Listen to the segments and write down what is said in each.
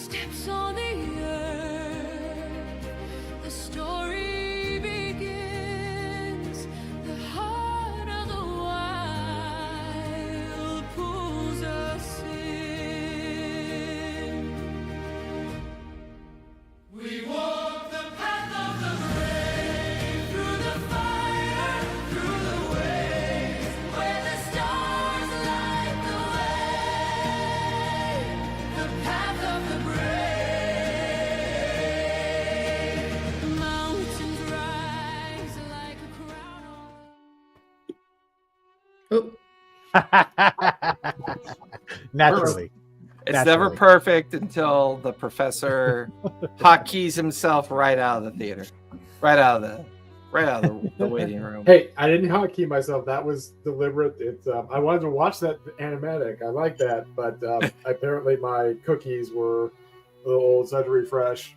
Footsteps on the earth, the story begins. The heart of the wild pulls us in. We walk the path of the brave, through the fire, through the waves, where the stars light the way. The path of the brave. Mountains rise like a crown. Naturally. It's never perfect until the professor hotkeys himself right out of the theater, right out of the waiting room. Hey, I didn't hotkey myself. That was deliberate. It's I wanted to watch that animatic. I like that, but apparently my cookies were a little old, so I had to refresh.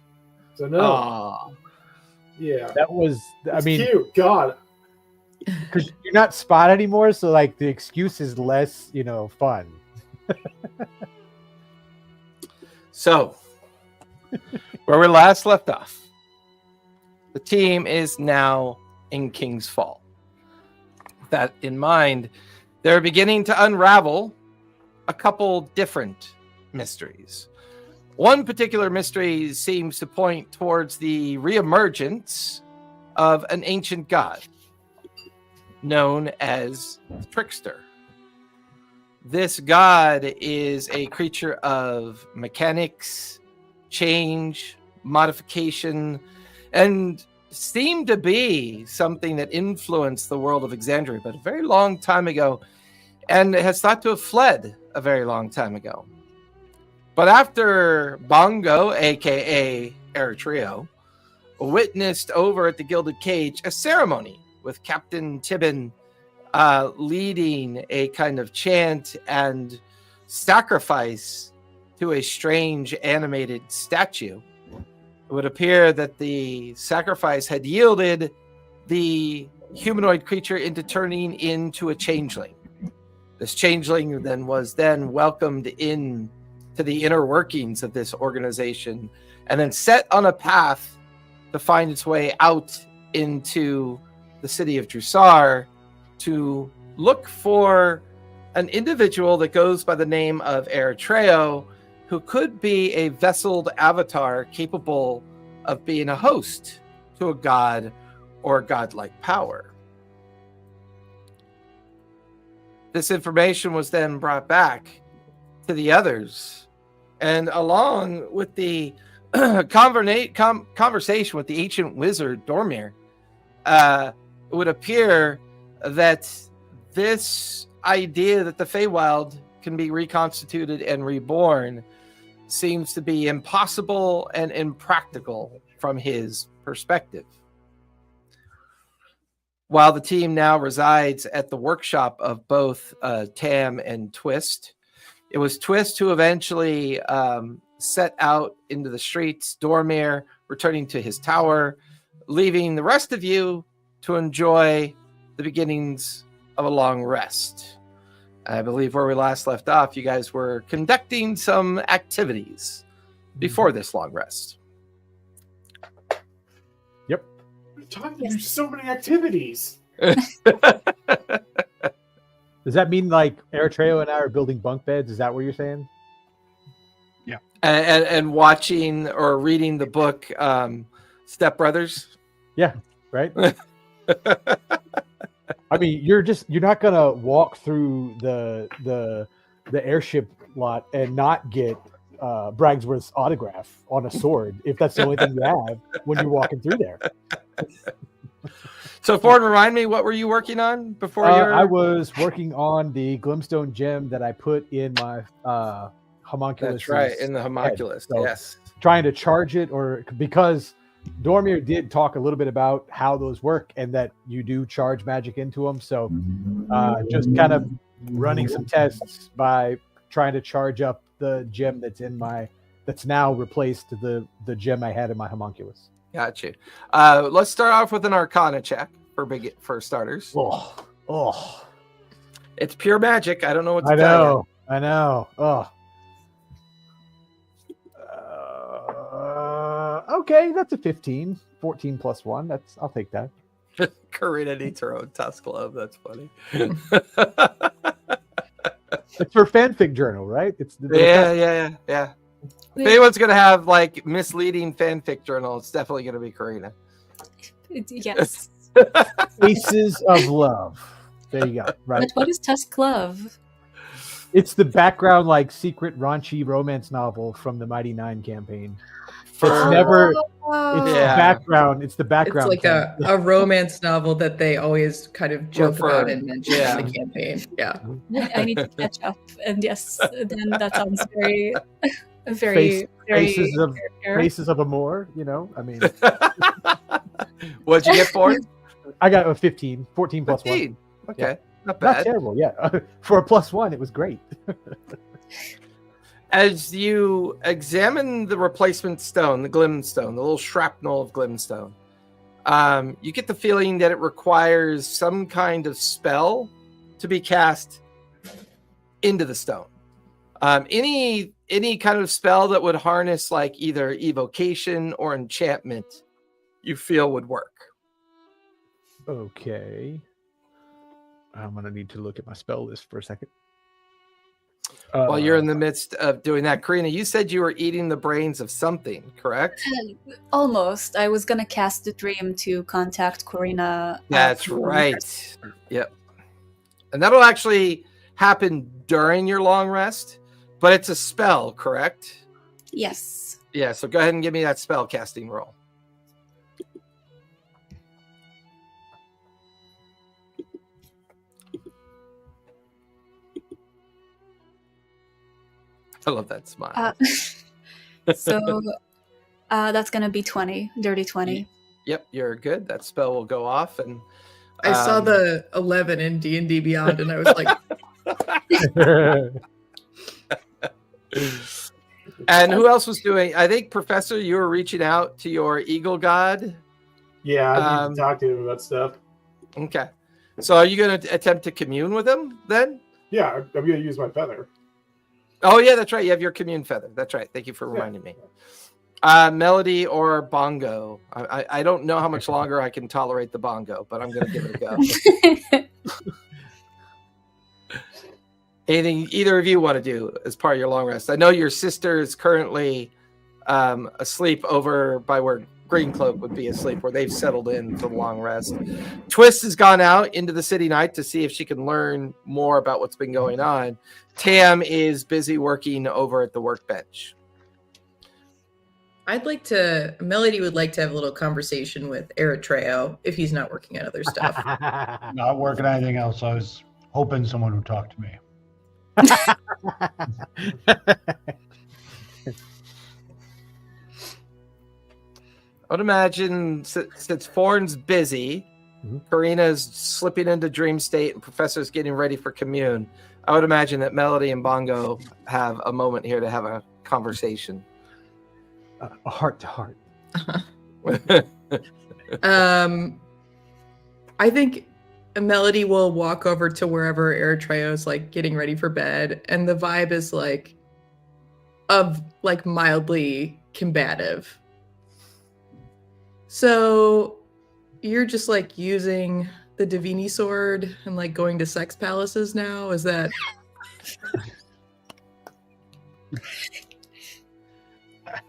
So no, Aw. yeah, That was, it's cute. God, because you're not Spot anymore, so like the excuse is less, fun. So, where we last left off, the team is now in King's Fall. With that in mind, they're beginning to unravel a couple different mysteries. One particular mystery seems to point towards the reemergence of an ancient god known as the Trickster. This god is a creature of mechanics, change, modification, and seemed to be something that influenced the world of Exandria, but a very long time ago, and has thought to have fled a very long time ago. But after Bongo, aka Eritrea, witnessed over at the Gilded Cage a ceremony with Captain Tibin leading a kind of chant and sacrifice to a strange animated statue, it would appear that the sacrifice had yielded the humanoid creature into turning into a changeling. This changeling then was welcomed in to the inner workings of this organization and then set on a path to find its way out into the city of Jrusar to look for an individual that goes by the name of Eritrea, who could be a vesseled avatar capable of being a host to a god or godlike power. This information was then brought back to the others, and along with the conversation with the ancient wizard Dormir, it would appear that this idea that the Feywild can be reconstituted and reborn seems to be impossible and impractical from his perspective. While the team now resides at the workshop of both Tam and Twist, it was Twist who eventually set out into the streets, Dormir returning to his tower, leaving the rest of you to enjoy the beginnings of a long rest. I believe where we last left off, you guys were conducting some activities before this long rest. Yep. there's so many activities. Does that mean like Eritrea and I are building bunk beds? Is that what you're saying? Yeah. And watching or reading the book Step Brothers? Yeah, right? I mean, you're not gonna walk through the airship lot and not get Bragsworth's autograph on a sword if that's the only thing you have when you're walking through there. So, Ford, remind me, what were you working on before? I was working on the Glimstone gem that I put in my homunculus. That's right, in the homunculus. So yes, trying to charge it, or because Dormir did talk a little bit about how those work and that you do charge magic into them. So just kind of running some tests by trying to charge up the gem that's now replaced the gem I had in my homunculus. Got you. Let's start off with an Arcana check for starters. Oh, it's pure magic. I don't know what to I tell you. know. Oh, Okay, that's a 15. 14 plus 1. I'll take that. Karina needs her own tusk glove. That's funny. It's her fanfic journal, right? It's Yeah. If anyone's gonna have like misleading fanfic journal, it's definitely gonna be Karina. Yes. Faces of Love. There you go. Right. But what is Tusk Glove? It's the background, like, secret raunchy romance novel from the Mighty Nine campaign. It's never. It's Yeah. the background. It's the It's background. like a romance novel that they always kind of joke Refer. about and mention in the campaign. Yeah. I need to catch up. And yes, then that sounds very, very, very. Faces of Amour. You know, I mean, What'd you get for it? I got a 15. 14 plus 1. 15. Okay, Yeah. not Not bad. terrible. Yeah, for a plus 1, it was great. As you examine the replacement stone, the glimstone, the little shrapnel of glimstone, you get the feeling that it requires some kind of spell to be cast into the stone. Any kind of spell that would harness like either evocation or enchantment, you feel would work. Okay. I'm gonna need to look at my spell list for a second. While you're in the midst of doing that, Karina, you said you were eating the brains of something, correct? Almost. I was gonna cast the dream to contact Corina. That's right. Yep. And that'll actually happen during your long rest, but it's a spell, correct? Yes. Yeah, so go ahead and give me that spell casting roll. I love that smile. So that's gonna be 20, dirty 20. Yep, you're good. That spell will go off, and I saw the 11 in D&D Beyond, and I was like, and who else was doing? I think Professor, you were reaching out to your eagle god. Yeah, I need to talk to him about stuff. Okay, so are you going to attempt to commune with him then? Yeah, I'm going to use my feather. Oh yeah, that's right. You have your commune feather. That's right. Thank you for reminding me. Melody or bongo? I don't know how much longer I can tolerate the bongo, but I'm going to give it a go. Anything either of you want to do as part of your long rest? I know your sister is currently asleep over by where Green Cloak would be asleep, where they've settled in for the long rest. Twist has gone out into the city night to see if she can learn more about what's been going on. Tam is busy working over at the workbench. Melody would like to have a little conversation with Eritreo if he's not working on other stuff. Not working on anything else. I was hoping someone would talk to me. I would imagine since Forn's busy, Karina's slipping into dream state, and Professor's getting ready for commune. I would imagine that Melody and Bongo have a moment here to have a conversation. A heart to heart. I think Melody will walk over to wherever Eritreo's like getting ready for bed, and the vibe is like mildly combative. So you're just like using the Divini sword and like going to sex palaces now? Is that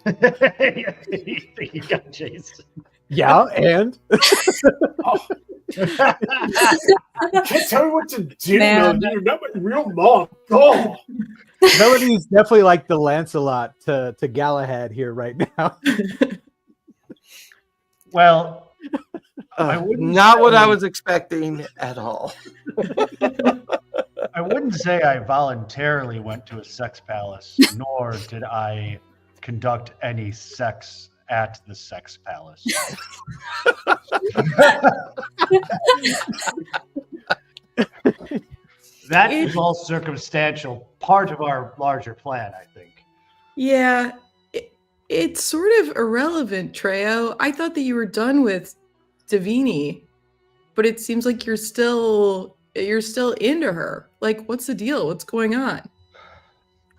You got Jason. Yeah, and Can't tell me what to do, Man. Melody. You're not my real mom. Oh. Melody's definitely like the Lancelot to Galahad here right now. Well, I wouldn't Not what say- I was expecting at all. I wouldn't say I voluntarily went to a sex palace, nor did I conduct any sex at the sex palace. That is all circumstantial, part of our larger plan, I think. Yeah, it's sort of irrelevant, Treo. I thought that you were done with Divini, but it seems like you're still into her. Like, what's the deal? What's going on?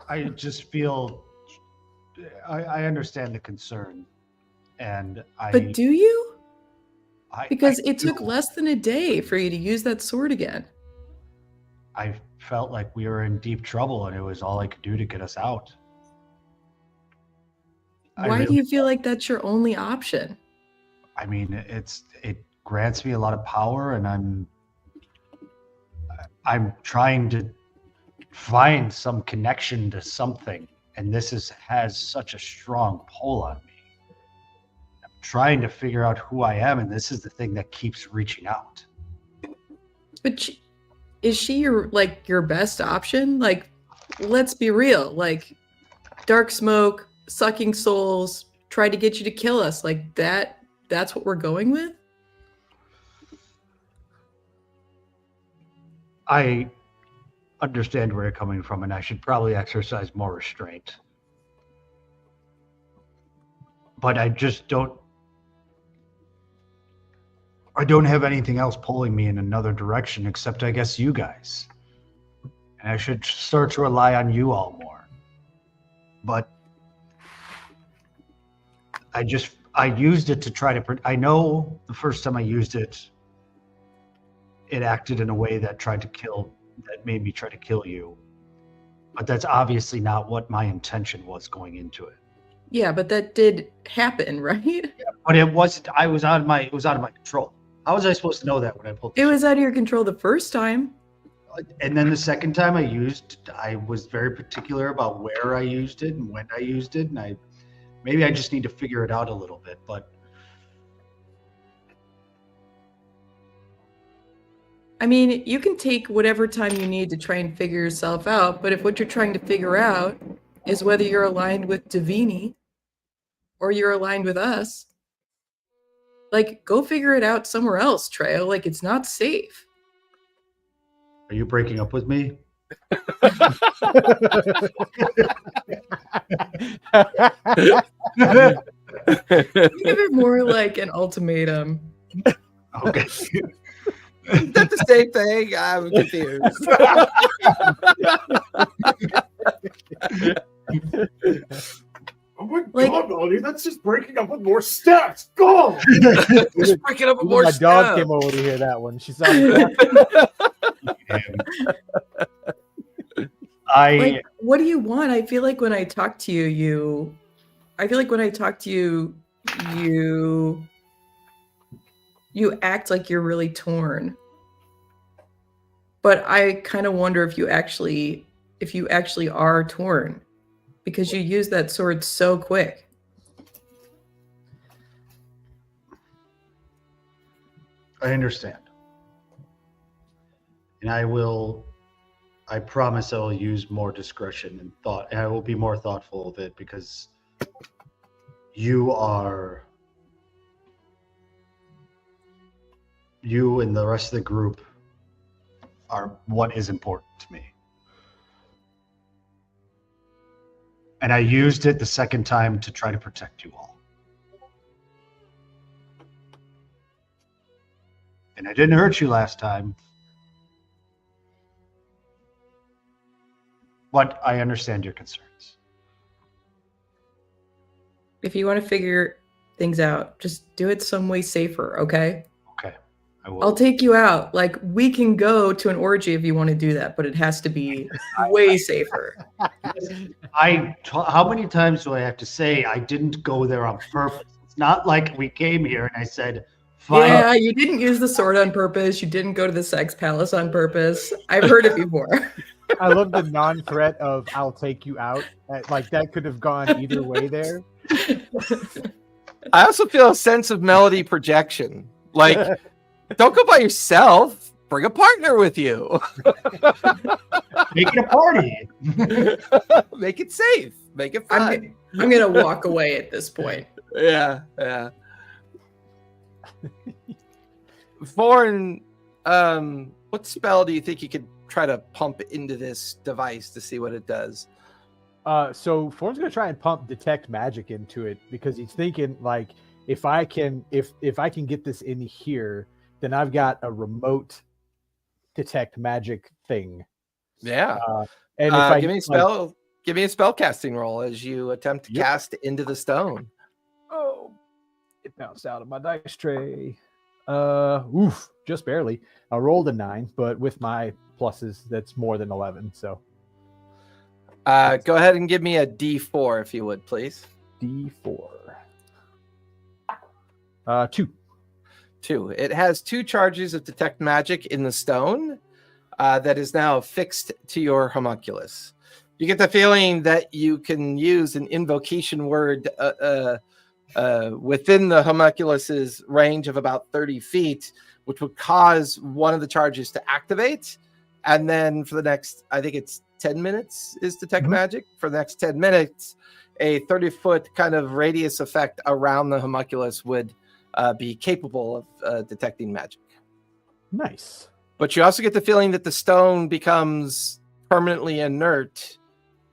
I just feel I understand the concern, and But do you? Because I it took do. less than a day for you to use that sword again. I felt like we were in deep trouble, and it was all I could do to get us out. Why do you feel like that's your only option? I mean, it grants me a lot of power, and I'm trying to find some connection to something, and this has such a strong pull on me. I'm trying to figure out who I am, and this is the thing that keeps reaching out. But is she your best option? Like, let's be real. Like, dark smoke, sucking souls, tried to get you to kill us. Like that's what we're going with? I understand where you're coming from, and I should probably exercise more restraint. But I just don't have anything else pulling me in another direction except, I guess, you guys. And I should start to rely on you all more. But I used it to try to... I know the first time I used it, it acted in a way that made me try to kill you. But that's obviously not what my intention was going into it. Yeah, but that did happen, right? Yeah, but it wasn't. It was out of my control. How was I supposed to know that when I pulled It was out of your control the first time. And then the second time I was very particular about where I used it and when I used it, and maybe I just need to figure it out a little bit, but I mean, you can take whatever time you need to try and figure yourself out, but if what you're trying to figure out is whether you're aligned with Divini or you're aligned with us, like, go figure it out somewhere else, Treo. Like, it's not safe. Are you breaking up with me? Think of it more like an ultimatum. Okay. Is that the same thing? I'm confused. Oh my Like- god, Melody, that's just breaking up with more steps. Go! Just breaking up with more My dog stuff. came over to hear that one. She sounded Like, what do you want? I feel like when I talk to you, you act like you're really torn. But I kind of wonder if you actually are torn, because you use that sword so quick. I understand. And I promise I will use more discretion and thought, and I will be more thoughtful of it, because you and the rest of the group are what is important to me. And I used it the second time to try to protect you all. And I didn't hurt you last time. But I understand your concerns. If you want to figure things out, just do it some way safer, okay? Okay, I will. I'll take you out. Like, we can go to an orgy if you want to do that, but it has to be way safer. How many times do I have to say I didn't go there on purpose? It's not like we came here and I said, fine. Yeah, you didn't use the sword on purpose. You didn't go to the sex palace on purpose. I've heard it before. I love the non-threat of "I'll take you out." Like, that could have gone either way there. I also feel a sense of melody projection. Like, don't go by yourself. Bring a partner with you. Make it a party. Make it safe. Make it fun. I'm gonna walk away at this point. Yeah. Foreign, what spell do you think you could try to pump into this device to see what it does? So Form's gonna try and pump detect magic into it, because he's thinking, like, if I can get this in here, then I've got a remote detect magic thing. Yeah. And if give me a spell. Give me a spell casting roll as you attempt to cast into the stone. Oh It bounced out of my dice tray. Just barely. I rolled a 9, but with my pluses, that's more than 11. So Go ahead and give me a D4 if you would, please. D4. 2. 2. It has 2 charges of detect magic in the stone that is now affixed to your homunculus. You get the feeling that you can use an invocation word within the homunculus's range of about 30 feet, which would cause one of the charges to activate. And then for the next, I think it's 10 minutes is detect magic. For the next 10 minutes, a 30-foot kind of radius effect around the homunculus would be capable of detecting magic. Nice. But you also get the feeling that the stone becomes permanently inert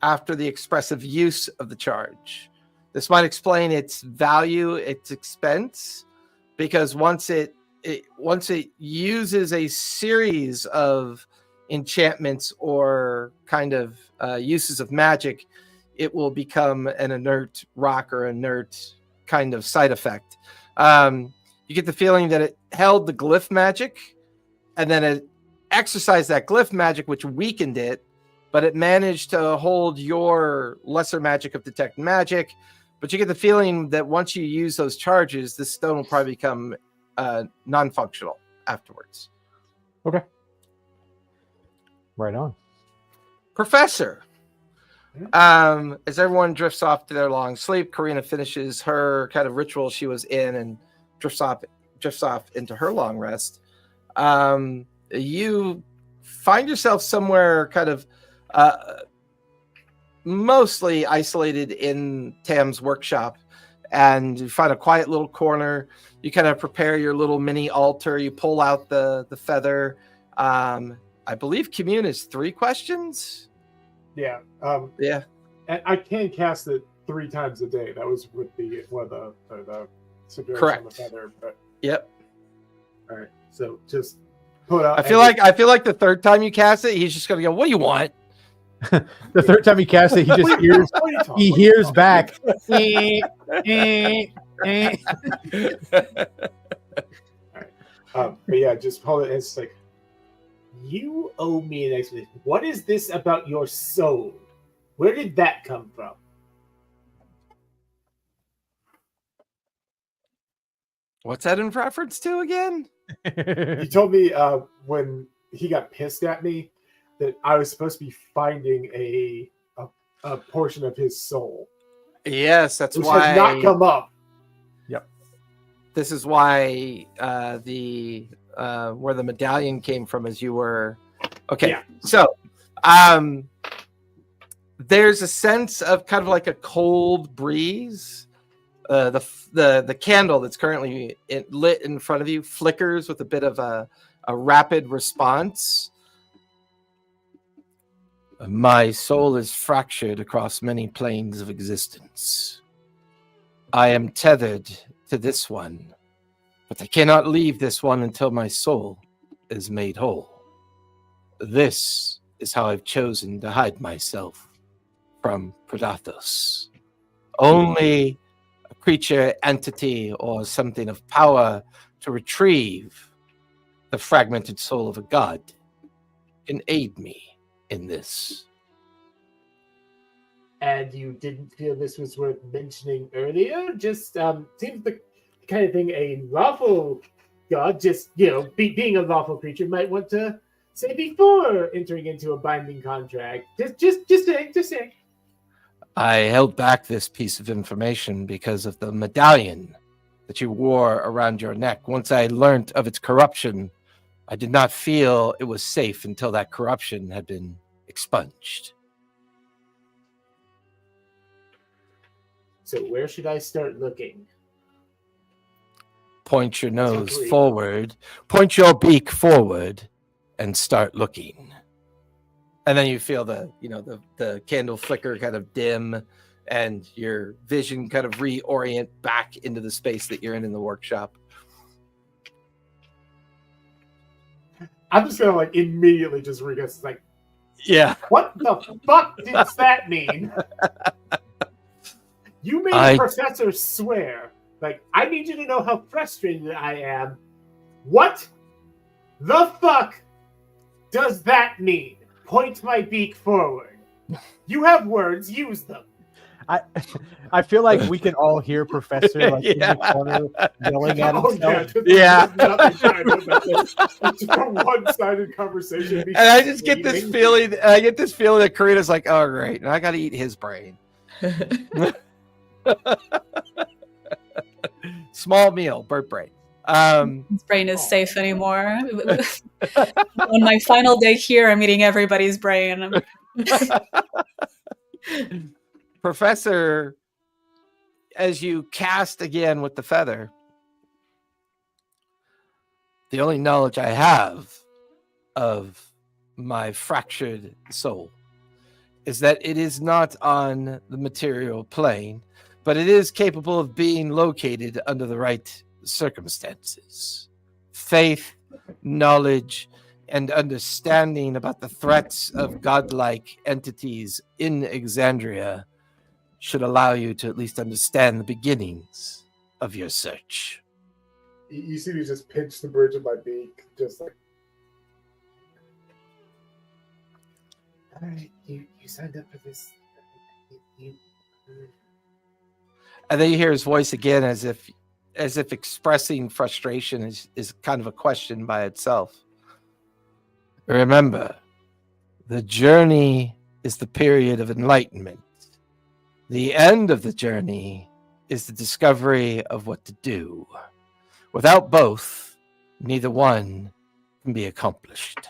after the expressive use of the charge. This might explain its value, its expense, because once it uses a series of enchantments or kind of uses of magic, it will become an inert rock or inert kind of side effect. You get the feeling that it held the glyph magic, and then it exercised that glyph magic, which weakened it, but it managed to hold your lesser magic of detect magic. But you get the feeling that once you use those charges, this stone will probably become non-functional afterwards. Okay. Right on. Professor. As everyone drifts off to their long sleep, Karina finishes her kind of ritual she was in and drifts off into her long rest. You find yourself somewhere kind of mostly isolated in Tam's workshop, and you find a quiet little corner. You kind of prepare your little mini altar. You pull out the feather. I believe commune is 3 questions. Yeah. Yeah. And I can cast it 3 times a day. That was with the one of the suggestions Correct. on the feather. But Yep. all right. So just put out. I feel like the third time you cast it, he's just gonna go, "What do you want?" The third time he casts it, he just hears he hears back. But yeah, just hold it. It's like, you owe me an explanation. What is this about your soul? Where did that come from? What's that in reference to again? He told me when he got pissed at me that I was supposed to be finding a portion of his soul. Yes, that's Which why has not come up. this is why the where the medallion came from is you were okay. Yeah. So there's a sense of kind of like a cold breeze. The candle that's currently lit in front of you flickers with a bit of a rapid response. My soul is fractured across many planes of existence. I am tethered to this one, but I cannot leave this one until my soul is made whole. This is how I've chosen to hide myself from Predathos. Only a creature, entity, or something of power to retrieve the fragmented soul of a god can aid me in this. And you didn't feel this was worth mentioning earlier? Just seems the kind of thing a lawful god, just, being a lawful creature, might want to say before entering into a binding contract. Just saying. I held back this piece of information because of the medallion that you wore around your neck. Once I learnt of its corruption, I did not feel it was safe until that corruption had been expunged. So where should I start looking? Point your nose Agreed. forward, point your beak forward, and start looking. And then you feel the candle flicker kind of dim, and your vision kind of reorient back into the space that you're in the workshop. I'm just gonna immediately just read this. Like, Yeah. what the fuck does that mean? You made I- a professor swear Like, I need you to know how frustrated I am. What the fuck does that mean? Point my beak forward. You have words, use them. I feel like we can all hear Professor like in Yeah. the corner yelling at Oh, yeah. himself. Yeah. Nothing kind of about this. It's a one-sided conversation. And I just get this Screaming. feeling. I get this feeling that Karina's like, "Oh, great, and I got to eat his brain." Small meal, bird brain. His brain is safe anymore. On my final day here, I'm eating everybody's brain. Professor, as you cast again with the feather, the only knowledge I have of my fractured soul is that it is not on the material plane, but it is capable of being located under the right circumstances. Faith, knowledge, and understanding about the threats of godlike entities in Exandria should allow you to at least understand the beginnings of your search. You see me just pinch the bridge of my beak, just like. All right, you signed up for this. And then you hear his voice again as if expressing frustration is kind of a question by itself. Remember, the journey is the period of enlightenment. The end of the journey is the discovery of what to do. Without both, neither one can be accomplished.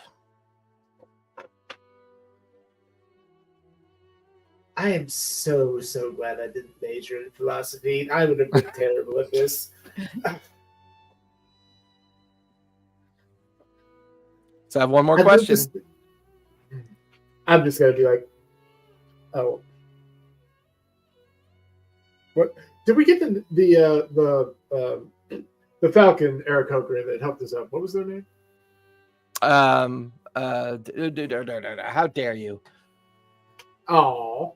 I am so glad I didn't major in philosophy. I would have been terrible at this. So I have one more I'm question. I'm just gonna be like, oh, what did we get the Falcon Aarakocra that helped us out? What was their name? How dare you? Oh,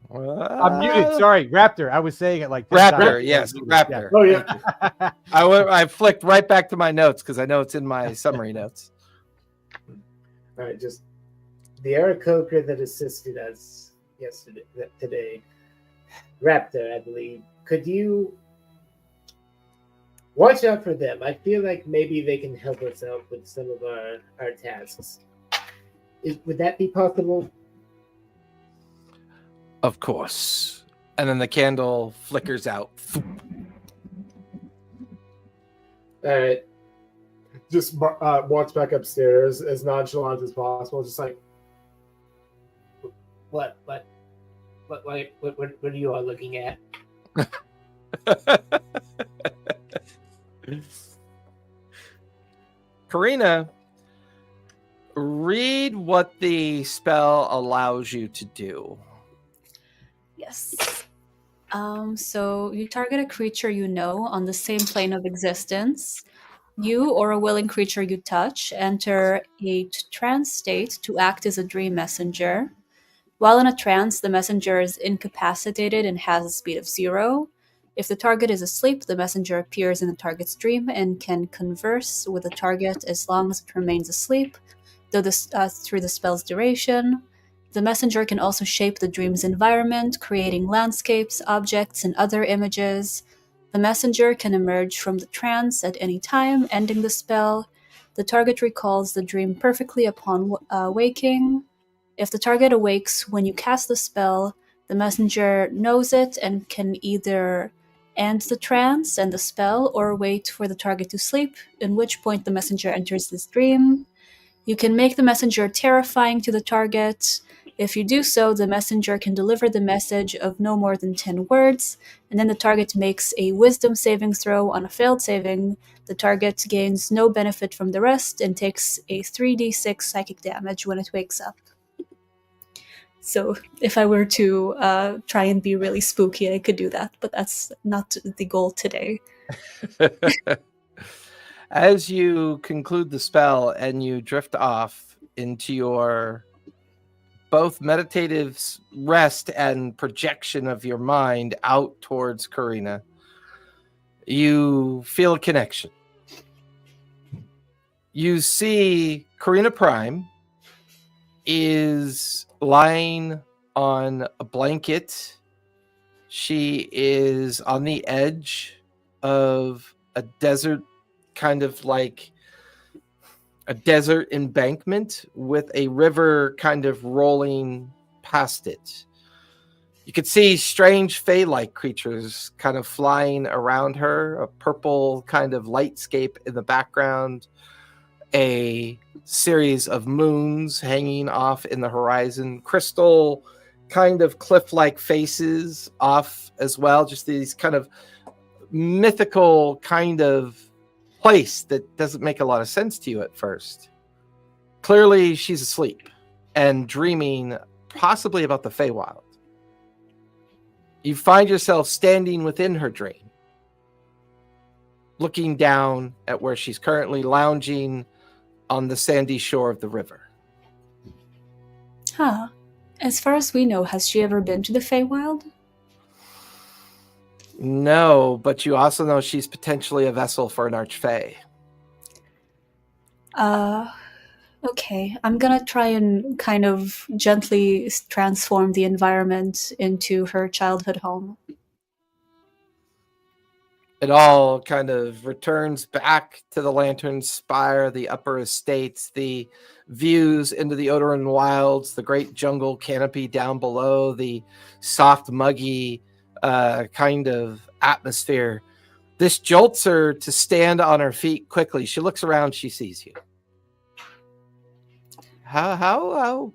I'm muted. Sorry, Raptor. I was saying it like 10 Raptor, times. yes, Yeah. Raptor. oh yeah. I flicked right back to my notes because I know it's in my summary notes. All right, just the Aarakocra that assisted us today, Raptor, I believe. Could you watch out for them? I feel like maybe they can help us out with some of our tasks. Would that be possible? Of course. And then the candle flickers out. All right. Just walks back upstairs as nonchalant as possible, just like, what are you all looking at? Karina, read what the spell allows you to do. Yes. So you target a creature you know on the same plane of existence. You or a willing creature you touch enter a trance state to act as a dream messenger. While in a trance, the messenger is incapacitated and has a speed of 0. If the target is asleep, the messenger appears in the target's dream and can converse with the target as long as it remains asleep, through the spell's duration. The messenger can also shape the dream's environment, creating landscapes, objects, and other images. The messenger can emerge from the trance at any time, ending the spell. The target recalls the dream perfectly upon waking. If the target awakes when you cast the spell, the messenger knows it and can either end the trance and the spell or wait for the target to sleep, in which point the messenger enters this dream. You can make the messenger terrifying to the target. If you do so, the messenger can deliver the message of no more than 10 words, and then the target makes a wisdom saving throw. On a failed saving, the target gains no benefit from the rest and takes a 3d6 psychic damage when it wakes up. So if I were to try and be really spooky, I could do that, but that's not the goal today. As you conclude the spell and you drift off into your both meditative rest and projection of your mind out towards Karina, You feel a connection. You see Karina Prime is lying on a blanket. She is on the edge of a desert, kind of like a desert embankment with a river kind of rolling past it. You could see strange fey-like creatures kind of flying around her, a purple kind of lightscape in the background, a series of moons hanging off in the horizon, crystal kind of cliff-like faces off as well, just these kind of mythical kind of place that doesn't make a lot of sense to you at first. Clearly, she's asleep and dreaming possibly about the Feywild. You find yourself standing within her dream, looking down at where she's currently lounging on the sandy shore of the river. Huh. As far as we know, has she ever been to the Feywild? No, but you also know she's potentially a vessel for an archfey. Okay. I'm gonna try and kind of gently transform the environment into her childhood home. It all kind of returns back to the Lantern Spire, the upper estates, the views into the Odoran Wilds, the great jungle canopy down below, the soft, muggy kind of atmosphere. This jolts her to stand on her feet quickly. She looks around, she sees you. How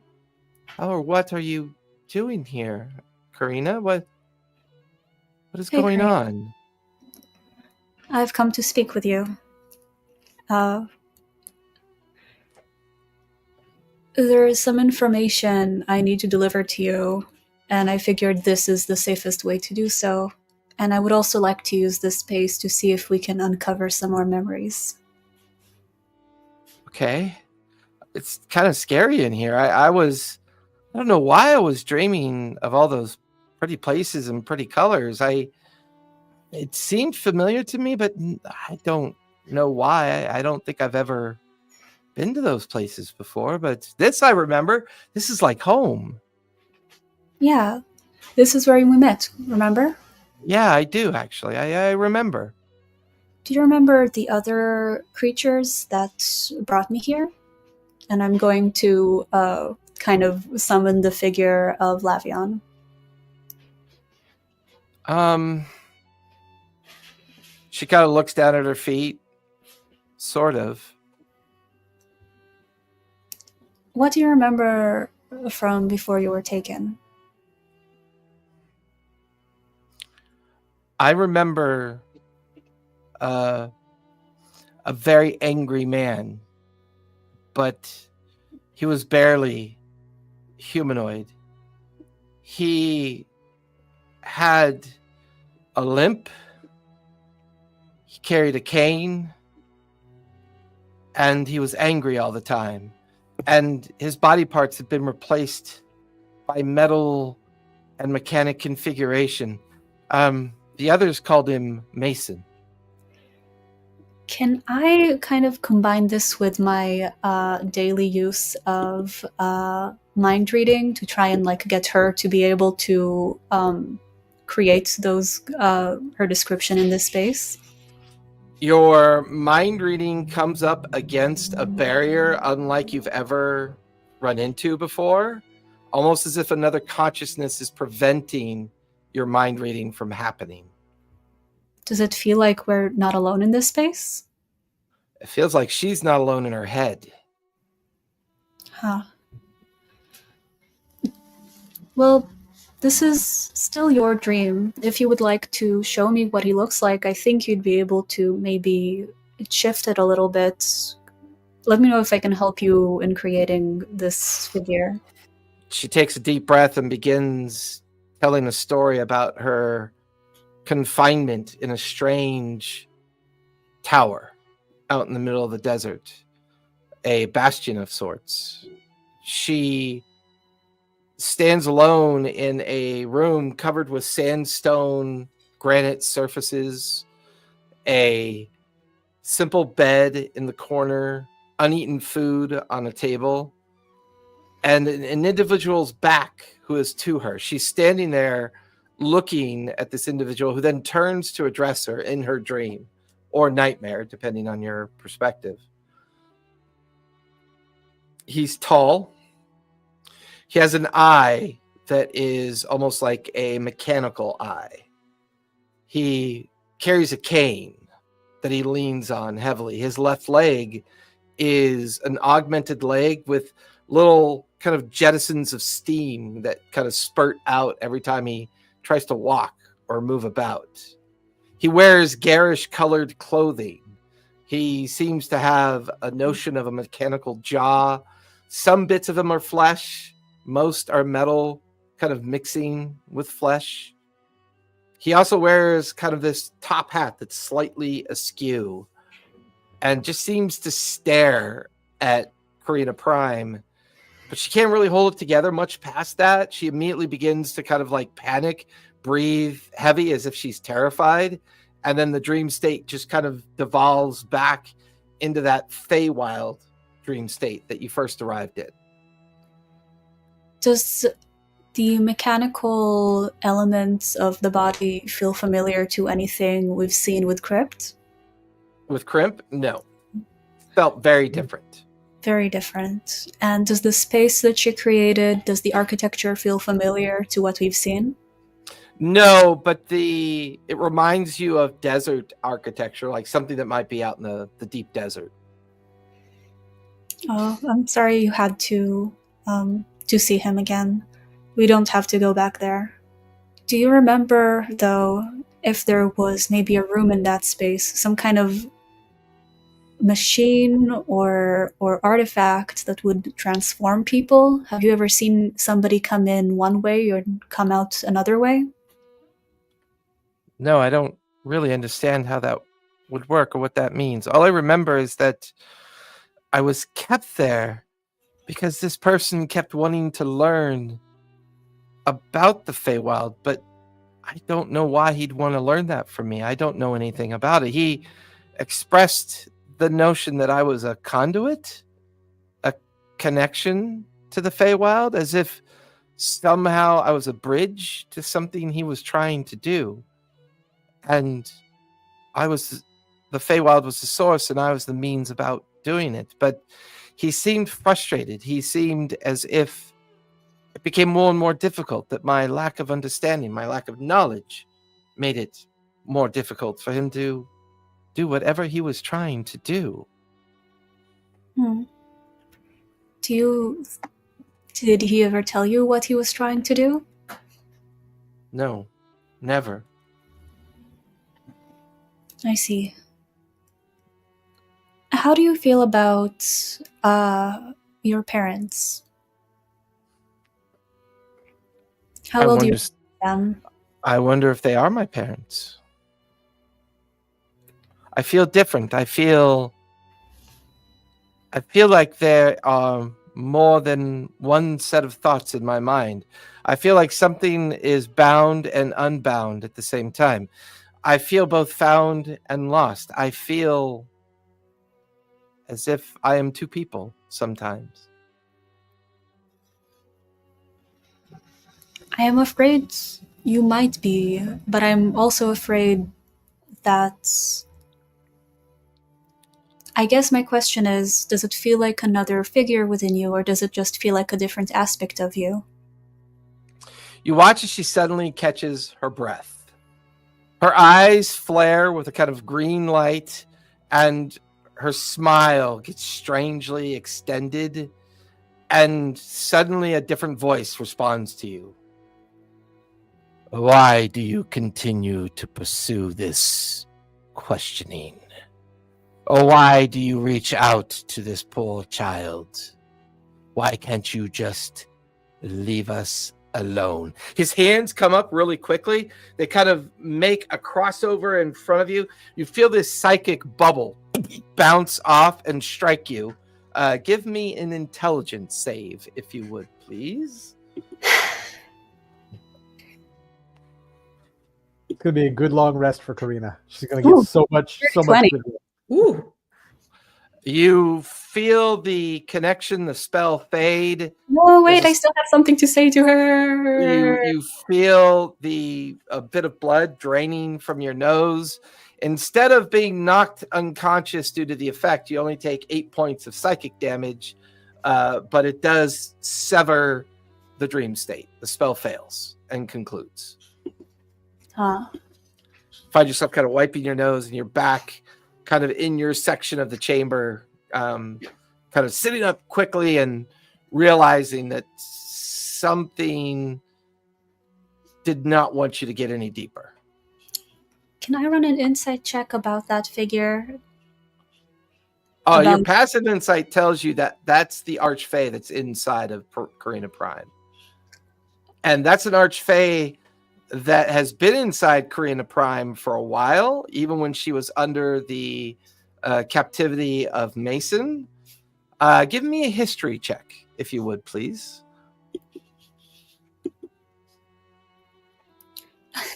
or what are you doing here, Karina? What is Hey, going Karina. on? I've come to speak with you. There is some information I need to deliver to you, and I figured this is the safest way to do so. And I would also like to use this space to see if we can uncover some more memories. Okay. It's kind of scary in here. I don't know why I was dreaming of all those pretty places and pretty colors. It seemed familiar to me, but I don't know why. I don't think I've ever been to those places before, but this I remember. This is like home. Yeah, this is where we met, remember? Yeah, I do actually. I remember. Do you remember the other creatures that brought me here? And I'm going to kind of summon the figure of Lavion. She kind of looks down at her feet, sort of. What do you remember from before you were taken? I remember a very angry man, but he was barely humanoid. He had a limp. He carried a cane, and he was angry all the time. And his body parts had been replaced by metal and mechanic configuration. The others called him Mason. Can I kind of combine this with my daily use of mind reading to try and like get her to be able to create those her description in this space? Your mind reading comes up against a barrier unlike you've ever run into before, almost as if another consciousness is preventing your mind reading from happening. Does it feel like we're not alone in this space? It feels like she's not alone in her head. Huh. Well, this is still your dream. If you would like to show me what he looks like, I think you'd be able to maybe shift it a little bit. Let me know if I can help you in creating this figure. She takes a deep breath and begins telling a story about her confinement in a strange tower out in the middle of the desert, a bastion of sorts. She stands alone in a room covered with sandstone granite surfaces. a simple bed in the corner, uneaten food on a table, and an individual's back who is to her. She's standing there looking at this individual who then turns to address her in her dream or nightmare, depending on your perspective. He's tall. He has an eye that is almost like a mechanical eye. He carries a cane that he leans on heavily. His left leg is an augmented leg with little kind of jettisons of steam that kind of spurt out every time he tries to walk or move about. He wears garish colored clothing. He seems to have a notion of a mechanical jaw. Some bits of him are flesh. Most are metal, kind of mixing with flesh. He also wears kind of this top hat that's slightly askew and just seems to stare at Karina Prime. But she can't really hold it together much past that. She immediately begins to kind of like panic, breathe heavy as if she's terrified. And then the dream state just kind of devolves back into that Feywild dream state that you first arrived in. Does the mechanical elements of the body feel familiar to anything we've seen with Crypt? With Crimp, no. Felt very different. Very different. And does the space that she created, does the architecture feel familiar to what we've seen? No, but it reminds you of desert architecture, like something that might be out in the deep desert. Oh, I'm sorry you had to see him again. We don't have to go back there. Do you remember, though, if there was maybe a room in that space, some kind of machine or artifact that would transform people? Have you ever seen somebody come in one way or come out another way? No, I don't really understand how that would work or what that means. All I remember is that I was kept there because this person kept wanting to learn about the Feywild, but I don't know why he'd want to learn that from me. I don't know anything about it. He expressed the notion that I was a conduit, a connection to the Feywild, as if somehow I was a bridge to something he was trying to do. And the Feywild was the source and I was the means about doing it. But he seemed frustrated. He seemed as if it became more and more difficult, that my lack of understanding, my lack of knowledge made it more difficult for him to do whatever he was trying to do. Did he ever tell you what he was trying to do? No, never. I see. How do you feel about your parents? How well do you know them? I wonder if they are my parents. I feel different. I feel like there are more than one set of thoughts in my mind. I feel like something is bound and unbound at the same time. I feel both found and lost. I feel as if I am two people sometimes. I am afraid you might be, but I'm also afraid that... I guess my question is, does it feel like another figure within you, or does it just feel like a different aspect of you? You watch as she suddenly catches her breath. Her eyes flare with a kind of green light, and her smile gets strangely extended, and suddenly a different voice responds to you. Why do you continue to pursue this questioning? Or why do you reach out to this poor child? Why can't you just leave us alone? His hands come up really quickly. They kind of make a crossover in front of you. You feel this psychic bubble bounce off and strike you. Give me an intelligence save, if you would, please. gonna be a good long rest for Karina. She's gonna get so much 20. good work. Ooh. You feel the connection, the spell fade. No, wait, There's I still have something to say to her. You feel a bit of blood draining from your nose. Instead of being knocked unconscious due to the effect, you only take 8 points of psychic damage, but it does sever the dream state. The spell fails and concludes. Huh. Find yourself kind of wiping your nose and you're back kind of in your section of the chamber, kind of sitting up quickly and realizing that something did not want you to get any deeper. Can I run an insight check about that figure? Oh, your About- passive insight tells you that that's the Archfey that's inside of Karina Prime. And that's an Archfey that has been inside Karina Prime for a while, even when she was under the captivity of Mason. Give me a history check, if you would, please.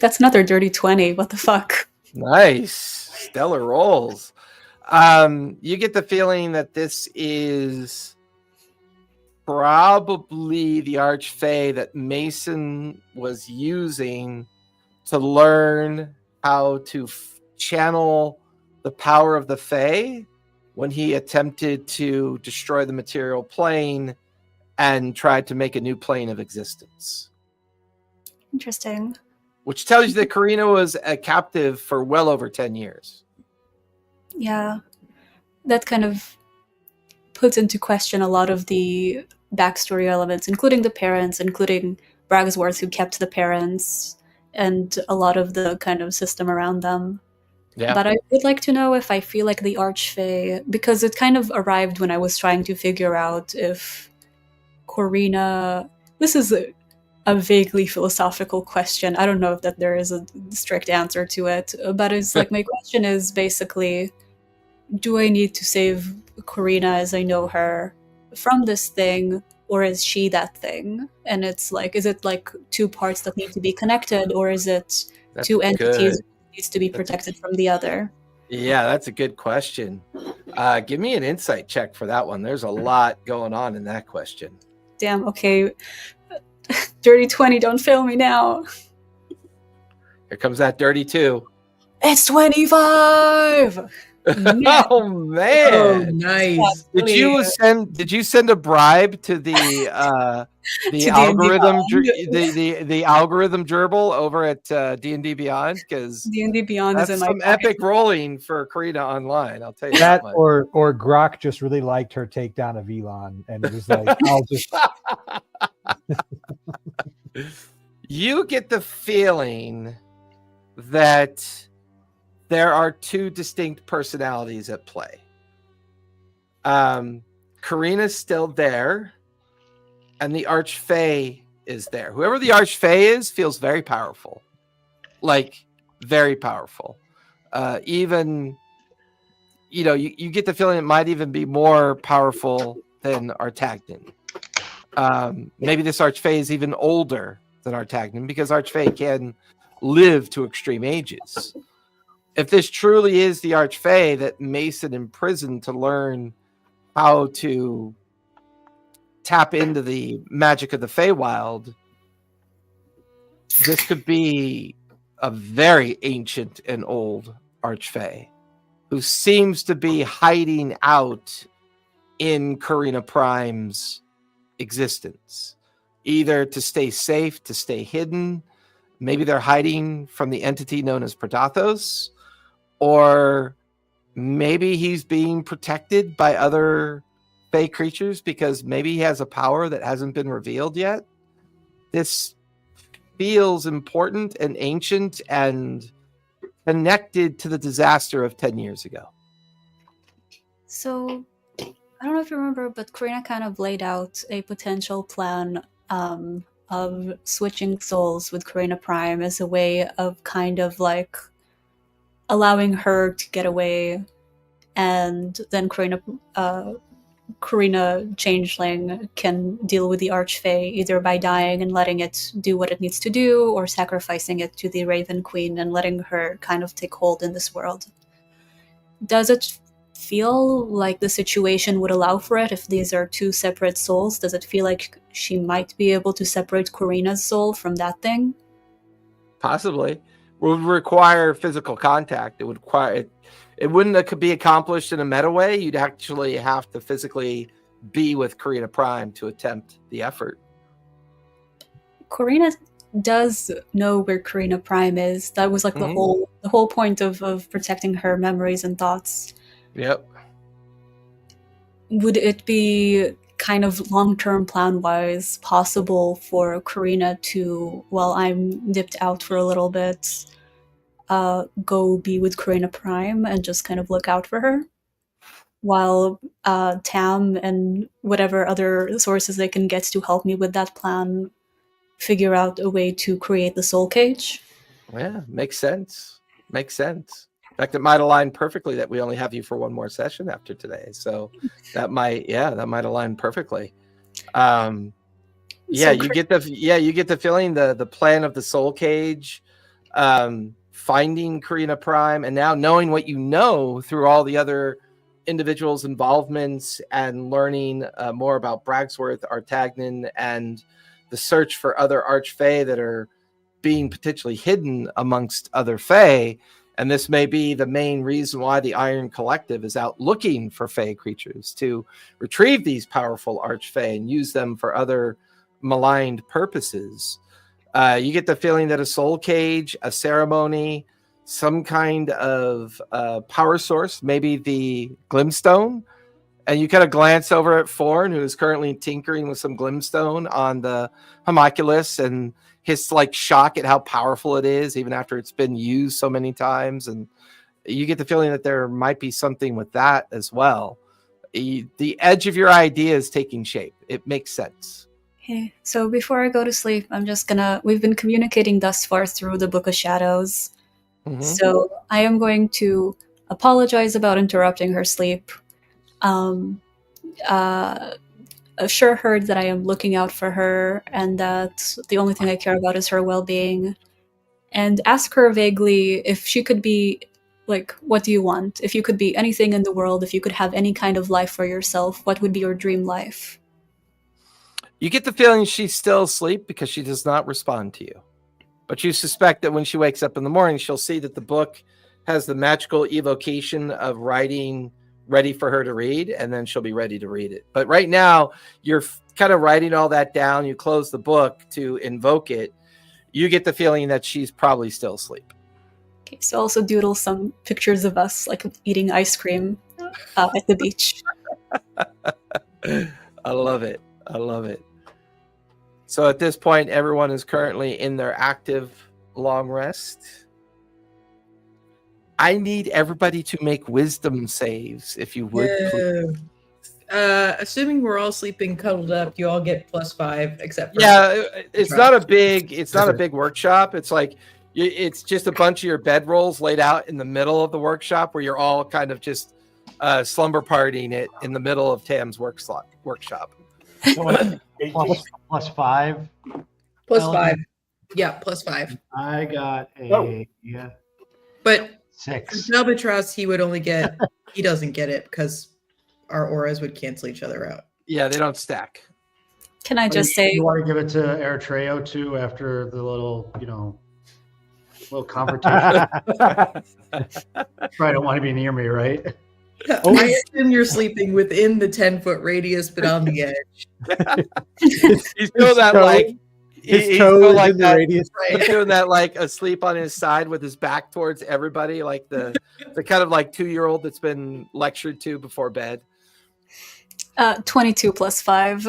That's another dirty 20. What the fuck? Nice. Stellar rolls. You get the feeling that this is probably the Archfey that Mason was using to learn how to channel the power of the Fey when he attempted to destroy the material plane and tried to make a new plane of existence. Interesting. Which tells you that Karina was a captive for well over 10 years. Yeah. That kind of puts into question a lot of the backstory elements, including the parents, including Braggsworth, who kept the parents, and a lot of the kind of system around them. Yeah. But I would like to know if I feel like the Archfey, because it kind of arrived when I was trying to figure out if Corina... This is a vaguely philosophical question. I don't know if that there is a strict answer to it, but it's like my question is basically, do I need to save Corina as I know her from this thing, or is she that thing? And it's like, is it like two parts that need to be connected, or is it That's two entities good. that needs to be protected from the other? Yeah, that's a good question. Give me an insight check for that one. There's a lot going on in that question. Damn, okay. Dirty 20, don't fail me now. Here comes that dirty 2. It's 25! Yeah. Oh Oh, man! nice. Did you send a bribe to the D&D algorithm Beyond. the algorithm gerbil over at D&D Beyond? Because D&D Beyond that's is in my some pocket. epic rolling for Karina online. I'll tell you that That much. or Grok just really liked her takedown of Elon, and it was like, I'll just You get the feeling that there are two distinct personalities at play. Karina's still there, and the Archfey is there. Whoever the Archfey is feels very powerful. Like, very powerful. Even, you get the feeling it might even be more powerful than Artagnan. Maybe this Archfey is even older than Artagnan, because Archfey can live to extreme ages. If this truly is the Archfey that Mason imprisoned to learn how to tap into the magic of the Feywild, this could be a very ancient and old Archfey who seems to be hiding out in Karina Prime's existence, either to stay safe, to stay hidden. Maybe they're hiding from the entity known as Predathos, or maybe he's being protected by other Fey creatures because maybe he has a power that hasn't been revealed yet. This feels important and ancient and connected to the disaster of 10 years ago. So, I don't know if you remember, but Karina kind of laid out a potential plan of switching souls with Karina Prime as a way of kind of like allowing her to get away, and then Karina Karina Changeling can deal with the Archfey either by dying and letting it do what it needs to do, or sacrificing it to the Raven Queen and letting her kind of take hold in this world. Does it feel like the situation would allow for it if these are two separate souls? Does it feel like she might be able to separate Karina's soul from that thing? Possibly. It would require physical contact. It would require it wouldn't be accomplished in a meta way. You'd actually have to physically be with Karina Prime to attempt the effort. Karina does know where Karina Prime is. That was like the whole point of protecting her memories and thoughts. Yep. Would it be kind of long-term plan-wise possible for Karina to, while I'm dipped out for a little bit, go be with Karina Prime and just kind of look out for her, while Tam and whatever other sources they can get to help me with that plan figure out a way to create the soul cage? Yeah, makes sense. Makes sense. In fact, it might align perfectly that we only have you for one more session after today. So that might align perfectly. You get the feeling the plan of the soul cage, finding Karina Prime, and now knowing what you know through all the other individuals' involvements and learning more about Bragsworth, Artagnan, and the search for other Archfey that are being potentially hidden amongst other Fey. And this may be the main reason why the Iron Collective is out looking for Fey creatures, to retrieve these powerful Archfey and use them for other maligned purposes. You get the feeling that a soul cage, a ceremony, some kind of power source, maybe the Glimstone, and you kind of glance over at Forn, who is currently tinkering with some Glimstone on the homunculus, and his like shock at how powerful it is, even after it's been used so many times. And you get the feeling that there might be something with that as well. The edge of your idea is taking shape. It makes sense. Okay, so before I go to sleep, we've been communicating thus far through the Book of Shadows. Mm-hmm. So I am going to apologize about interrupting her sleep. Assure her that I am looking out for her and that the only thing I care about is her well-being. And ask her vaguely if she could be, like, what do you want? If you could be anything in the world, if you could have any kind of life for yourself, what would be your dream life? You get the feeling she's still asleep because she does not respond to you. But you suspect that when she wakes up in the morning, she'll see that the book has the magical evocation of writing ready for her to read, and then she'll be ready to read it. But right now, you're kind of writing all that down. You close the book to invoke it. You get the feeling that she's probably still asleep. Okay, so also doodle some pictures of us, like, eating ice cream at the beach. I love it. I love it. So at this point, everyone is currently in their active long rest. I need everybody to make wisdom saves, if you would. Please. Assuming we're all sleeping cuddled up, you all get +5, except for it's not a big workshop. It's like it's just a bunch of your bedrolls laid out in the middle of the workshop, where you're all kind of just slumber partying it in the middle of Tam's workshop. +5. +5. Yeah, +5. I got a But 6. Albatross, he would only get. He doesn't get it because our auras would cancel each other out. Yeah, they don't stack. Can I just say... You want to give it to Eritreo too after the little, little confrontation? Probably don't want to be near me, right? I assume you're sleeping within the 10-foot radius, but on the edge. He's doing that like his toes in the radius. He's doing that like asleep on his side with his back towards everybody, like the kind of like 2-year-old that's been lectured to before bed. 22 + 5.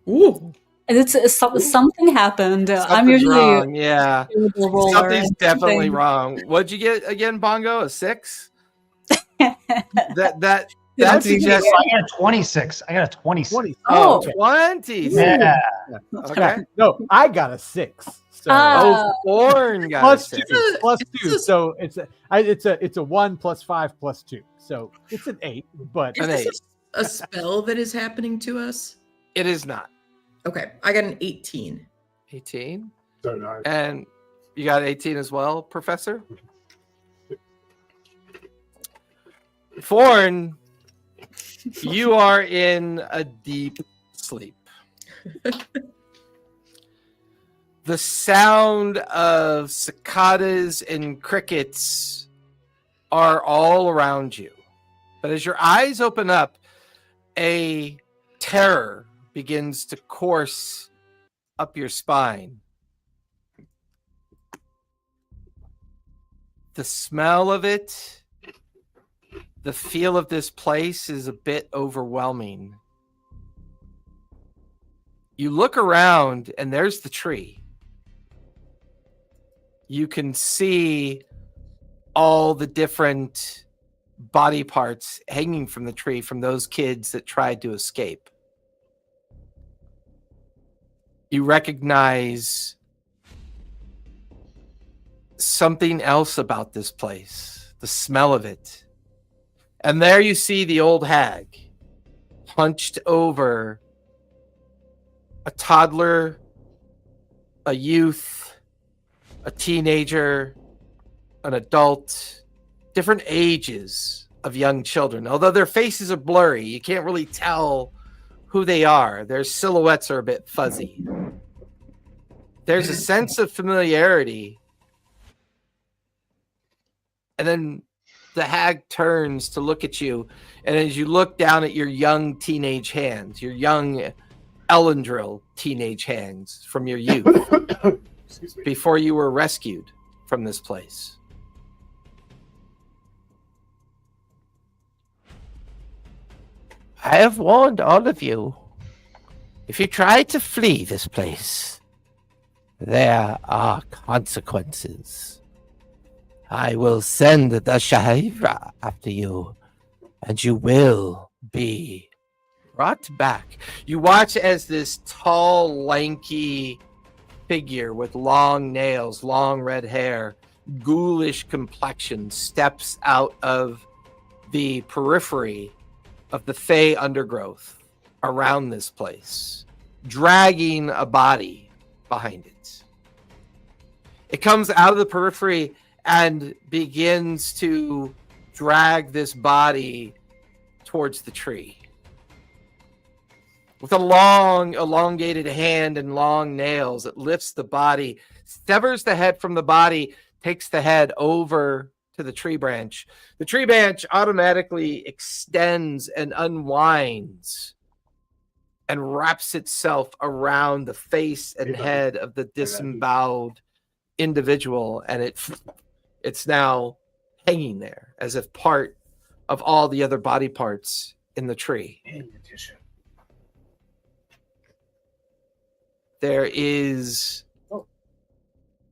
Ooh. And it's something happened. I'm Something's usually wrong. Yeah. roller. Something's definitely wrong. What'd you get again, Bongo? A 6? that suggests I got a 26. I got a 26. Oh. 20. Yeah. Okay. No, I got a 6. So Born got plus a 2, 6. plus 2. So it's a 1 + 5 + 2. So it's an 8, but An 8. a spell that is happening to us? It is not. Okay, I got an 18. 18. So nice. And you got 18 as well, Professor? Forn, you are in a deep sleep. The sound of cicadas and crickets are all around you. But as your eyes open up, a terror begins to course up your spine. The smell of it, the feel of this place is a bit overwhelming. You look around and there's the tree. You can see all the different body parts hanging from the tree from those kids that tried to escape. You recognize something else about this place, the smell of it. And there you see the old hag hunched over a toddler, a youth, a teenager, an adult, different ages of young children. Although their faces are blurry, you can't really tell who they are. Their silhouettes are a bit fuzzy. There's a sense of familiarity. And then the hag turns to look at you. And as you look down at your young teenage hands, your young Elendril teenage hands from your youth, Excuse me. before you were rescued from this place. I have warned all of you. If you try to flee this place, there are consequences. I will send the Shahira after you, and you will be brought back. You watch as this tall, lanky figure with long nails, long red hair, ghoulish complexion steps out of the periphery of the Fey undergrowth around this place, dragging a body behind it. It comes out of the periphery and begins to drag this body towards the tree. With a long, elongated hand and long nails, it lifts the body, severs the head from the body, takes the head over to the tree branch. The tree branch automatically extends and unwinds and wraps itself around the face and head of the disemboweled individual, and it's now hanging there as if part of all the other body parts in the tree. There is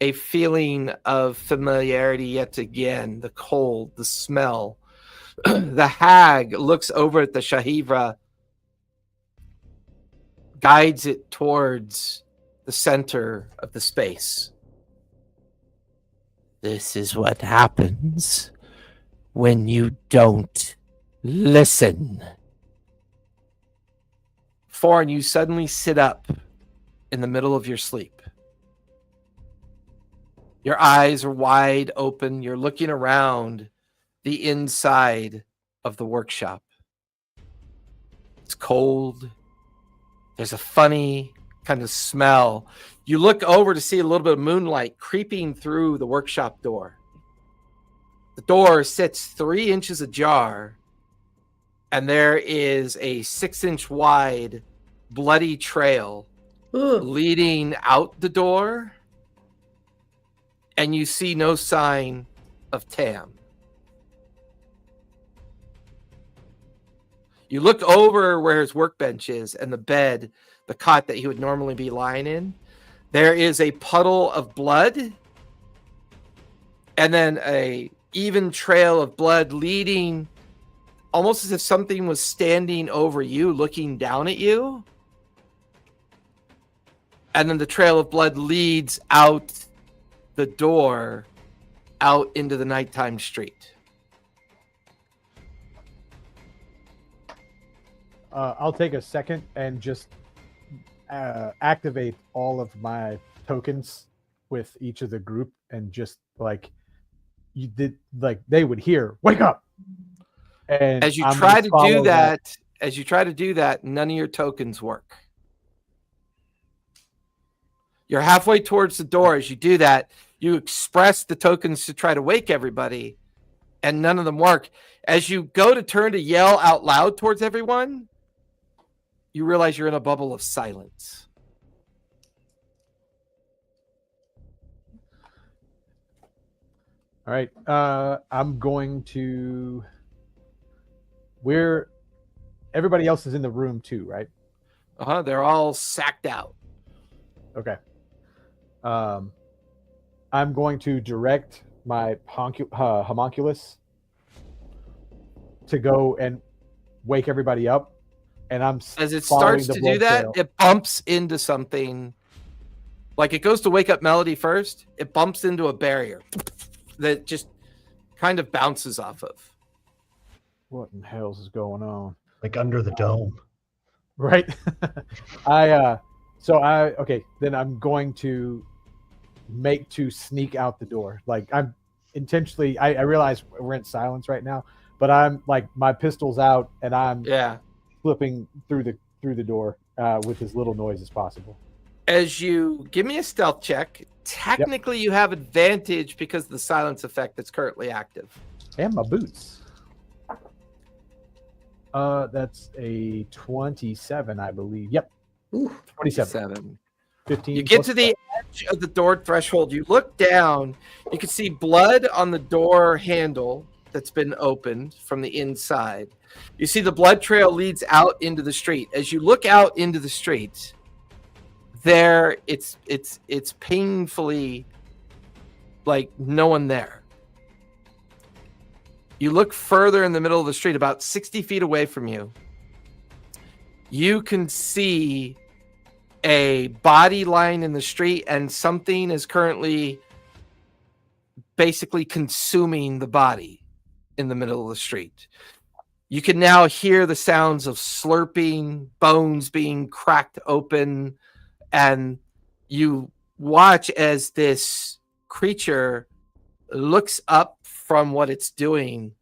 a feeling of familiarity yet again, the cold, the smell. The hag looks over at the Shahivra, guides it towards the center of the space. This is what happens when you don't listen. Forn, you suddenly sit up in the middle of your sleep. Your eyes are wide open. You're looking around the inside of the workshop. It's cold. There's a funny kind of smell. You look over to see a little bit of moonlight creeping through the workshop door. The door sits 3 inches ajar, and there is a 6-inch wide bloody trail Ugh. leading out the door, and you see no sign of Tam. You look over where his workbench is and the bed, the cot that he would normally be lying in. There is a puddle of blood, and then a even trail of blood leading, almost as if something was standing over you, looking down at you. And then the trail of blood leads out the door, out into the nighttime street. I'll take a second and just activate all of my tokens with each of the group, and just like you did, like they would hear, "Wake up!" And As you I'm try gonna to follow do that, as you try to do that, none of your tokens work. You're halfway towards the door. As you do that, you express the tokens to try to wake everybody, and none of them work. As you go to turn to yell out loud towards everyone, you realize you're in a bubble of silence. All right. I'm going to. Everybody else is in the room too, right? They're all sacked out. Okay. I'm going to direct my homunculus to go and wake everybody up, and I'm As it following starts the to blood do that, trail. it bumps into something. Like it goes to wake up Melody first, it bumps into a barrier that just kind of bounces off of. What in the hell is going on? Like under the dome. Right. Okay, then I'm going to make to sneak out the door. Like I'm intentionally, I realize we're in silence right now, but I'm like my pistol's out and I'm flipping through the door with as little noise as possible. As you give me a stealth check, technically you have advantage because of the silence effect that's currently active. And my boots. That's a 27, I believe. Yep. Ooh. 27. 15. You get plus to the edge of the door threshold. You look down. You can see blood on the door handle that's been opened from the inside. You see the blood trail leads out into the street. As you look out into the street, there it's painfully like no one there. You look further in the middle of the street, about 60 feet away from you. You can see a body lying in the street, and something is currently basically consuming the body in the middle of the street. You can now hear the sounds of slurping, bones being cracked open, and you watch as this creature looks up from what it's doing,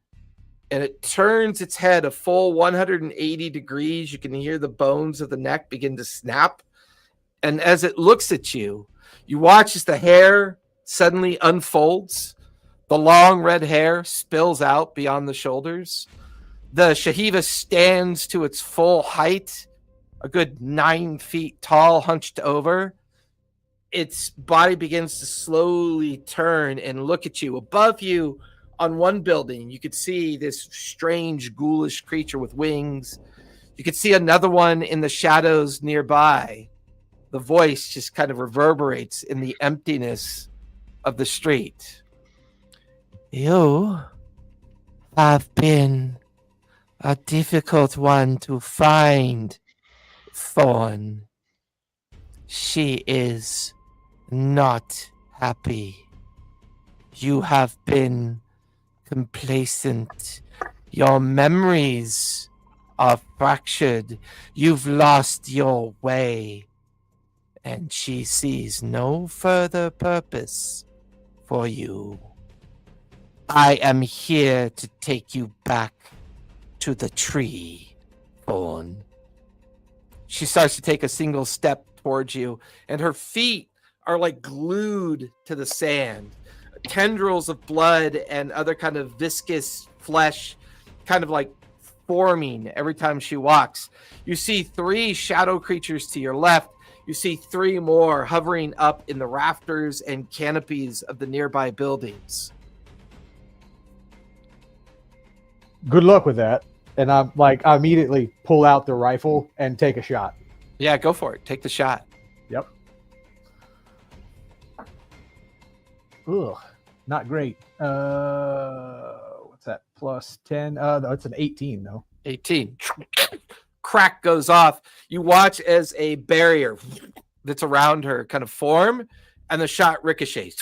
and it turns its head a full 180 degrees. You can hear the bones of the neck begin to snap. And as it looks at you, you watch as the hair suddenly unfolds. The long red hair spills out beyond the shoulders. The Shahiva stands to its full height, a good 9 feet tall, hunched over. Its body begins to slowly turn and look at you. Above you, on one building, you could see this strange, ghoulish creature with wings. You could see another one in the shadows nearby. The voice just kind of reverberates in the emptiness of the street. You have been a difficult one to find, Thorn. She is not happy. You have been complacent. Your memories are fractured. You've lost your way. And she sees no further purpose for you. I am here to take you back to the tree, Thorn. She starts to take a single step towards you, and her feet are like glued to the sand. Tendrils of blood and other kind of viscous flesh kind of like forming every time she walks. You see 3 shadow creatures to your left. You see 3 more hovering up in the rafters and canopies of the nearby buildings. Good luck with that. And I immediately pull out the rifle and take a shot. Yeah, go for it. Take the shot. Yep. Ugh, not great. What's that? Plus 10. No, it's an 18 though. 18. Crack goes off. You watch as a barrier that's around her kind of form, and the shot ricochets.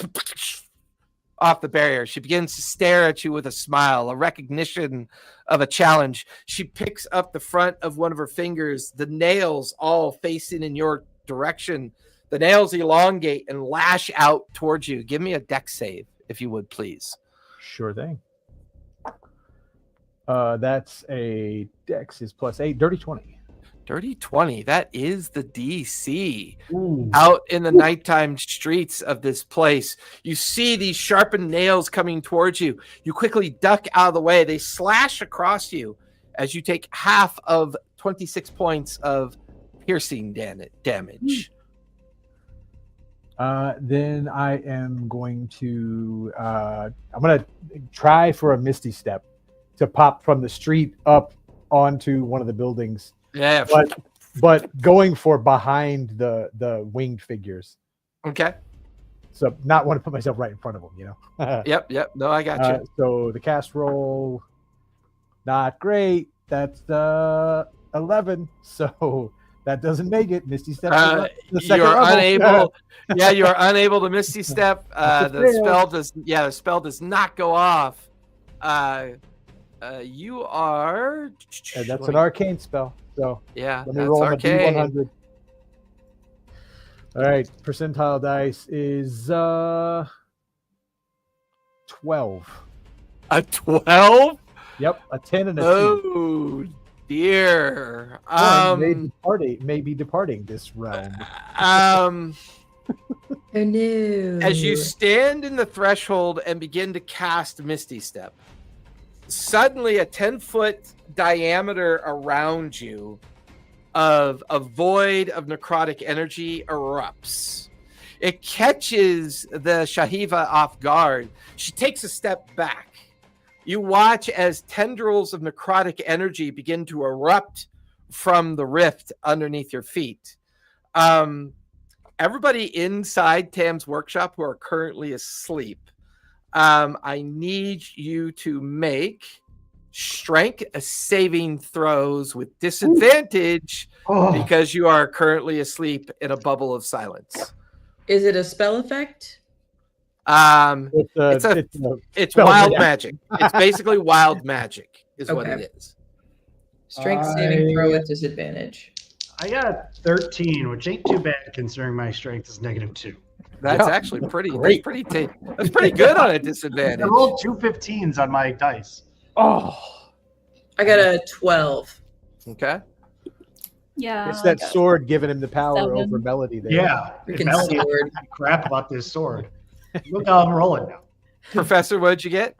off the barrier. She begins to stare at you with a smile, a recognition of a challenge. She picks up the front of one of her fingers, the nails all facing in your direction. The nails elongate and lash out towards you. Give me a dex save, if you would, please. Sure thing. That's a dex is +8, dirty 20. Dirty 20. That is the DC. Ooh. Out in the nighttime streets of this place, you see these sharpened nails coming towards you. You quickly duck out of the way. They slash across you as you take half of 26 points of piercing damage. Then I am going to try for a Misty Step to pop from the street up onto one of the buildings. Yeah. But going for behind the winged figures. Okay. So not want to put myself right in front of them, you know. Yep. No, I got you. So the cast roll, not great. That's 11. So that doesn't make it. Misty Step. You're unable. Yeah, you're unable to Misty Step. The spell does not go off. You are. And that's an arcane spell. So yeah, let me that's roll arcane. my D100. All right, percentile dice is 12. A 12? Yep, a 10 and a 2. Oh dear. May be departing this realm. Oh no. As you stand in the threshold and begin to cast Misty Step, suddenly a 10-foot diameter around you of a void of necrotic energy erupts. It catches the Shahiva off guard. She takes a step back. You watch as tendrils of necrotic energy begin to erupt from the rift underneath your feet. Everybody inside Tam's workshop who are currently asleep, I need you to make strength saving throws with disadvantage because you are currently asleep in a bubble of silence. Is it a spell effect? It's wild magic. It's basically wild magic is what Okay. it is. Strength saving throw with disadvantage. I got 13, which ain't too bad considering my strength is -2. That's actually pretty great. That's pretty good on a disadvantage. I rolled 2 15s on my dice. Oh, I got a 12. okay. Yeah. It's that I got sword giving him the power 7. over Melody there. Yeah. Freaking Melody sword. crap about this sword. Look how I'm rolling now. Professor, what'd you get?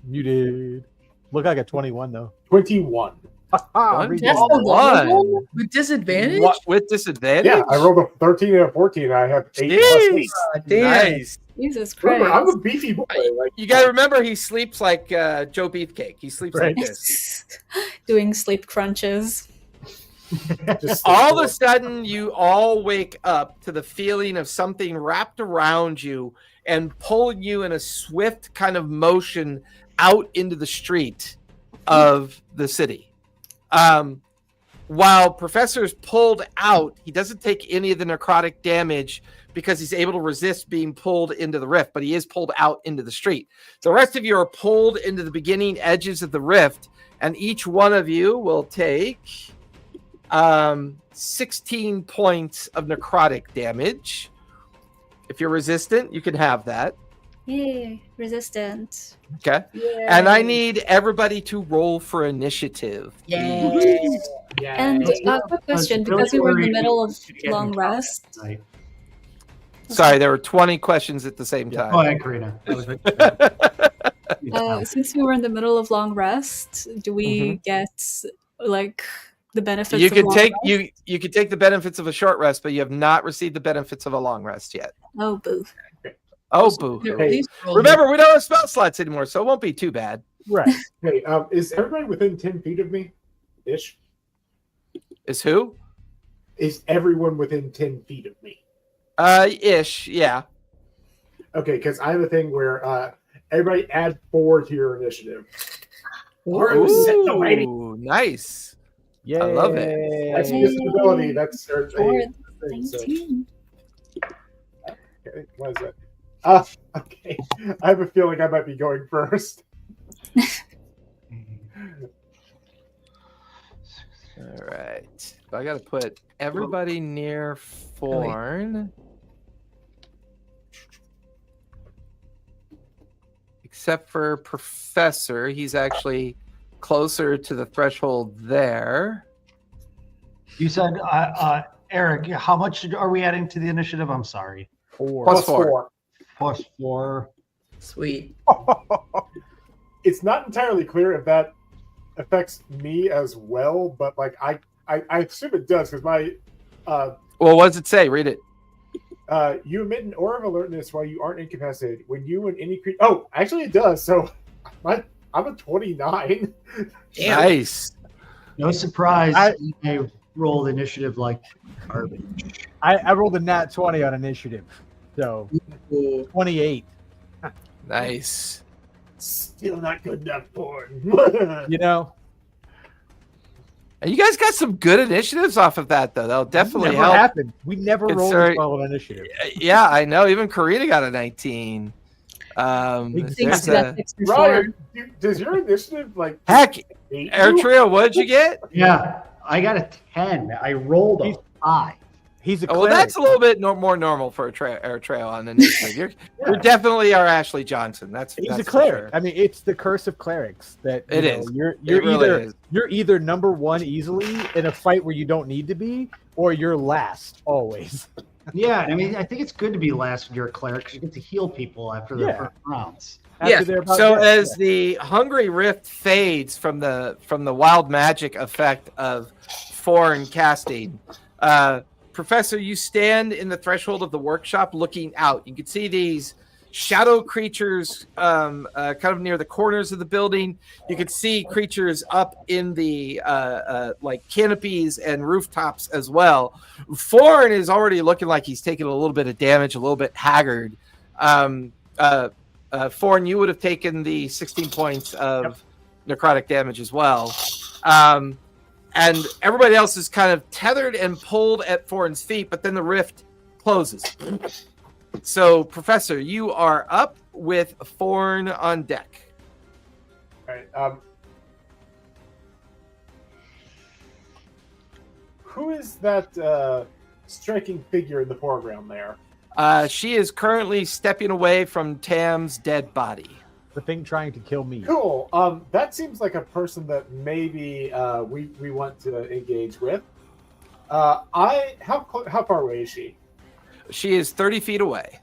You did. Look like a 21 though. 21. That's One. the With disadvantage? What, with disadvantage? Yeah, I rolled a 13 and a 14. I have 8 plus 8. Ah, damn. Nice. Jesus Christ. Remember, I'm a beefy boy. Like, You gotta remember, he sleeps like Joe Beefcake. He sleeps Right. like this. Doing sleep crunches. just All of a sudden, you all wake up to the feeling of something wrapped around you and pulling you in a swift kind of motion out into the street of the city. While Professor's pulled out, he doesn't take any of the necrotic damage because he's able to resist being pulled into the rift, but he is pulled out into the street. The rest of you are pulled into the beginning edges of the rift, and each one of you will take 16 points of necrotic damage. If you're resistant, you can have that. Yay. Resistant. Okay. Yay. And I need everybody to roll for initiative. Yay. yeah. And quick question, really because we were in the worried middle of to get long in rest. Right. Sorry, there were 20 questions at the same Oh, time. and Karina. That was Since we were in the middle of long rest, do we get like the benefits? You of can long take rest? you can take the benefits of a short rest, but you have not received the benefits of a long rest yet. Oh, boo. Oh, boo. Please roll. Remember, we don't have spell slots anymore, so it won't be too bad. Right. Hey, is everybody within 10 feet of me? Ish? Is who? Is everyone within 10 feet of me? Ish, yeah. Okay, because I have a thing where everybody add 4 to your initiative. Or it was set the lady. Ooh, nice. Yeah. I love it. That's Yay. disability. That's Four. thing, so- 19. Okay, what is that? Okay. I have a feeling I might be going first. All right. I got to put everybody near Forn. Except for Professor. He's actually closer to the threshold there. You said, Eric, how much are we adding to the initiative? I'm sorry. 4. Plus 4. Plus 4. Sweet. It's not entirely clear if that affects me as well, but like I assume it does because my Well, what does it say? Read it. you emit an aura of alertness while you aren't incapacitated. When you and any creature, oh, actually it does. So I'm a 29. Damn. Nice. No surprise. I rolled initiative like garbage. I rolled a nat 20 on initiative, so 28. Nice. Still not good enough for You know, And you guys got some good initiatives off of that, though. That'll definitely never help. happened. We never rolled Consider- as well on initiative. Yeah, I know. Even Karina got a 19. Thanks there's to that a- 64. Ryan, does your initiative like Heck, hate you? Eritrea, what did you get? Yeah, I got a 10. I rolled a 5. He's a Oh, well, cleric. that's a little bit more normal for Eritrea on initiative. You're definitely our Ashley Johnson. That's He's that's a for cleric. sure. I mean, it's the curse of clerics that It know, is. You're It really either is. you're either number one easily in a fight where you don't need to be, or you're last always. Yeah, I mean, I think it's good to be last when you're a cleric because you get to heal people after the Yeah. first rounds. After Yeah. they're about So dead. as the Hungry Rift fades from the wild magic effect of foreign casting, Professor, you stand in the threshold of the workshop looking out. You can see these shadow creatures kind of near the corners of the building. You can see creatures up in the like canopies and rooftops as well. Foreign is already looking like he's taken a little bit of damage, a little bit haggard. Foreign, you would have taken the 16 points of necrotic damage as well. And everybody else is kind of tethered and pulled at Foreign's feet, but then the rift closes. So, Professor, you are up with Foreign on deck. All right. Who is that striking figure in the foreground there? She is currently stepping away from Tam's dead body. The thing trying to kill me. Cool. That seems like a person that maybe we want to engage with. How far away is she? She is 30 feet away.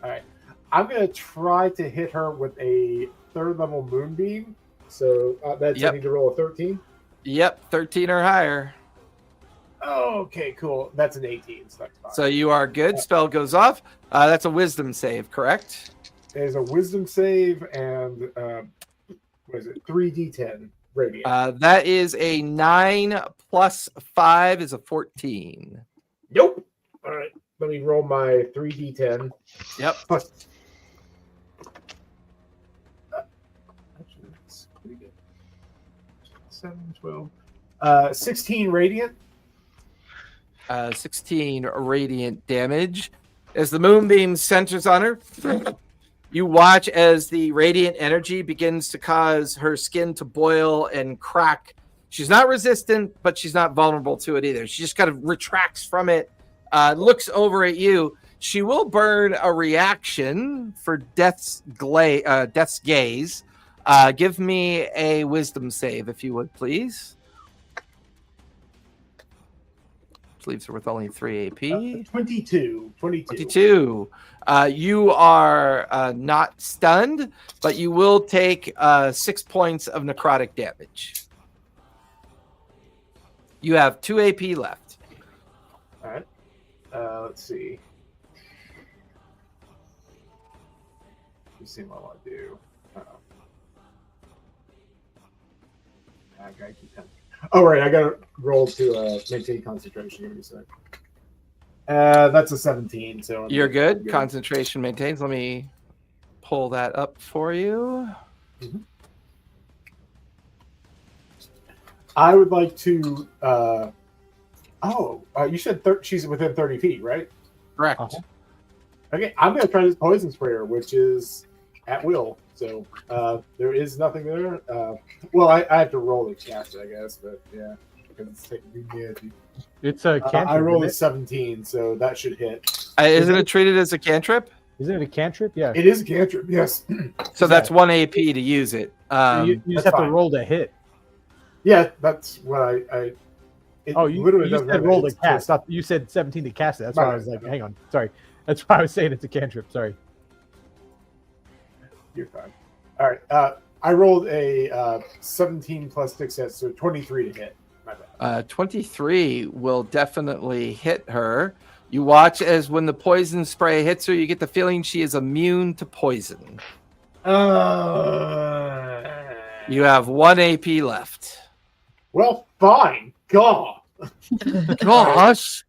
All right. I'm gonna try to hit her with a 3rd level moonbeam. So that's I Yep. need to roll a 13. Yep, 13 or higher. Oh, okay, cool. That's an 18. So that's fine. So you are good. Spell goes off. That's a wisdom save, correct? There's a wisdom save and what is it? 3d10 radiant. That is a 9 plus 5 is a 14. Nope. All right. Let me roll my 3d10. Yep. Plus. Actually, that's pretty good. 7, 12. 16 radiant. 16 radiant damage. As the moonbeam centers on her, you watch as the radiant energy begins to cause her skin to boil and crack. She's not resistant, but she's not vulnerable to it either. She just kind of retracts from it, looks over at you. She will burn a reaction for Death's Gaze. Give me a wisdom save, if you would, please. Leaves her with only 3 AP. 22. 22. You are not stunned, but you will take 6 points of necrotic damage. You have 2 AP left. All right. Let's see. Let's see what I want to do. I gotta keep that. Oh, right. I got to roll to maintain concentration. Give me a sec. That's a 17. So You're good. Concentration maintains. Let me pull that up for you. Mhm. I would like to. You said she's within 30 feet, right? Correct. Uh-huh. Okay, I'm gonna try this poison sprayer, which is at will. So there is nothing there. Well, I have to roll to cast it, I guess, but yeah, because it's taking me. It's a cantrip. I rolled a isn't 17, so that should hit. Isn't it treated as a cantrip? it a cantrip? Yeah. It is a cantrip, yes. So that's 1 AP to use it. You just that's have fine. to roll to hit. Yeah, that's what I it Oh, you literally said doesn't roll to it's cast. You said 17 to cast it. That's why I Right. was like, hang on. Sorry. That's why I was saying it's a cantrip. Sorry. You're fine. All right. I rolled a 17 plus success, so 23 to hit. My bad. 23 will definitely hit her. You watch as when the poison spray hits her, you get the feeling she is immune to poison. You have 1 AP left. Well, fine. God. Gosh.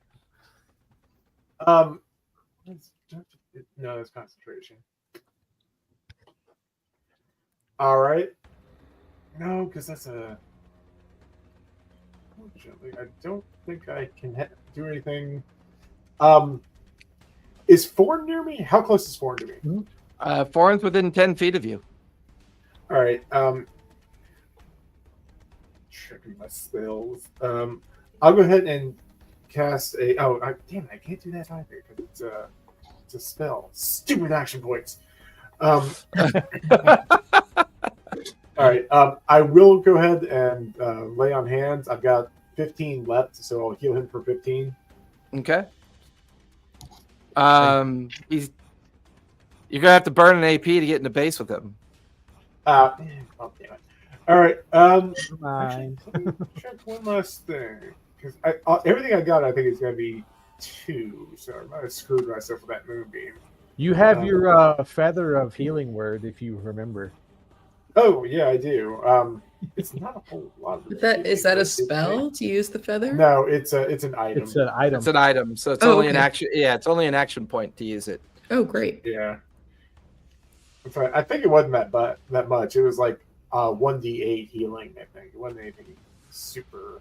No, that's concentration. All right. No, because that's a. Unfortunately, I don't think I can do anything. Is Forn near me? How close is Forn to me? Foreign's within 10 feet of you. All right. Checking my spells. I'll go ahead and cast a. Oh, damn it! I can't do that either because it's a spell. Stupid action points. All right. I will go ahead and lay on hands. I've got 15 left, so I'll heal him for 15. Okay. You're gonna have to burn an AP to get into base with him. Oh, damn it. All right. Mind. Actually, let me check one last thing because everything I got, I think is going to be 2. So I might have screwed myself with that moonbeam. You have your feather of healing word, if you remember. Oh yeah, I do. It's not a whole lot. Of Is that a spell to use the feather? No, it's an item. It's an item. It's an item, so it's only an action. Yeah, it's only an action point to use it. Oh, great. Yeah. I think it wasn't that much. It was like 1d8 healing. I think it wasn't anything super.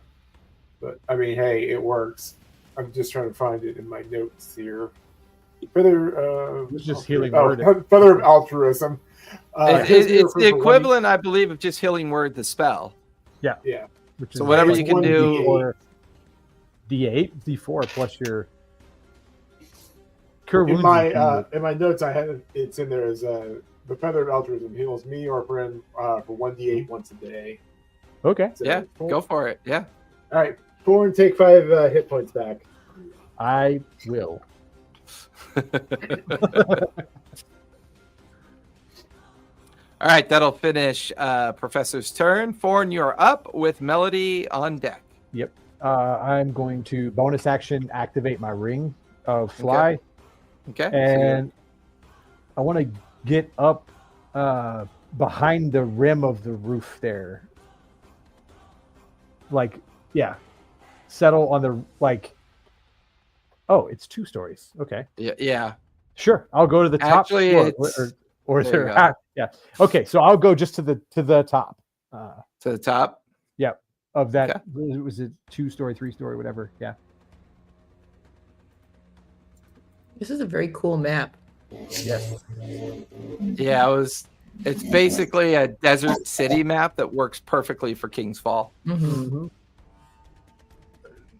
But I mean, hey, it works. I'm just trying to find it in my notes here. Feather. It's just healing word. word. Feather of altruism. It's the equivalent, I believe, of just healing word the spell. Yeah. Yeah. Which So whatever it's you can do. 1d8. Or D8, D4 plus your cure In wounds. my notes, I had it's in there as the feather of altruism heals me or a friend for 1d8 once a day. Okay. So, Yeah, go for it. Yeah. All right, 4 and take 5 hit points back. I will. All right, that'll finish Professor's turn. Forn, you're up with Melody on deck. Yep. I'm going to bonus action activate my ring of fly, Okay. and I want to get up behind the rim of the roof there. Like, yeah, settle on the Oh, it's 2 stories. Okay. Yeah. Sure, I'll go to the top Actually, floor, it's- or is there there? you go. Yeah. Okay, so I'll go just to the top To the top. of that. Okay. Was it 2-story, 3-story, whatever? Yeah. This is a very cool map. Yes. Yeah, it's basically a desert city map that works perfectly for King's Fall. Mm-hmm.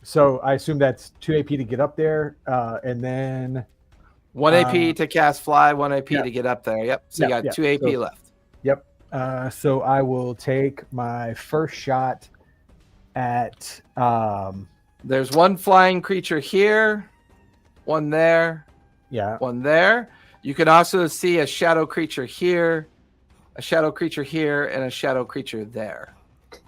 So I assume that's 2 AP to get up there, and then 1 AP to cast fly, 1 AP yeah. to get up there. Yep. So Yeah, you got 2 AP so- left. Yep. So I will take my first shot at There's 1 flying creature here, 1 there, yeah. 1 there. You can also see a shadow creature here, a shadow creature here, and a shadow creature there.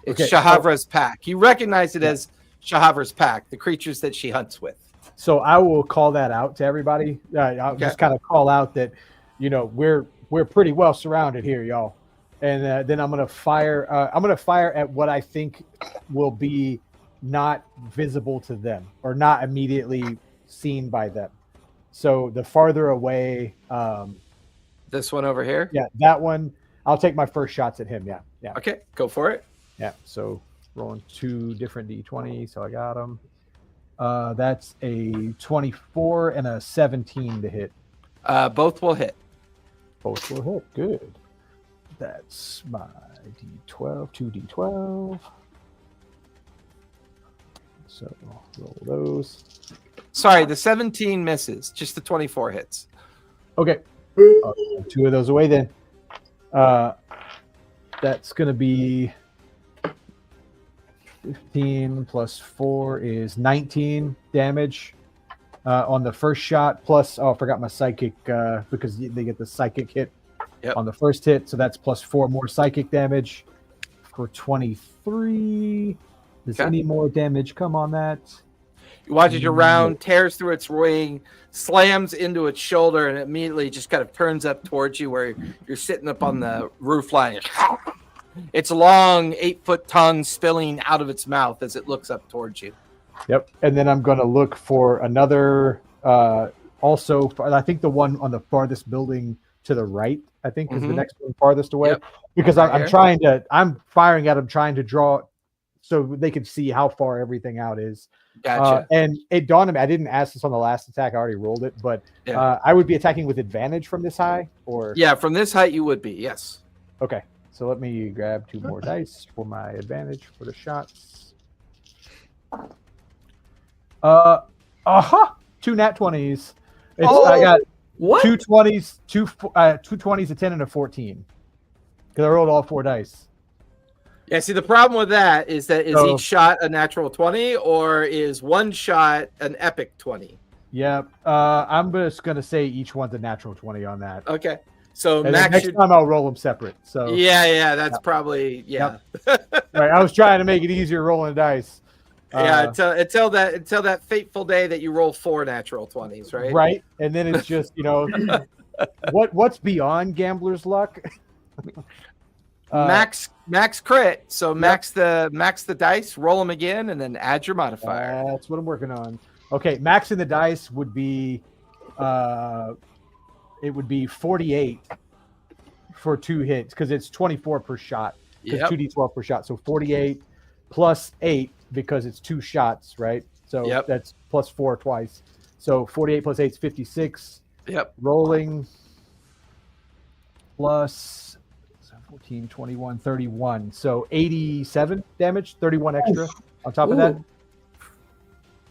It's Okay, Shahavra's pack. You recognize it as Shahavra's pack, the creatures that she hunts with. So I will call that out to everybody. I'll Okay. just kind of call out that, we're pretty well surrounded here, y'all. And then I'm gonna fire. I'm gonna fire at what I think will be not visible to them or not immediately seen by them. So the farther away, This one over here. yeah, that one. I'll take my first shots at him. Yeah, yeah, Okay, go for it. yeah. So rolling 2 different d20. So I got them. That's a 24 and a 17 to hit. Both will hit. Both will hit. Good. That's my D12, 2D12. So roll those. Sorry, the 17 misses. Just the 24 hits. Okay. Two of those away then. That's going to be 15 plus 4 is 19 damage on the first shot. Plus, I forgot my psychic because they get the psychic hit on the first hit. So that's plus 4 more psychic damage for 23. Does any more damage come on that? You watch it around, tears through its wing, slams into its shoulder, and immediately just kind of turns up towards you where you're sitting up on the roof line. Its long 8-foot tongue spilling out of its mouth as it looks up towards you. Yep. And then I'm going to look for another, also, I think the one on the farthest building to the right, I think is the next one farthest away. Because I'm firing at them, trying to draw so they can see how far everything out is. Gotcha. And it dawned on me, I didn't ask this on the last attack, I already rolled it, but I would be attacking with advantage from this high, or? Yeah, from this height you would be, yes. Okay, so let me grab 2 more dice for my advantage for the shots. 2 nat 20s. I got What? 2 20s, 2 20s, a 10, and a 14. Because I rolled all 4 dice. Yeah, see, the problem with that is each shot a natural 20, or is one shot an epic 20? Yeah, I'm just going to say each one's a natural 20 on that. Okay. So And Max next time I'll roll them separate. So that's probably Right, I was trying to make it easier rolling dice. until that fateful day that you roll 4 natural 20s, right? Right, and then it's just what's beyond gambler's luck. Max crit. So max the dice, roll them again, and then add your modifier. That's what I'm working on. Okay, max in the dice would be it would be 48 for 2 hits because it's 24 per shot. Because 2d12 per shot. So 48 plus 8 because it's 2 shots, right? So that's plus 4 twice. So 48 plus 8 is 56. Yep. Rolling plus 14, 21, 31. So 87 damage, 31 extra on top of that.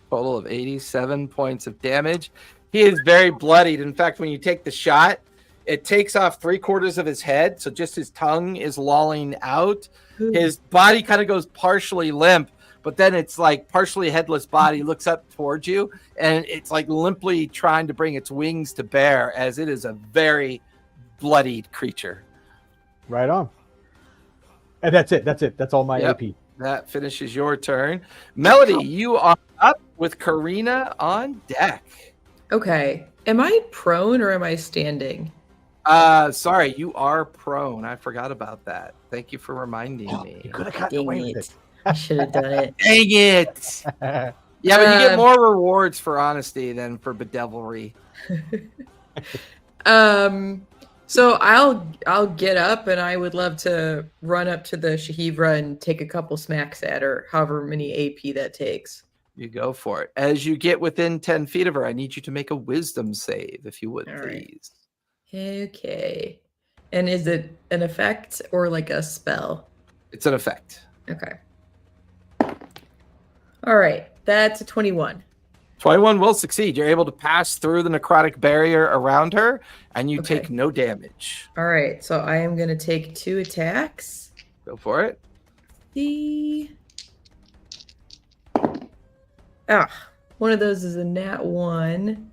Total of 87 points of damage. He is very bloodied. In fact, when you take the shot, it takes off 3/4 of his head. So just his tongue is lolling out. His body kind of goes partially limp, but then it's like partially headless body looks up towards you, and it's like limply trying to bring its wings to bear as it is a very bloodied creature. Right on. And that's it. That's all my AP. That finishes your turn. Melody, you are up with Karina on deck. Okay. Am I prone or am I standing? Sorry, you are prone. I forgot about that. Thank you for reminding me. You could have gotten away with it. I should have done it. Dang it. Yeah, but you get more rewards for honesty than for bedevilry. So I'll get up, and I would love to run up to the Shahivra and take a couple smacks at her, however many AP that takes. You go for it. As you get within 10 feet of her, I need you to make a wisdom save, if you would, All right. please. Okay. And is it an effect or like a spell? It's an effect. Okay. All right. That's a 21. 21 will succeed. You're able to pass through the necrotic barrier around her, and you take no damage. All right. So I am going to take 2 attacks. Go for it. One of those is a nat 1.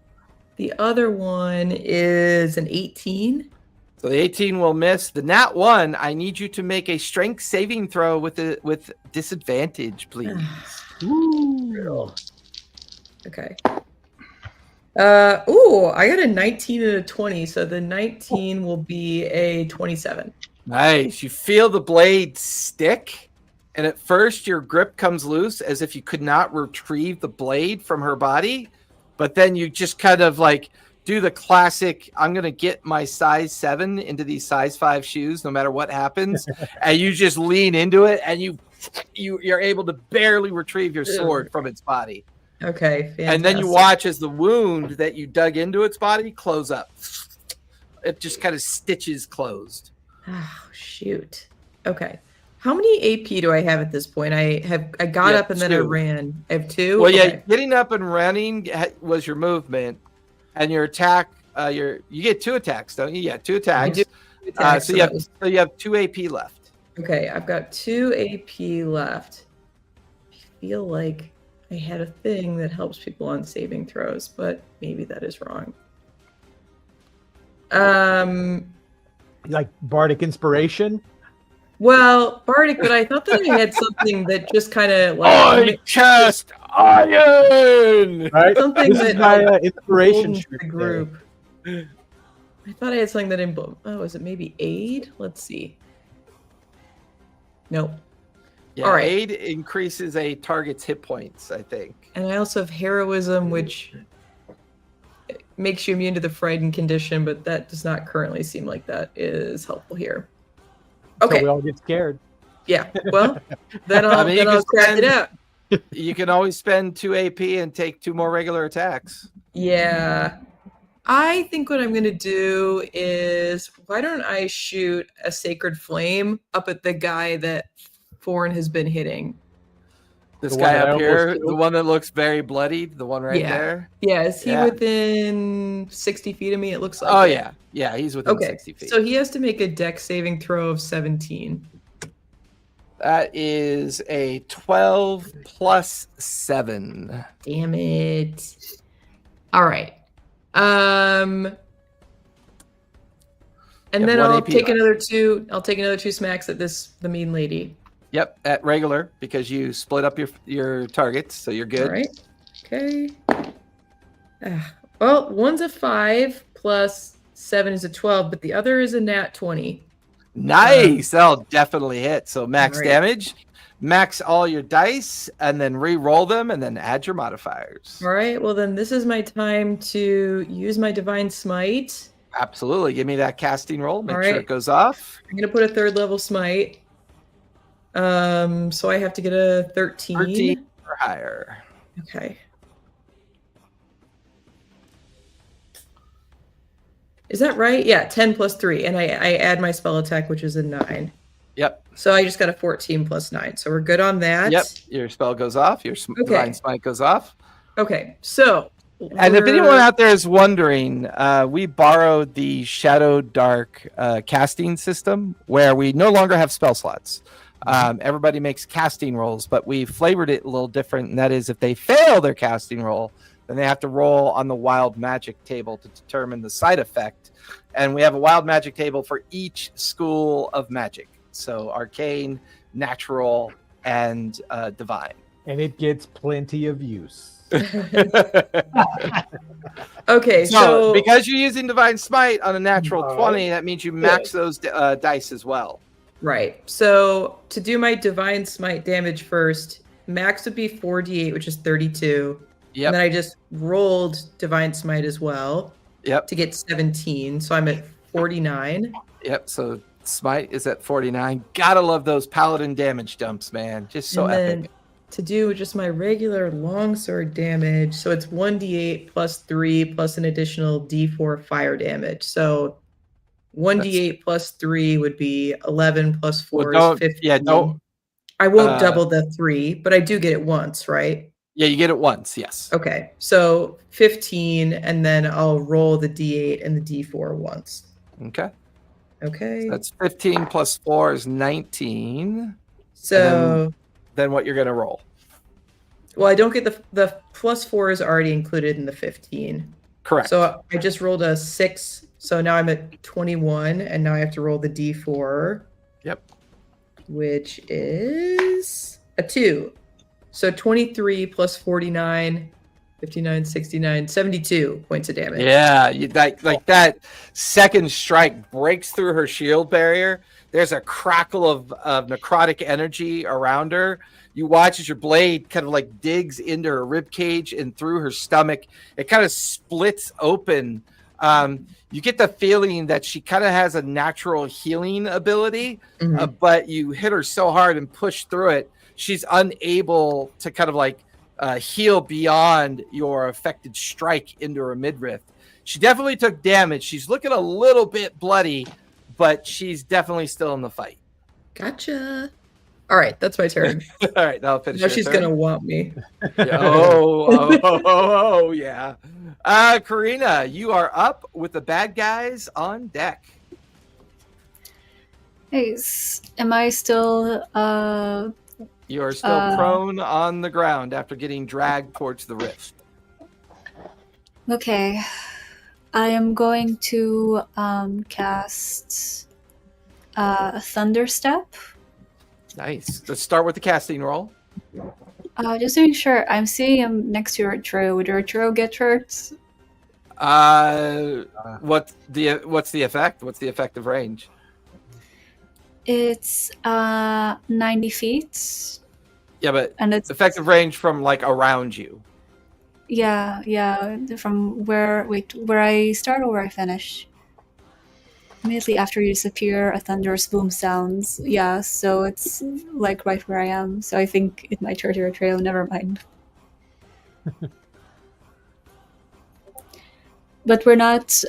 The other one is an 18. So the 18 will miss. The nat 1, I need you to make a strength saving throw with disadvantage, please. Ooh. Okay. I got a 19 and a 20, so the 19 will be a 27. Nice. You feel the blade stick, and at first your grip comes loose as if you could not retrieve the blade from her body, but then you just kind of like do the classic, I'm going to get my size 7 into these size 5 shoes no matter what happens, and you just lean into it, and you're able to barely retrieve your sword from its body. Okay, fantastic. And then you watch as the wound that you dug into its body close up. It just kind of stitches closed. Oh, shoot. Okay. How many AP do I have at this point? I got up and then I 2. ran. I have 2? Well, yeah, Okay. getting up and running was your movement, and your attack. You get 2 attacks, don't you? Yeah, 2 attacks. I do attacks, So you have 2 AP left. Okay, I've got 2 AP left. I feel like I had a thing that helps people on saving throws, but maybe that is wrong. Like Bardic Inspiration. Well, Bardic, but I thought that I had something that just kind of I cast iron. Right. something This is that my like, inspiration emboldens shoot the group. I thought I had something that is it maybe aid? Let's see. Nope. Yeah, All right. aid increases a target's hit points, I think. And I also have heroism, which makes you immune to the frightened condition, but that does not currently seem like that is helpful here. So Okay. we all get scared. Yeah. Well, then I'll, mean, then you I'll can crack it spend- out. You can always spend 2 AP and take 2 more regular attacks. Yeah. I think what I'm going to do is, why don't I shoot a sacred flame up at the guy that Thorn has been hitting? This The one guy that I up here, almost killed? the one that looks very bloodied, the one right Yeah. there. Yeah, is he Yeah. within 60 feet of me? It looks like Oh it. yeah, yeah, he's within Okay, 60 feet. so he has to make a dex saving throw of 17. That is a 12 plus 7. Damn it. All right. And have then 1 I'll AP take left. another 2. I'll take another 2 smacks at the mean lady. Yep, at regular because you split up your targets, so you're good. All right. Okay. Well, one's a 5 plus 7 is a 12, but the other is a nat 20. Nice, that'll definitely hit. So max All right. damage, max all your dice, and then re-roll them, and then add your modifiers. All right. Well, then this is my time to use my divine smite. Absolutely, give me that casting roll. Make All sure right. it goes off. I'm gonna put a 3rd level smite. So I have to get a 13. 13 or higher. Okay. Is that right? Yeah, 10 plus 3. And I add my spell attack, which is a 9. Yep, So I just got a 14 plus 9. So we're good on that. yep. Your spell goes off. Your divine smite goes off. Okay. So. And if we're- anyone out there is wondering, we borrowed the Shadow Dark casting system where we no longer have spell slots. Everybody makes casting rolls, but we flavored it a little different. And that is, if they fail their casting roll, then they have to roll on the wild magic table to determine the side effect. And we have a wild magic table for each school of magic. So arcane, natural, and divine. And it gets plenty of use. Okay. So So. because you're using divine smite on a natural All 20, that means you max those dice as well. Right. So to do my divine smite damage first, max would be 4d8, which is 32. Yep. And then I just rolled divine smite as well Yep. to get 17. So I'm at 49. Yep. So smite is at 49. Gotta love those paladin damage dumps, man. Just so and epic. then to do just my regular longsword damage, so it's 1d8 plus 3 plus an additional d4 fire damage. So 1d8 plus 3 would be 11 plus 4 Well, is 15. yeah, don't. I won't uh, double the 3, but I do get it once, right? Yeah, you get it once. Yes. Okay, so 15, and then I'll roll the d8 and the d4 once. Okay. Okay, That's 15 plus 4 is 19. so Then what you're gonna roll? well, I don't get the plus 4 is already included in the 15. Correct. So I just rolled a 6, so now I'm at 21, and now I have to roll the d4. Yep. Which is a 2. So 23 plus 49, 59, 69, 72 points of damage. Yeah, that second strike breaks through her shield barrier. There's a crackle of necrotic energy around her. You watch as your blade kind of like digs into her rib cage and through her stomach. It kind of splits open. You get the feeling that she kind of has a natural healing ability, Mhm. but you hit her so hard and push through it, she's unable to kind of like heal beyond your affected strike into her midriff. She definitely took damage. She's looking a little bit bloody, but she's definitely still in the fight. Gotcha. All right, that's my turn. All right, now finish. Now she's going to want me. Oh, yeah. Karina, you are up with the bad guys on deck. Nice. Am I still You are still prone on the ground after getting dragged towards the rift. okay? I am going to cast Thunderstep. Nice. Let's start with the casting roll. Just to make sure, I'm seeing him next to Arturo. Would Arturo get hurt? What's the effect? What's the effective range? It's 90 feet. Yeah, but And it's effective range from like around you. yeah. From where I start or where I finish? Immediately after you disappear, a thunderous boom sounds. Yeah, so it's like right where I am. So I think it might hurt your trail. Never mind. But we're not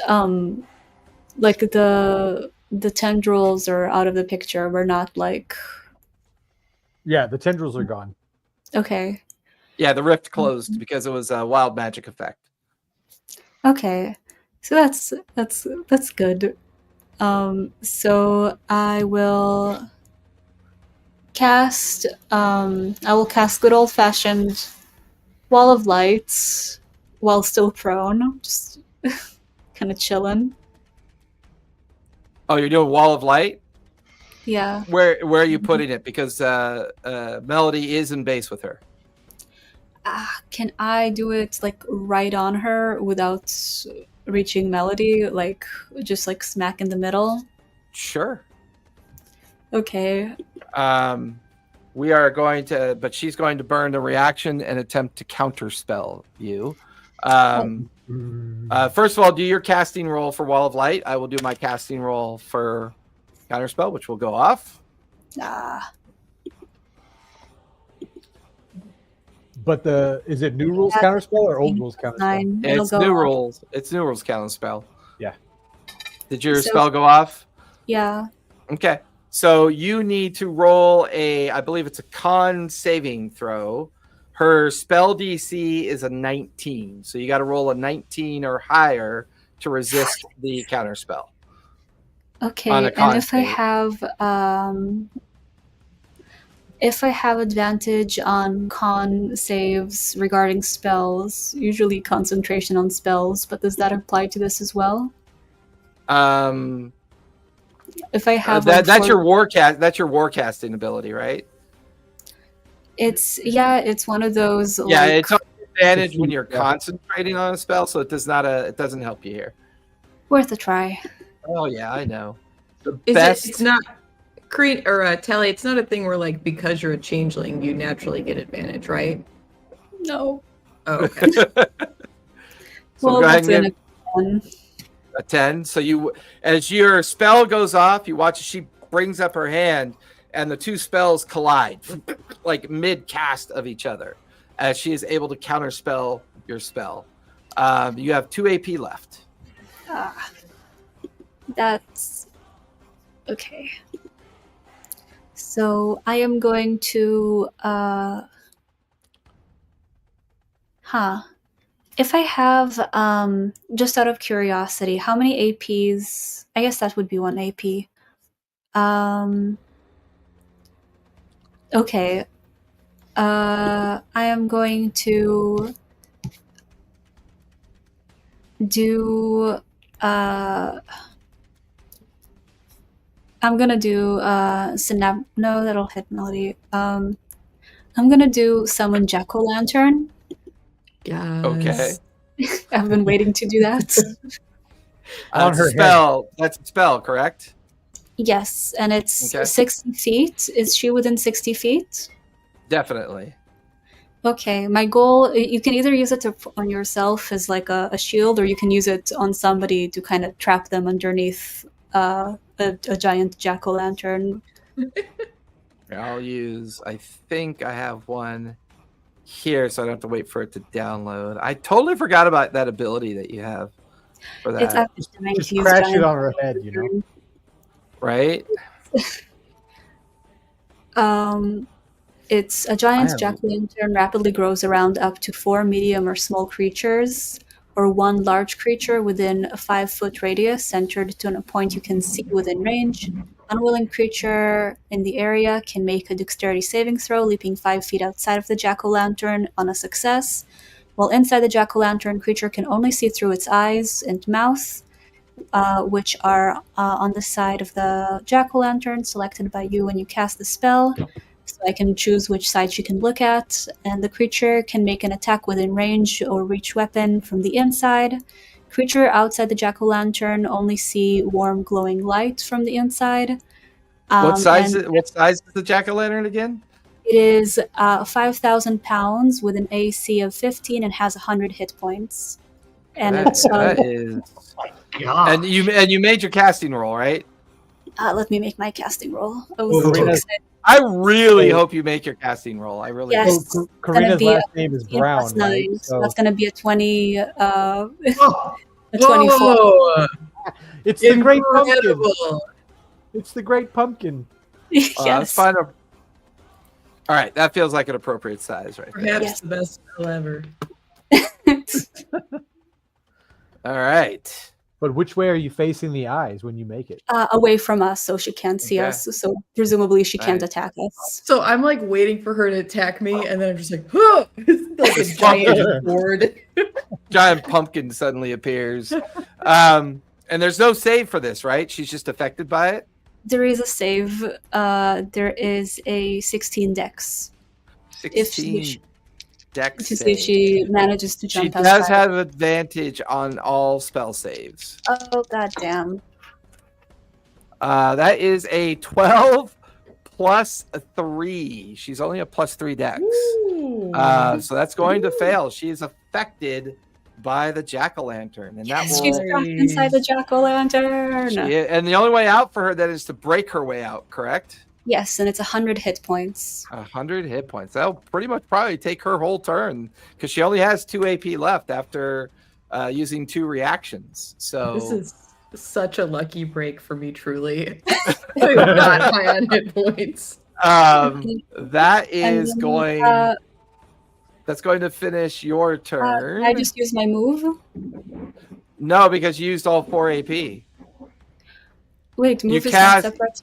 like the tendrils are out of the picture. We're not like Yeah, the tendrils are gone. okay. Yeah, the rift closed because it was a wild magic effect. Okay, so that's good. So I will cast good old fashioned Wall of Lights while still prone, just kind of chilling. Oh, you're doing Wall of Light? Yeah. Where are you putting it? Because Melody is in base with her. Can I do it like right on her without reaching Melody, like just like smack in the middle? Sure. Okay. We are going to, but she's going to burn the reaction and attempt to counterspell you. First of all, do your casting roll for Wall of Light. I will do my casting roll for counterspell, which will go off. But is it new rules counterspell or old rules counterspell? 9. It'll It's go new off. rules. It's new rules counterspell. Yeah. Did your So- spell go off? Yeah. Okay. So you need to roll I believe it's a con saving throw. Her spell DC is a 19. So you got to roll a 19 or higher to resist the counterspell. Okay. On a And con if I save. have advantage on con saves regarding spells, usually concentration on spells, but does that apply to this as well? If I have That's your warcasting ability, right? it's one of those Yeah, like it's an advantage when Defeat, you're yeah. concentrating on a spell, so it doesn't help you here. worth a try. Oh yeah, I know. The Is best. it's not Creed or Telly, it's not a thing where like because you're a changeling, you naturally get advantage, right? No. Oh, okay. So Well, go ahead that's and in give a 10. So you, as your spell goes off, you watch as she brings up her hand, and the two spells collide, like mid cast of each other, as she is able to counterspell your spell. You have 2 AP left. That's okay. So I am going to if I have just out of curiosity, how many APs? I guess that would be 1 AP. Okay. I am going to do I'm gonna do no, that'll hit Melody. I'm gonna do summon Jack-o'-lantern. Yes. Okay. I've been waiting to do that. On That's her a spell. That's a spell, correct? Yes, and it's Okay. 60 feet. Is she within 60 feet? Definitely. Okay, my goal, you can either use it on yourself as like a shield, or you can use it on somebody to kind of trap them underneath a giant jack-o'-lantern. I'll use, I think I have one here so I don't have to wait for it to download. I totally forgot about that ability that you have for that. It's actually trying Just to use crash giant it on her head, you know. Right? It's a giant's I am- jack-o'-lantern rapidly grows around up to 4 medium or small creatures, or 1 large creature within a 5-foot radius centered to a point you can see within range. Unwilling creature in the area can make a dexterity saving throw, leaping 5 feet outside of the jack-o'-lantern on a success. While inside the jack-o'-lantern, creature can only see through its eyes and mouth, which are on the side of the jack-o'-lantern, selected by you when you cast the spell. So I can choose which side she can look at, and the creature can make an attack within range or reach weapon from the inside. Creature outside the jack-o'-lantern only see warm glowing light from the inside. What size? And What size is the jack-o'-lantern again? it is 5,000 pounds with an AC of 15 and has 100 hit points. And That- it's that is. God. And you made your casting roll, right? let me make my casting roll. I was too Karina's- excited. I really hope you make your casting roll. I really Yes. do. It's gonna Karina's be last name is 15 Brown, plus 9, right? so that's going to be a 20, Oh, a 24. Whoa! It's the great pumpkin. Incredible. It's the great pumpkin. Let's Yes. find a. All right, that feels like an appropriate size, right there. Perhaps Yes. the best spell ever. All right. But which way are you facing the eyes when you make it? Away from us, so she can't see Okay. us. So presumably she can't Right. attack us. So I'm like waiting for her to attack me, and then I'm just like, huh! It's like a This giant board. Giant pumpkin suddenly appears. And there's no save for this, right? She's just affected by it. There is a save. There is a 16 dex. If 16 she- dex To see if save. she manages to She jump does outside. have advantage on all spell saves. Oh, goddamn. That is a 12 plus a 3. She's only a plus 3 dex. Ooh. So that's going to fail. She is affected by the jack-o'-lantern. And that Yes, will she's trapped inside the jack-o'-lantern. and the only way out for her then is to break her way out, correct? Yes, and it's 100 hit points. 100 hit points. That'll pretty much probably take her whole turn because she only has 2 AP left after using 2 reactions. So This is such a lucky break for me, truly. I'm not high on hit points. that And is then, going. That's going to finish your turn. I just use my move. No, because you used all 4 AP. Wait, You move is cast- not separate.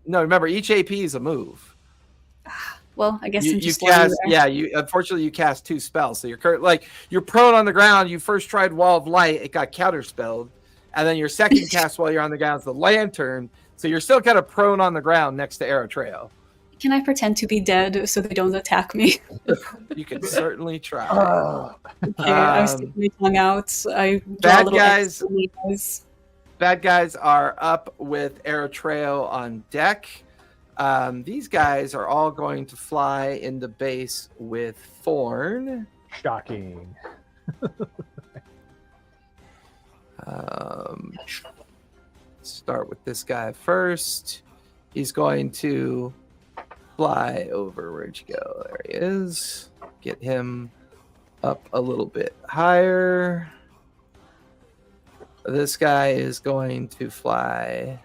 No, remember each AP is a move. Well, I guess You, I'm you just cast, lying there. yeah. You unfortunately you cast 2 spells, so you're prone on the ground. You first tried Wall of Light, it got counterspelled, and then your second cast while you're on the ground is the Lantern. So you're still kind of prone on the ground next to Arrow Trail. Can I pretend to be dead so they don't attack me? You can certainly try. Okay, I Um, stick my tongue out. I draw bad a little guys- X in the eyes. Bad guys are up with Arrow Trail on deck. These guys are all going to fly into base with Thorn. Shocking. Start with this guy first. He's going to fly over. Where'd you go? There he is. Get him up a little bit higher. This guy is going to fly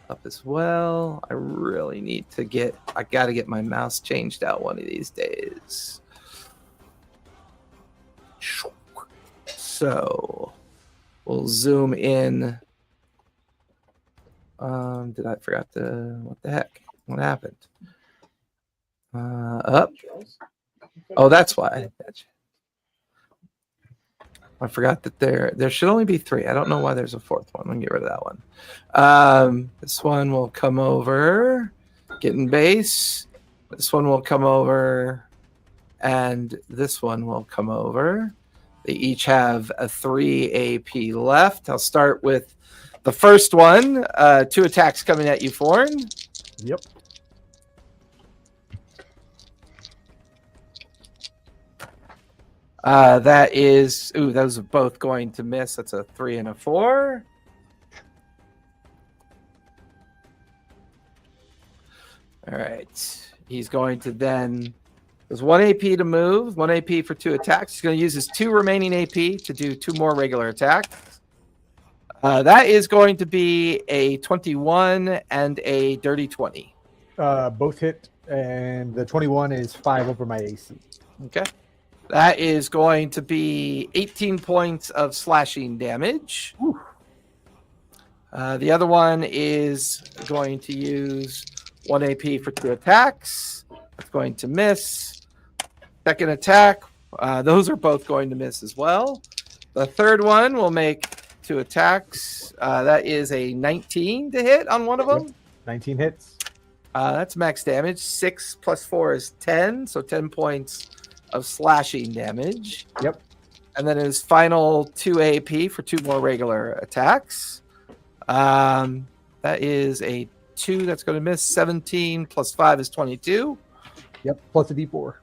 up as well. I really need to I got to get my mouse changed out one of these days. So we'll zoom in. Did I forgot what the heck? What happened? Up. Oh, that's why. Gotcha. I forgot that there should only be 3. I don't know why there's a 4th one. Let me get rid of that one. This one will come over, get in base. This one will come over, and this one will come over. They each have a 3 AP left. I'll start with the first one. 2 attacks coming at you, Forn. Yep. That is, those are both going to miss. That's a 3 and a 4. All right. He's going to then There's 1 AP to move, 1 AP for 2 attacks. He's going to use his 2 remaining AP to do 2 more regular attacks. That is going to be a 21 and a dirty 20. Both hit, and the 21 is 5 over my AC. Okay. That is going to be 18 points of slashing damage. The other one is going to use 1 AP for 2 attacks. That's going to miss. Second attack. Those are both going to miss as well. The third one will make 2 attacks. That is a 19 to hit on one of them. 19 hits. That's max damage. 6 plus 4 is 10, so 10 points of slashing damage. Yep. And then his final 2 AP for 2 more regular attacks. That is a 2 that's going to miss. 17 plus 5 is 22. Yep. Plus a D4.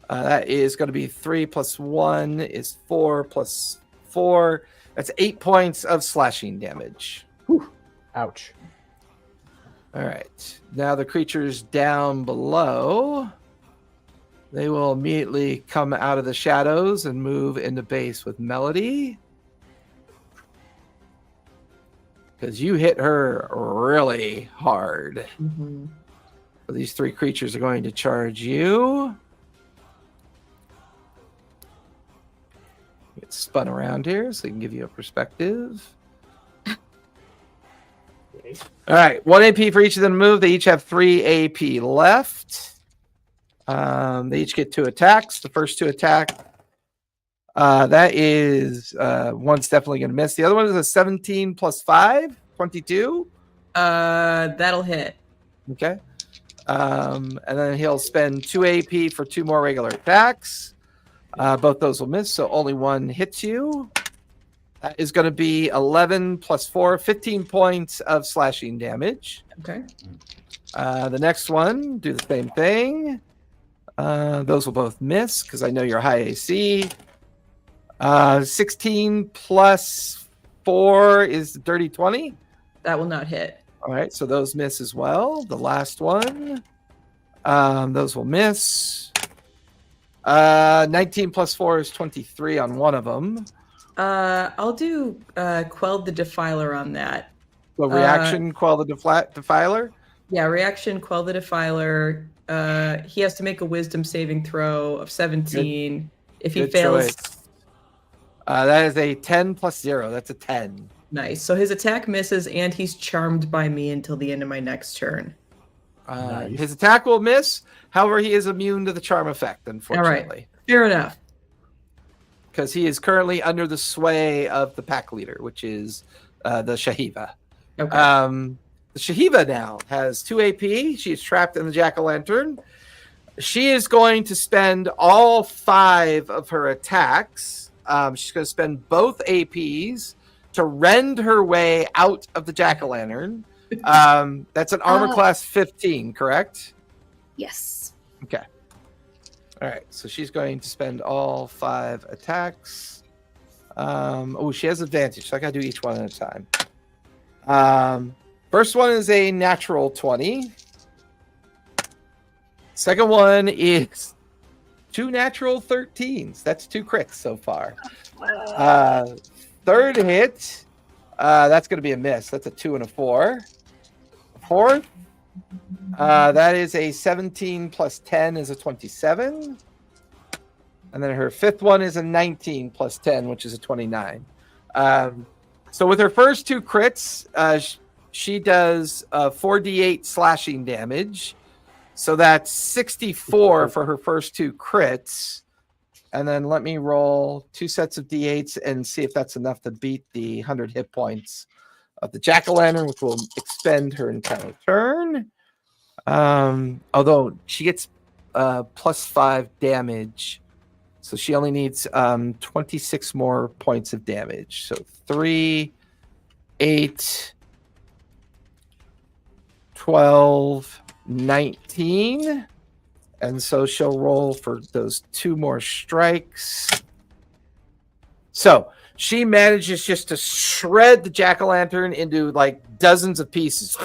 That is going to be 3 plus 1 is 4 plus 4. That's 8 points of slashing damage. Whew. Ouch. All right. Now the creatures down below, they will immediately come out of the shadows and move into base with Melody. Because you hit her really hard. Mm-hmm. So these 3 creatures are going to charge you. Get spun around here so I can give you a perspective. Okay. All right, 1 AP for each of them to move. They each have 3 AP left. They each get 2 attacks. The first 2 attack, that is one's definitely going to miss. The other one is a 17 plus 5, 22. That'll hit. Okay. And then he'll spend 2 AP for 2 more regular attacks. Both those will miss, so only one hits you. That is going to be 11 plus 4, 15 points of slashing damage. Okay. The next one, do the same thing. Those will both miss because I know you're high AC. 16 plus 4 is dirty 20. That will not hit. All right, so those miss as well. The last one, those will miss. 19 plus 4 is 23 on one of them. I'll do Quell the Defiler on that. So reaction, quell the defiler. Yeah, reaction, Quell the Defiler. He has to make a Wisdom saving throw of 17. If he Good fails, choice. That is a 10 plus 0. That's a 10. nice. So his attack misses, and he's charmed by me until the end of my next turn. Nice. His attack will miss. However, he is immune to the charm effect, unfortunately. Fair enough. Because he is currently under the sway of the pack leader, which is the Shahiva. Okay. The Shahiva now has 2 AP. She is trapped in the jack-o'-lantern. She is going to spend all 5 of her attacks. She's going to spend both APs to rend her way out of the jack-o'-lantern. That's an armor class 15, correct? Yes. Okay. All right. So she's going to spend all 5 attacks. She has advantage, so I got to do each one at a time. First one is a natural 20. Second one is 2 natural 13s. That's 2 crits so far. Third hit, that's going to be a miss. That's a 2 and a 4. Fourth, that is a 17 plus 10 is a 27. And then her fifth one is a 19 plus 10, which is a 29. So with her first 2 crits, she does 4d8 slashing damage. So that's 64 for her first 2 crits. And then let me roll 2 sets of d8s and see if that's enough to beat the 100 hit points of the jack-o'-lantern, which will expend her entire turn. Although she gets plus 5 damage. So she only needs 26 more points of damage. So 3, 8, 12, 19. And so she'll roll for those 2 more strikes. So she manages just to shred the jack-o'-lantern into like dozens of pieces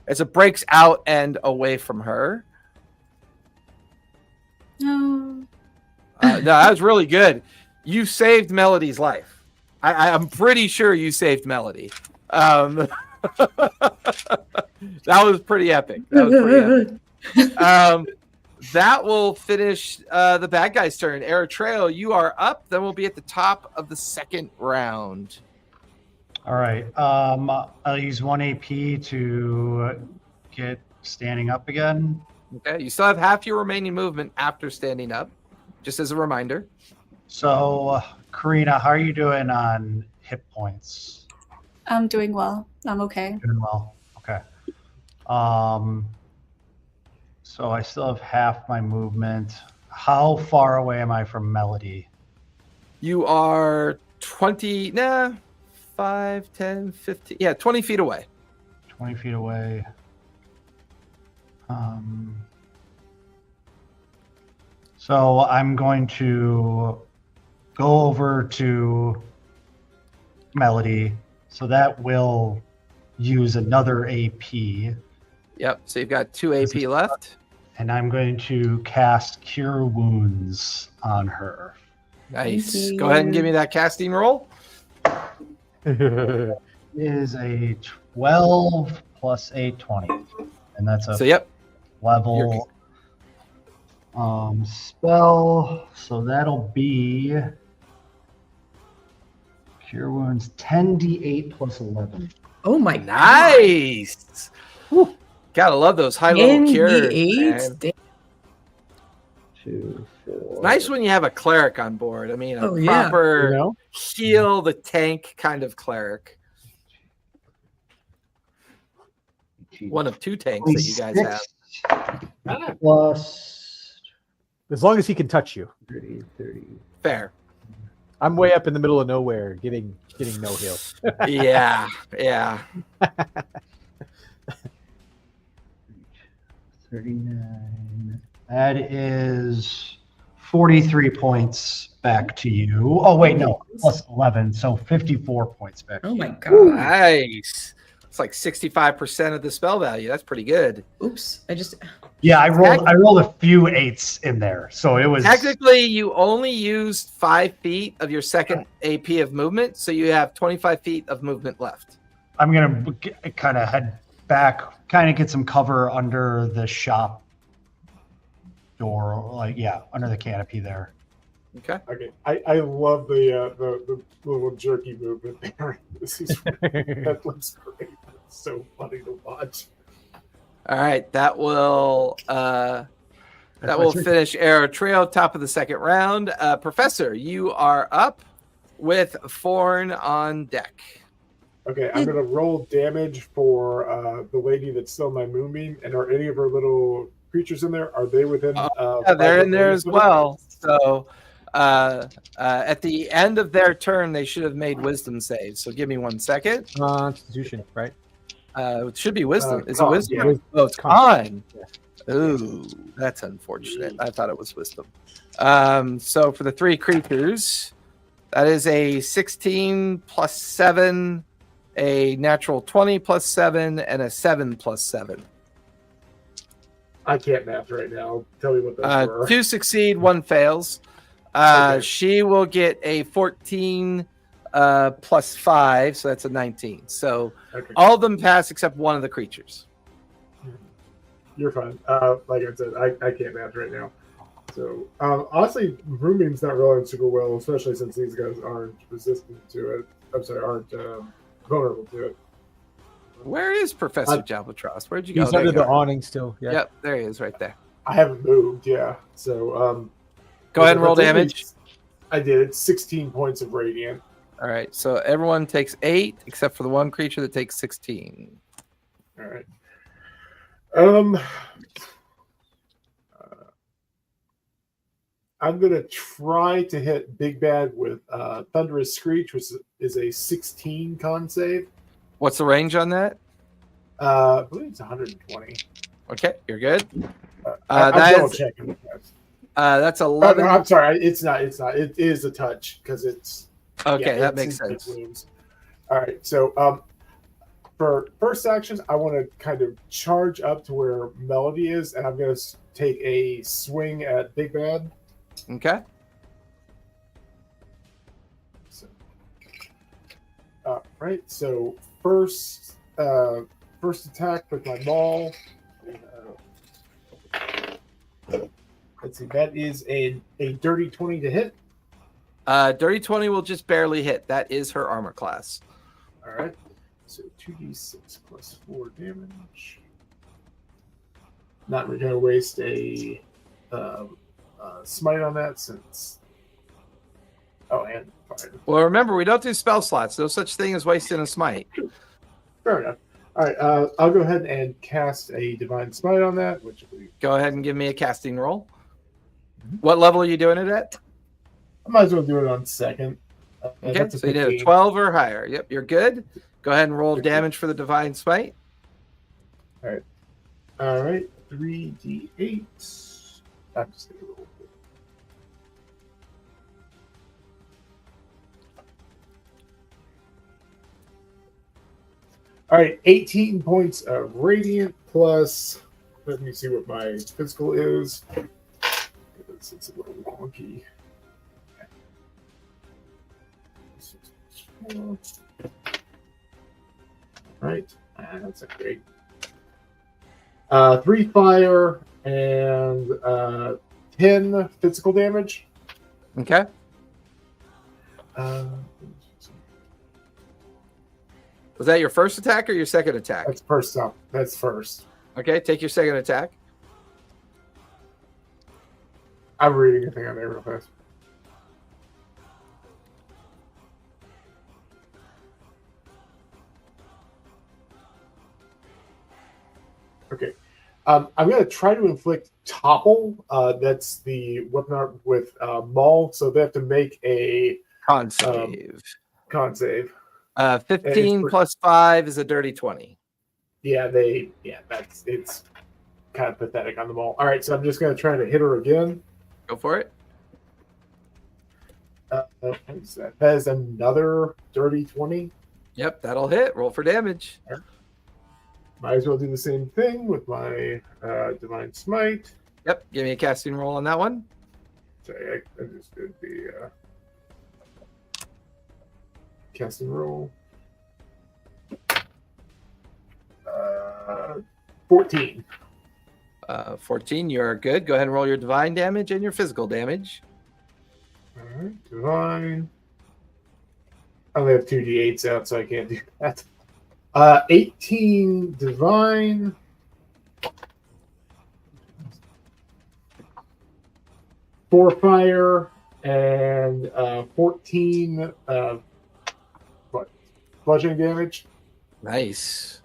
as it breaks out and away from her. No, that was really good. You saved Melody's life. I'm pretty sure you saved Melody. That was pretty epic. That will finish the bad guy's turn. Eritrea, you are up. Then we'll be at the top of the second round. All right. I'll use 1 AP to get standing up again. Okay. You still have half your remaining movement after standing up, just as a reminder. So, Karina, how are you doing on hit points? I'm doing well. I'm okay. Doing well. Okay. So I still have half my movement. How far away am I from Melody? You are 5, 10, 15. Yeah, 20 feet away. 20 feet away. So I'm going to go over to Melody. So that will use another AP. Yep. So you've got 2 AP left. And I'm going to cast Cure Wounds on her. Nice. Go ahead and give me that casting roll. It is a 12 plus a 20. And that's a So, yep. level spell. So that'll be Cure Wounds 10d8 plus 11. Oh my god. Nice. Whew. Gotta love those high level cures. ND8? Man. 2, 4. It's nice when you have a cleric on board. I mean, a Oh, yeah. proper You know? heal the tank kind of cleric. One of 2 tanks that you guys have. Plus As long as he can touch you. 30. Fair. I'm way up in the middle of nowhere, getting no heal. Yeah. 39. That is 43 points back to you. Oh, wait, no. Plus 11. So 54 points back Oh to my you. god. Nice. It's like 65% of the spell value. That's pretty good. Oops. Yeah, I rolled a few 8s in there. So it was Technically, you only used 5 feet of your second AP of movement, so you have 25 feet of movement left. I'm going to kind of head back, kind of get some cover under the shop door, under the canopy there. Okay. Okay, I love the little jerky movement there. This is that looks great. It's so funny to watch. All right. That will finish Arrow Trio, top of the second round. Professor, you are up with Forn on deck. Okay, I'm gonna roll damage for the lady that's still in my moonbeam. And are any of her little creatures in there? Are they within? Yeah, they're in there as well. So at the end of their turn, they should have made wisdom saves. So give me 1 second. Constitution, right? It should be wisdom. Is it con, wisdom? yeah. Oh, it's con. Ooh, that's unfortunate. I thought it was wisdom. So for the 3 creatures, that is a 16 plus 7, a natural 20 plus 7, and a 7 plus 7. I can't math right now. Tell me what those were. 2 succeed, 1 fails. Okay. She will get a 14 plus 5, so that's a 19. So Okay. all of them pass except one of the creatures. You're fine. Like I said, I can't math right now. So honestly, Moonbeam's not rolling super well, especially since these guys aren't resistant to it. I'm sorry, aren't vulnerable to it. Where is Professor Jalbatros? Where'd you go? He's There under you the are. awning still. Yeah. Yep, there he is right there. I haven't moved, yeah. So Go ahead and roll that's only- damage. I did. It's 16 points of radiant. All right, so everyone takes 8 except for the one creature that takes 16. All right. I'm gonna try to hit Big Bad with Thunderous Screech, which is a 16 con save. What's the range on that? I believe it's 120. Okay, you're good. I'm that double is- checking. That's Oh, 11. no, I'm sorry. It's not. It's not. It is a touch because it's. Okay, yeah, that it's makes instant sense. wounds. All right. So for first actions, I want to kind of charge up to where Melody is, and I'm going to take a swing at Big Bad. Okay. Right. So first attack with my maul. Let's see. That is a dirty 20 to hit. Dirty 20 will just barely hit. That is her armor class. All right. So 2d6 plus 4 damage. Not going to waste a smite on that since. Oh, and fire. Well, remember, we don't do spell slots. No such thing as wasting a smite. Fair enough. All right. I'll go ahead and cast a divine smite on that, which will be. Go ahead and give me a casting roll. What level are you doing it at? I might as well do it on second. Okay, That's a so you did a 15. 12 or higher. Yep, you're good. Go ahead and roll damage for the divine smite. All right. 3d8. I'm just going to roll. All right, 18 points of radiant plus. Let me see what my physical is. It's a little wonky. Right, that's a great. 3 fire and 10 physical damage. Okay. Was that your first attack or your second attack? That's first up. That's first. Okay, take your second attack. I'm reading a thing on there real fast. Okay. I'm going to try to inflict topple. That's the weapon art with Maul. So they have to make a Con save. con save. 15 plus 5 is a dirty 20. It's kind of pathetic on the Maul. All right, so I'm just going to try to hit her again. Go for it. What is that? That is another dirty 20. Yep, that'll hit. Roll for damage. Might as well do the same thing with my divine smite. Yep, give me a casting roll on that one. Sorry, I just did the casting roll. 14. 14, you're good. Go ahead and roll your divine damage and your physical damage. All right, divine. I only have 2d8s out, so I can't do that. 18 divine. 4 fire and 14 bludgeoning damage. Nice.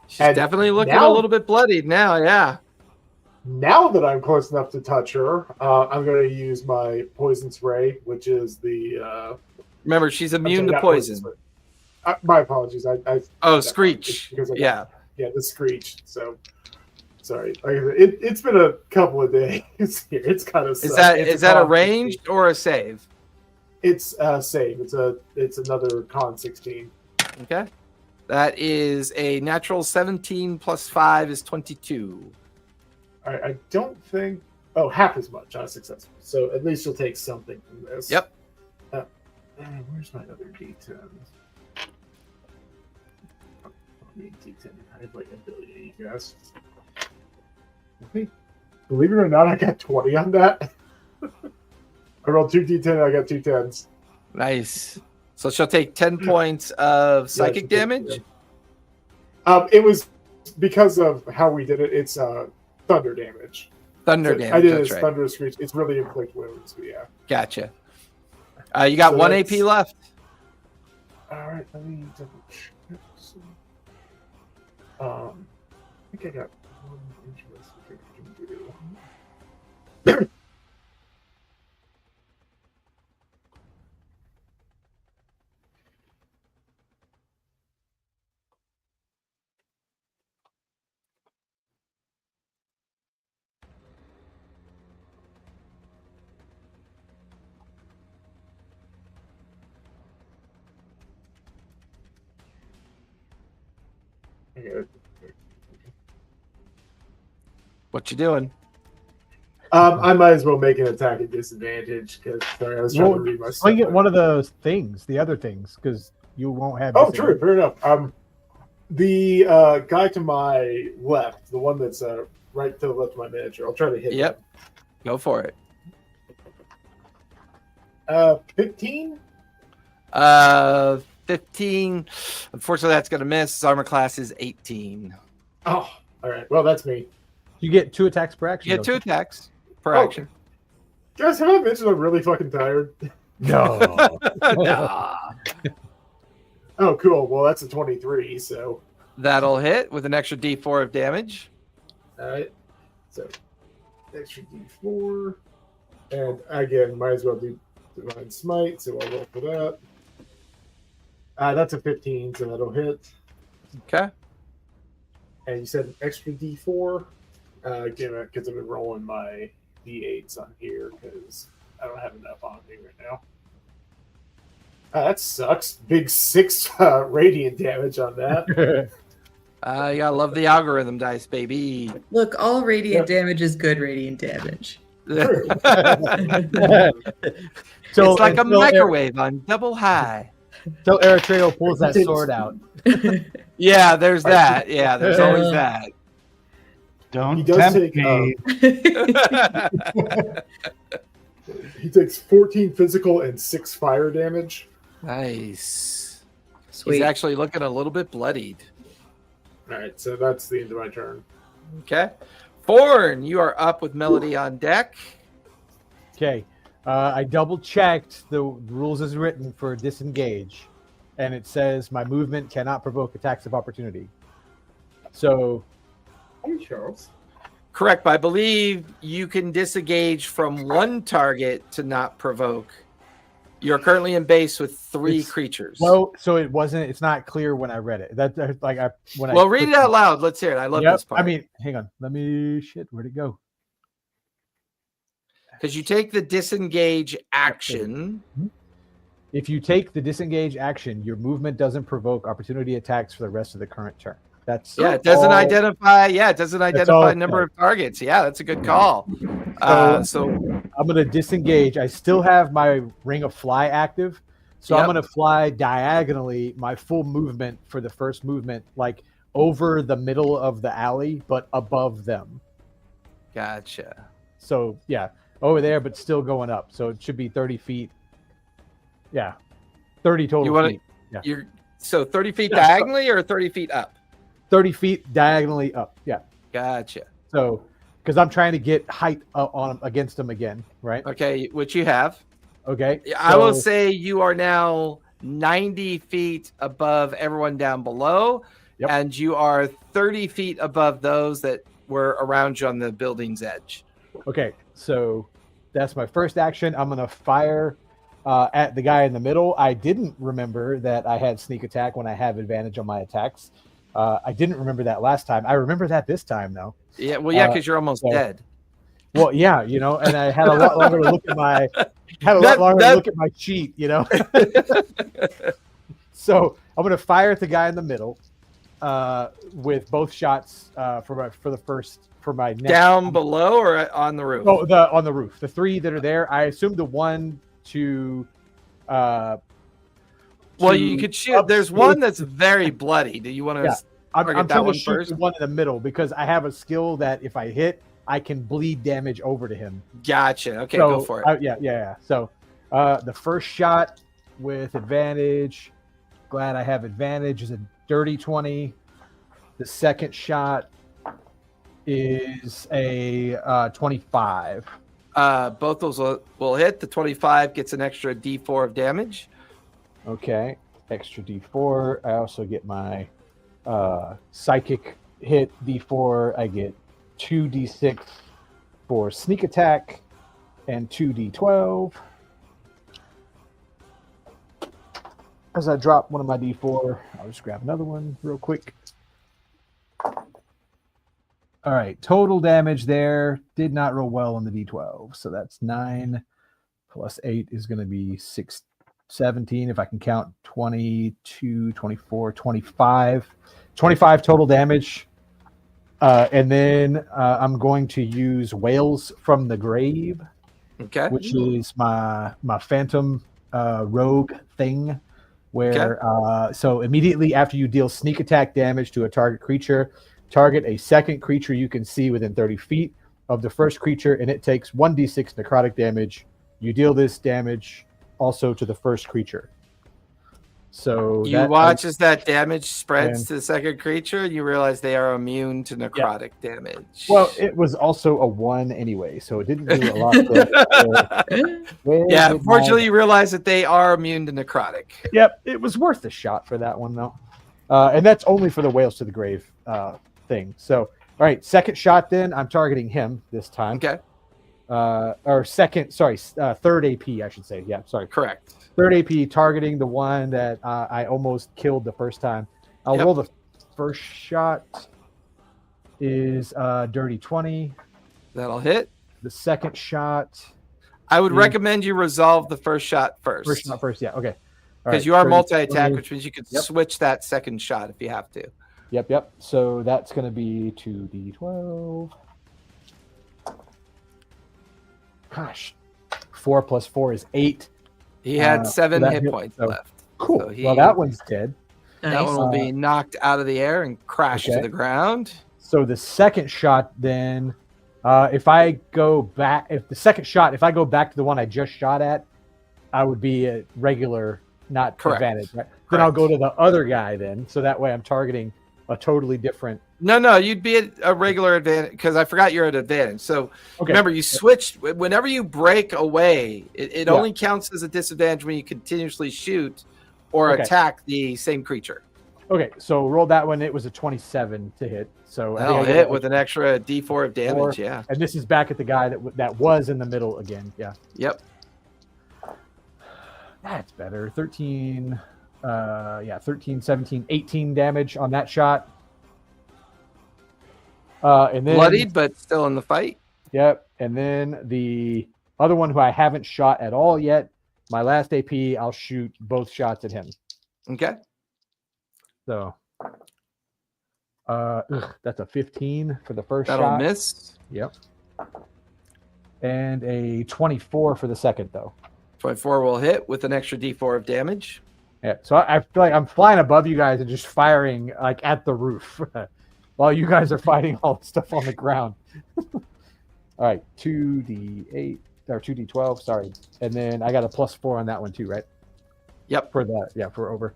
She's And definitely looking now- a little bit bloodied now, yeah. Now that I'm close enough to touch her, I'm going to use my poison spray, which is the. Remember, she's immune to not poison. spray. My apologies. Oh, Screech. Because Yeah. The Screech. So, sorry. Like I said, it's been a couple of days here. It's kind of. Is that a ranged or a save? It's save. It's another con 16. Okay. That is a natural 17 plus 5 is 22. All right, I don't think. Oh, half as much. Successful. So at least you'll take something from this. Yep. Where's my other D10? D10. I have like a billion, you guys. Okay. Believe it or not, I got 20 on that. I rolled 2 D10. I got 2 10s. Nice. So she'll take 10 points of psychic damage. It was because of how we did it. It's thunder damage. Thunder So damage. I did That's it as right. thunder screech. It's really inflict wounds. But yeah. Gotcha. You got So 1 that's- AP left. All right, let me double check. I think I got one interesting thing I can do. What you doing? I might as well make an attack at disadvantage because sorry, I was trying to read my stuff. Swing at one of those things, the other things, because you won't have. Oh, true. Fair enough. The guy to my left, the one that's right to the left of my miniature. I'll try to hit. Yep. Go for it. 15. 15. Unfortunately, that's going to miss. His armor class is 18. Oh, all right. Well, that's me. You get 2 attacks per action. You get 2 attacks per Oh. action. Guys, have I mentioned I'm really fucking tired? No. Nah. Oh, cool. Well, that's a 23. So, That'll hit with an extra D4 of damage. all right. So, extra D4, and again, might as well do Divine Smite. So I'll roll for that. That's a 15, so that'll hit. Okay. And you said an extra D4. Again, because I've been rolling my D8s on here because I don't have enough on me right now. That sucks. Big 6 radiant damage on that. You gotta love the algorithm dice, baby. Look, all radiant damage is good radiant damage. True. So It's like a until microwave on double high. Until Eritrea pulls that sword out. Yeah, there's that. Yeah, there's always that. Don't He does tempt take, me. He takes 14 physical and 6 fire damage. Nice. Sweet. He's actually looking a little bit bloodied. All right, so that's the end of my turn. Okay. Forn, you are up with Melody on deck. Okay. I double checked the rules as written for disengage, and it says my movement cannot provoke attacks of opportunity. So, Hey, Charles. Correct, but I believe you can disengage from one target to not provoke. You're currently in base with 3 It's- creatures. well, so it wasn't. It's not clear when I read it. That like I when I Well, read it out loud. Let's hear it. I love Yep, this part. I mean, hang on. Let me. Shit, where'd it go? Because you take the disengage action. If you take the disengage action, your movement doesn't provoke opportunity attacks for the rest of the current turn. That's Yeah, it doesn't all- identify. Yeah, it doesn't all identify it number says. of targets. Yeah, that's a good call. So I'm gonna disengage. I still have my ring of fly active, so I'm Yep. gonna fly diagonally my full movement for the first movement, like over the middle of the alley, but above them. gotcha. So yeah, over there, but still going up. So it should be 30 feet. Yeah, 30 total You want feet. Yeah. You're so 30 feet Yeah, so- diagonally or 30 feet up. 30 feet diagonally up. Yeah. Gotcha. So because I'm trying to get height on against them again, right? Okay, which you have. Okay. I will so- say you are now 90 feet above everyone down below, Yep. and you are 30 feet above those that were around you on the building's edge. Okay, so that's my first action. I'm gonna fire at the guy in the middle. I didn't remember that I had sneak attack when I have advantage on my attacks. I didn't remember that last time. I remember that this time though. Yeah, well, yeah, Uh, because you're almost so- dead. Well, yeah, you know, and I had a lot longer to look at my look at my sheet, you know. So I'm gonna fire at the guy in the middle with both shots for my next Down below or on the roof? Oh, on the roof. The 3 that are there. I assume the one to. Well, to you could shoot. up- There's one that's very bloody. Do you want to? Yeah. I'm target that trying one to shoot first? the one in the middle because I have a skill that if I hit, I can bleed damage over to him. Gotcha. Okay, So, go for it. yeah. So the first shot with advantage. Glad I have advantage. Is a dirty 20. The second shot is a 25. Both those will hit. The 25 gets an extra D4 of damage. Okay, extra D4. I also get my psychic hit D4. I get 2D6 for sneak attack and 2D12. As I drop one of my D4, I'll just grab another one real quick. All right, total damage there. Did not roll well on the D12. So that's 9 plus 8 is going to be 17. If I can count 22, 24, 25. 25 total damage. And then I'm going to use Whales from the Grave, Okay. which is my phantom rogue thing, where so immediately after you deal sneak attack damage to a target creature, target a second creature you can see within 30 feet of the first creature, and it takes 1d6 necrotic damage. You deal this damage also to the first creature. So You watch as that damage spreads to the second creature, you realize they are immune to necrotic damage. Well, it was also a 1 anyway, so it didn't do a lot. Yeah, fortunately, you realize that they are immune to necrotic. Yep, it was worth a shot for that one, though. And that's only for the Whales to the Grave thing. So, all right, second shot then. I'm targeting him this time. Okay. Third AP, I should say. Yeah, sorry. Correct. Third AP, targeting the one that I almost killed the first time. I'll roll the first shot. Is dirty 20. That'll hit. The second shot. I would recommend you resolve the first shot first. First shot first, yeah. Okay. Because you are multi-attack, which means you could switch that second shot if you have to. Yep. So that's going to be 2d12. Gosh. 4 plus 4 is 8. He had 7 hit points left. Cool. So Well, that one's dead. That one will be knocked out of the air and crash to the ground. So the second shot then, if I go back to the one I just shot at, I would be a regular, not advantage, right? Then I'll go to the other guy then, so that way I'm targeting a totally different. No, you'd be at a regular advantage because I forgot you're at advantage. So remember, you switched. Whenever you break away, it only counts as a disadvantage when you continuously shoot or attack the same creature. Okay, so roll that one. It was a 27 to hit. So I'll hit with an extra D4 of damage. Yeah. And this is back at the guy that was in the middle again. Yeah. Yep. That's better. 13, 17, 18 damage on that shot. And then bloodied, but still in the fight. Yep. And then the other one who I haven't shot at all yet, my last AP, I'll shoot both shots at him. Okay. So that's a 15 for the first That'll shot. miss. Yep. And a 24 for the second, though. 24 will hit with an extra D4 of damage. Yeah. So I feel like I'm flying above you guys and just firing like at the roof while you guys are fighting all the stuff on the ground. All right. 2d8 or 2d12. Sorry. And then I got a +4 on that one too, right? Yep. For that. Yeah. For over.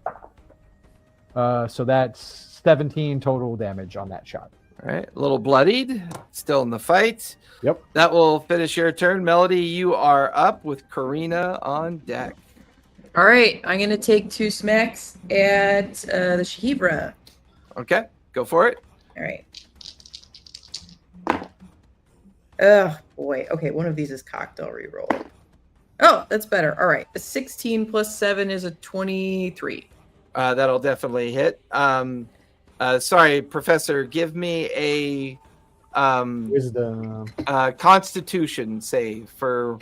So that's 17 total damage on that shot. All right, a little bloodied, still in the fight. Yep. That will finish your turn. Melody, you are up with Karina on deck. All right, I'm going to take 2 smacks at the Shahibra. Okay, go for it. All right. Oh, boy. Okay, one of these is cocked. I'll reroll. Oh, that's better. All right, a 16 plus 7 is a 23. That'll definitely hit. Sorry, Professor, give me a Wisdom. Constitution save for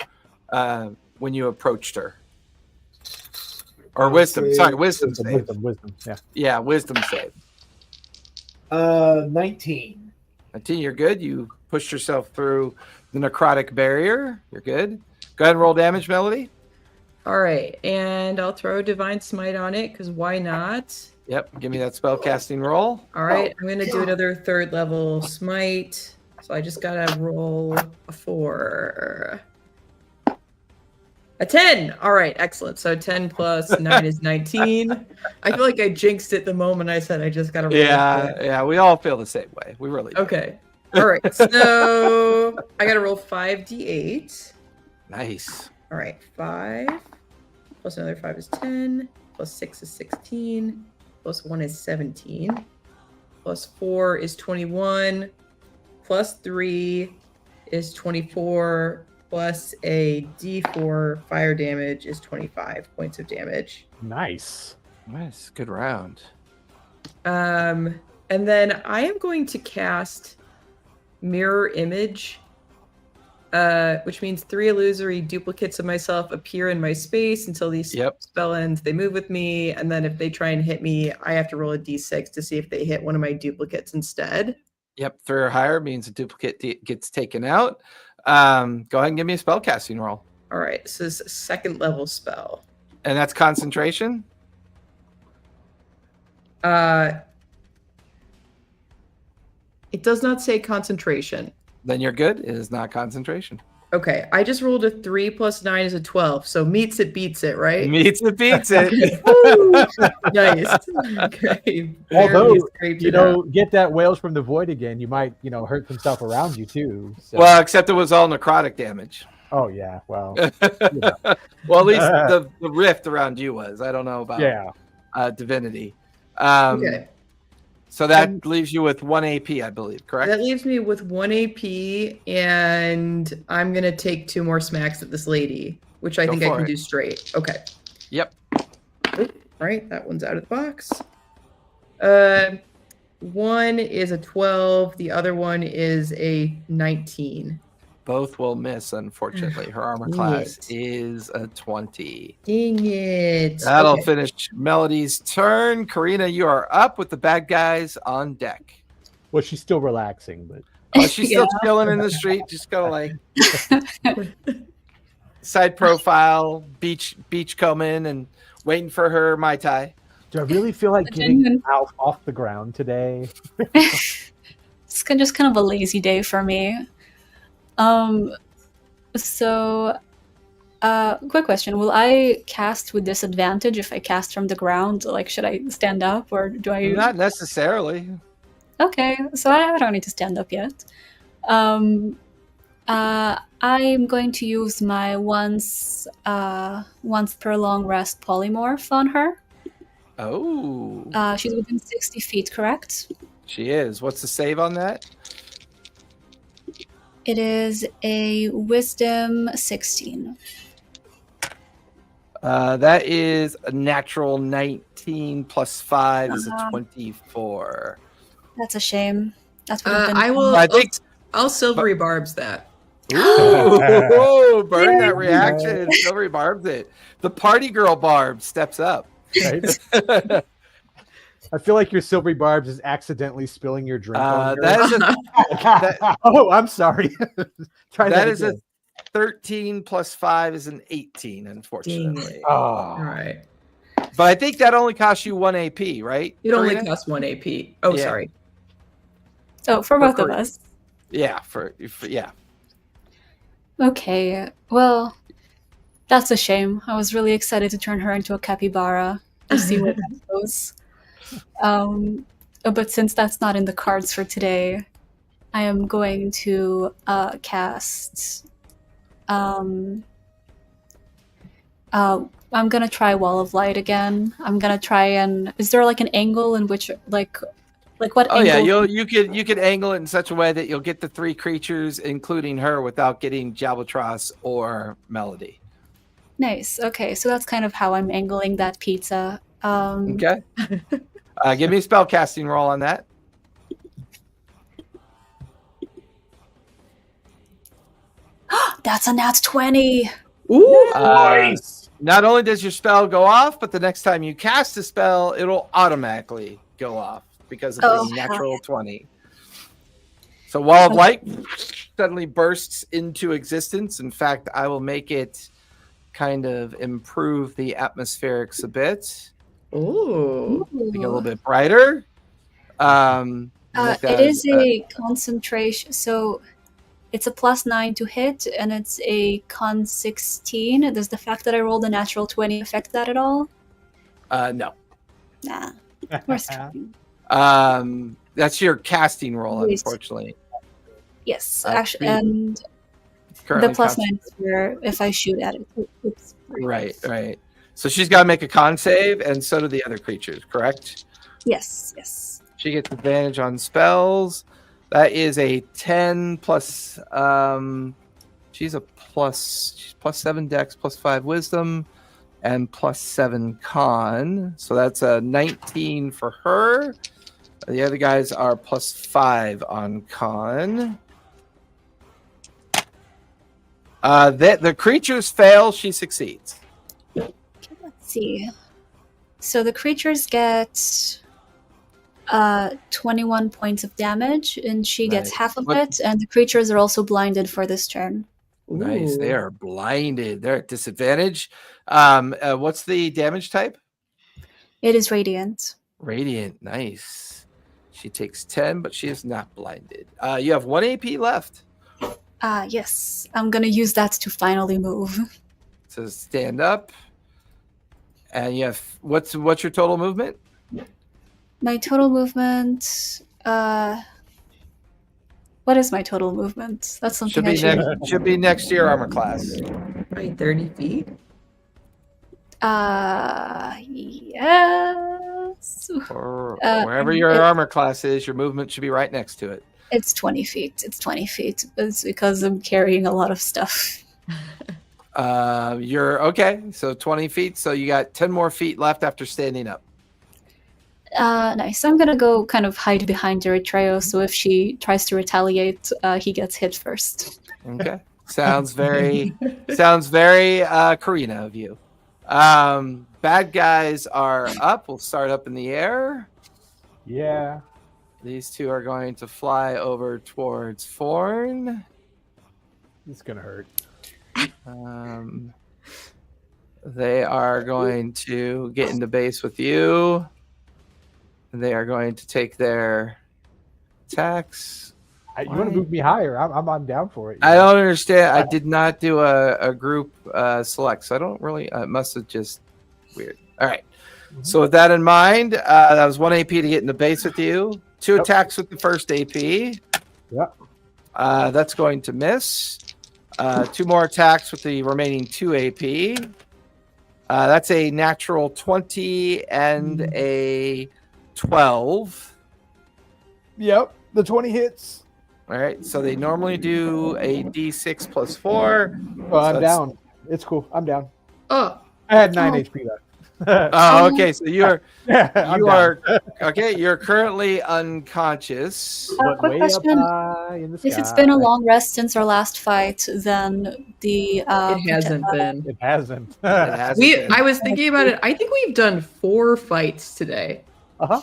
when you approached her. Or wisdom. Sorry, wisdom save. Wisdom. Yeah. Yeah, wisdom save. 19. 19, you're good. You pushed yourself through the necrotic barrier. You're good. Go ahead and roll damage, Melody. All right, and I'll throw Divine Smite on it, because why not? Yep, give me that spell casting roll. All right, I'm going to do another 3rd level Smite. So I just got to roll a 4. A 10. All right, excellent. So 10 plus 9 is 19. I feel like I jinxed it the moment I said I just got to roll. Yeah, we all feel the same way. We really do. Okay. All right, so I got to roll 5d8. Nice. All right, 5 plus another 5 is 10, plus 6 is 16, plus 1 is 17, plus 4 is 21, plus 3 is 24, plus a d4 fire damage is 25 points of damage. Nice. Nice. Good round. And then I am going to cast Mirror Image, which means 3 illusory duplicates of myself appear in my space until these spell ends. They move with me, and then if they try and hit me, I have to roll a d6 to see if they hit one of my duplicates instead. Yep, 3 or higher means a duplicate gets taken out. Go ahead and give me a spellcasting roll. All right, so this is a 2nd level spell. And that's concentration? It does not say concentration. Then you're good. It is not concentration. Okay, I just rolled a 3 plus 9 is a 12. So meets it, beats it, right? Meets it, beats it. Nice. Okay. Although, Scraped you it know, out. get that Whales from the Void again, you might, you know, hurt some stuff around you too. So. Well, except it was all necrotic damage. Oh yeah, well, Well, at least the rift around you was. I don't know about yeah. divinity. Okay. So that leaves you with 1 AP, I believe, correct? That leaves me with 1 AP, and I'm going to take 2 more smacks at this lady, which I Go think I for can it. do straight. Okay. Yep. All right, that one's out of the box. One is a 12, the other one is a 19. Both will miss, unfortunately. Her armor Dang class it. is a 20. Dang it. That'll Okay. finish Melody's turn. Karina, you are up with the bad guys on deck. Well, she's still relaxing, but Oh, she's still chilling in the street, just go like side profile, beach combing and waiting for her Mai Tai. do I really feel like A getting genuine- out off the ground today? It's just kind of a lazy day for me. So, quick question: will I cast with disadvantage if I cast from the ground? Like, should I stand up or do I? Not necessarily. Okay, so I don't need to stand up yet. I'm going to use my once per long rest polymorph on her. Oh, She's within 60 feet, correct? she is. What's the save on that? It is a Wisdom 16. That is a natural 19 plus 5 is a Uh-huh. 24. That's a shame. That's what been. I will. I think. I'll silvery barbs that. Ooh, burn that reaction. Silvery barbs it. The party girl barb steps up. Right? I feel like your silvery barbs is accidentally spilling your drink. on her. That is a Oh, I'm sorry. Try that that is a again. 13 plus 5 is an 18, unfortunately. Oh, All right. But I think that only costs you 1 AP, right? It only Karina? costs 1 AP. Oh, Yeah. sorry. Oh, for both of us. Yeah, for yeah. Okay, well, that's a shame. I was really excited to turn her into a capybara to see where that goes. But since that's not in the cards for today, I am going to cast. I'm gonna try Wall of Light again. I'm gonna try and. Is there like an angle in which like what? Oh yeah, angle? you could angle it in such a way that you'll get the 3 creatures, including her, without getting Jalbatros or Melody. Nice. Okay, so that's kind of how I'm angling that pizza. Okay. Give me a spell casting roll on that. That's a nat 20. Ooh. nice. Not only does your spell go off, but the next time you cast a spell, it'll automatically go off because of Oh, the natural 20. So Wall of Light suddenly bursts into existence. In fact, I will make it kind of improve the atmospherics a bit, Ooh. make it a little bit brighter. Make that It is as, a concentration, so it's a +9 to hit, and it's a con 16. Does the fact that I rolled a natural 20 affect that at all? no. Nah. Worth trying. That's your casting roll, Yes. unfortunately. Yes, Uh, actually, three- and Currently the +9 is for if I shoot at it. Oops. Right. So she's got to make a con save, and so do the other creatures, correct? Yes. She gets advantage on spells. That is a 10 plus. She's +7 Dex, +5 Wisdom, and +7 Con. So that's a 19 for her. The other guys are +5 on Con. The creatures fail. She succeeds. Okay, let's see. So the creatures get 21 points of damage, and she gets Nice. half of What- it, and the creatures are also blinded for this turn. Nice. They Ooh. are blinded. They're at disadvantage. What's the damage type? It is radiant. Radiant. Nice. She takes 10, but she is not blinded. You have 1 AP left. Yes, I'm gonna use that to finally move. So stand up. And you have what's your total movement? My total movement. What is my total movement? That's something Should be next to your armor class. Right, 30 feet. Yes. Or Uh, wherever your it- armor class is, your movement should be right next to it. It's 20 feet. It's 20 feet. It's because I'm carrying a lot of stuff. You're okay. So 20 feet. So you got 10 more feet left after standing up. Nice. I'm gonna go kind of hide behind Eritrea, so if she tries to retaliate, he gets hit first. Okay. Sounds very Karina of you. Bad guys are up. We'll start up in the air. Yeah. These two are going to fly over towards Forn. It's gonna hurt. They are going to get into base with you. They are going to take their attacks. You want to move me higher? I'm down for it. I don't understand. I did not do a group select, so I don't really. It must have just weird. All right. So with that in mind, that was 1 AP to get into base with you. 2 attacks with the first AP. Yep. That's going to miss. 2 more attacks with the remaining 2 AP. That's a natural 20 and a 12. Yep. The 20 hits. All right. So they normally do a D6 plus 4. Oh, I'm So down. It's cool. I'm down. Oh, I had 9 HP left. Oh, okay. So you are I'm you down. are okay. You're currently unconscious. But Quick way question. up high in the If it's sky. been a long rest since our last fight, then the it hasn't been. It hasn't. It hasn't been. I was thinking about it. I think we've done 4 fights today. Uh-huh.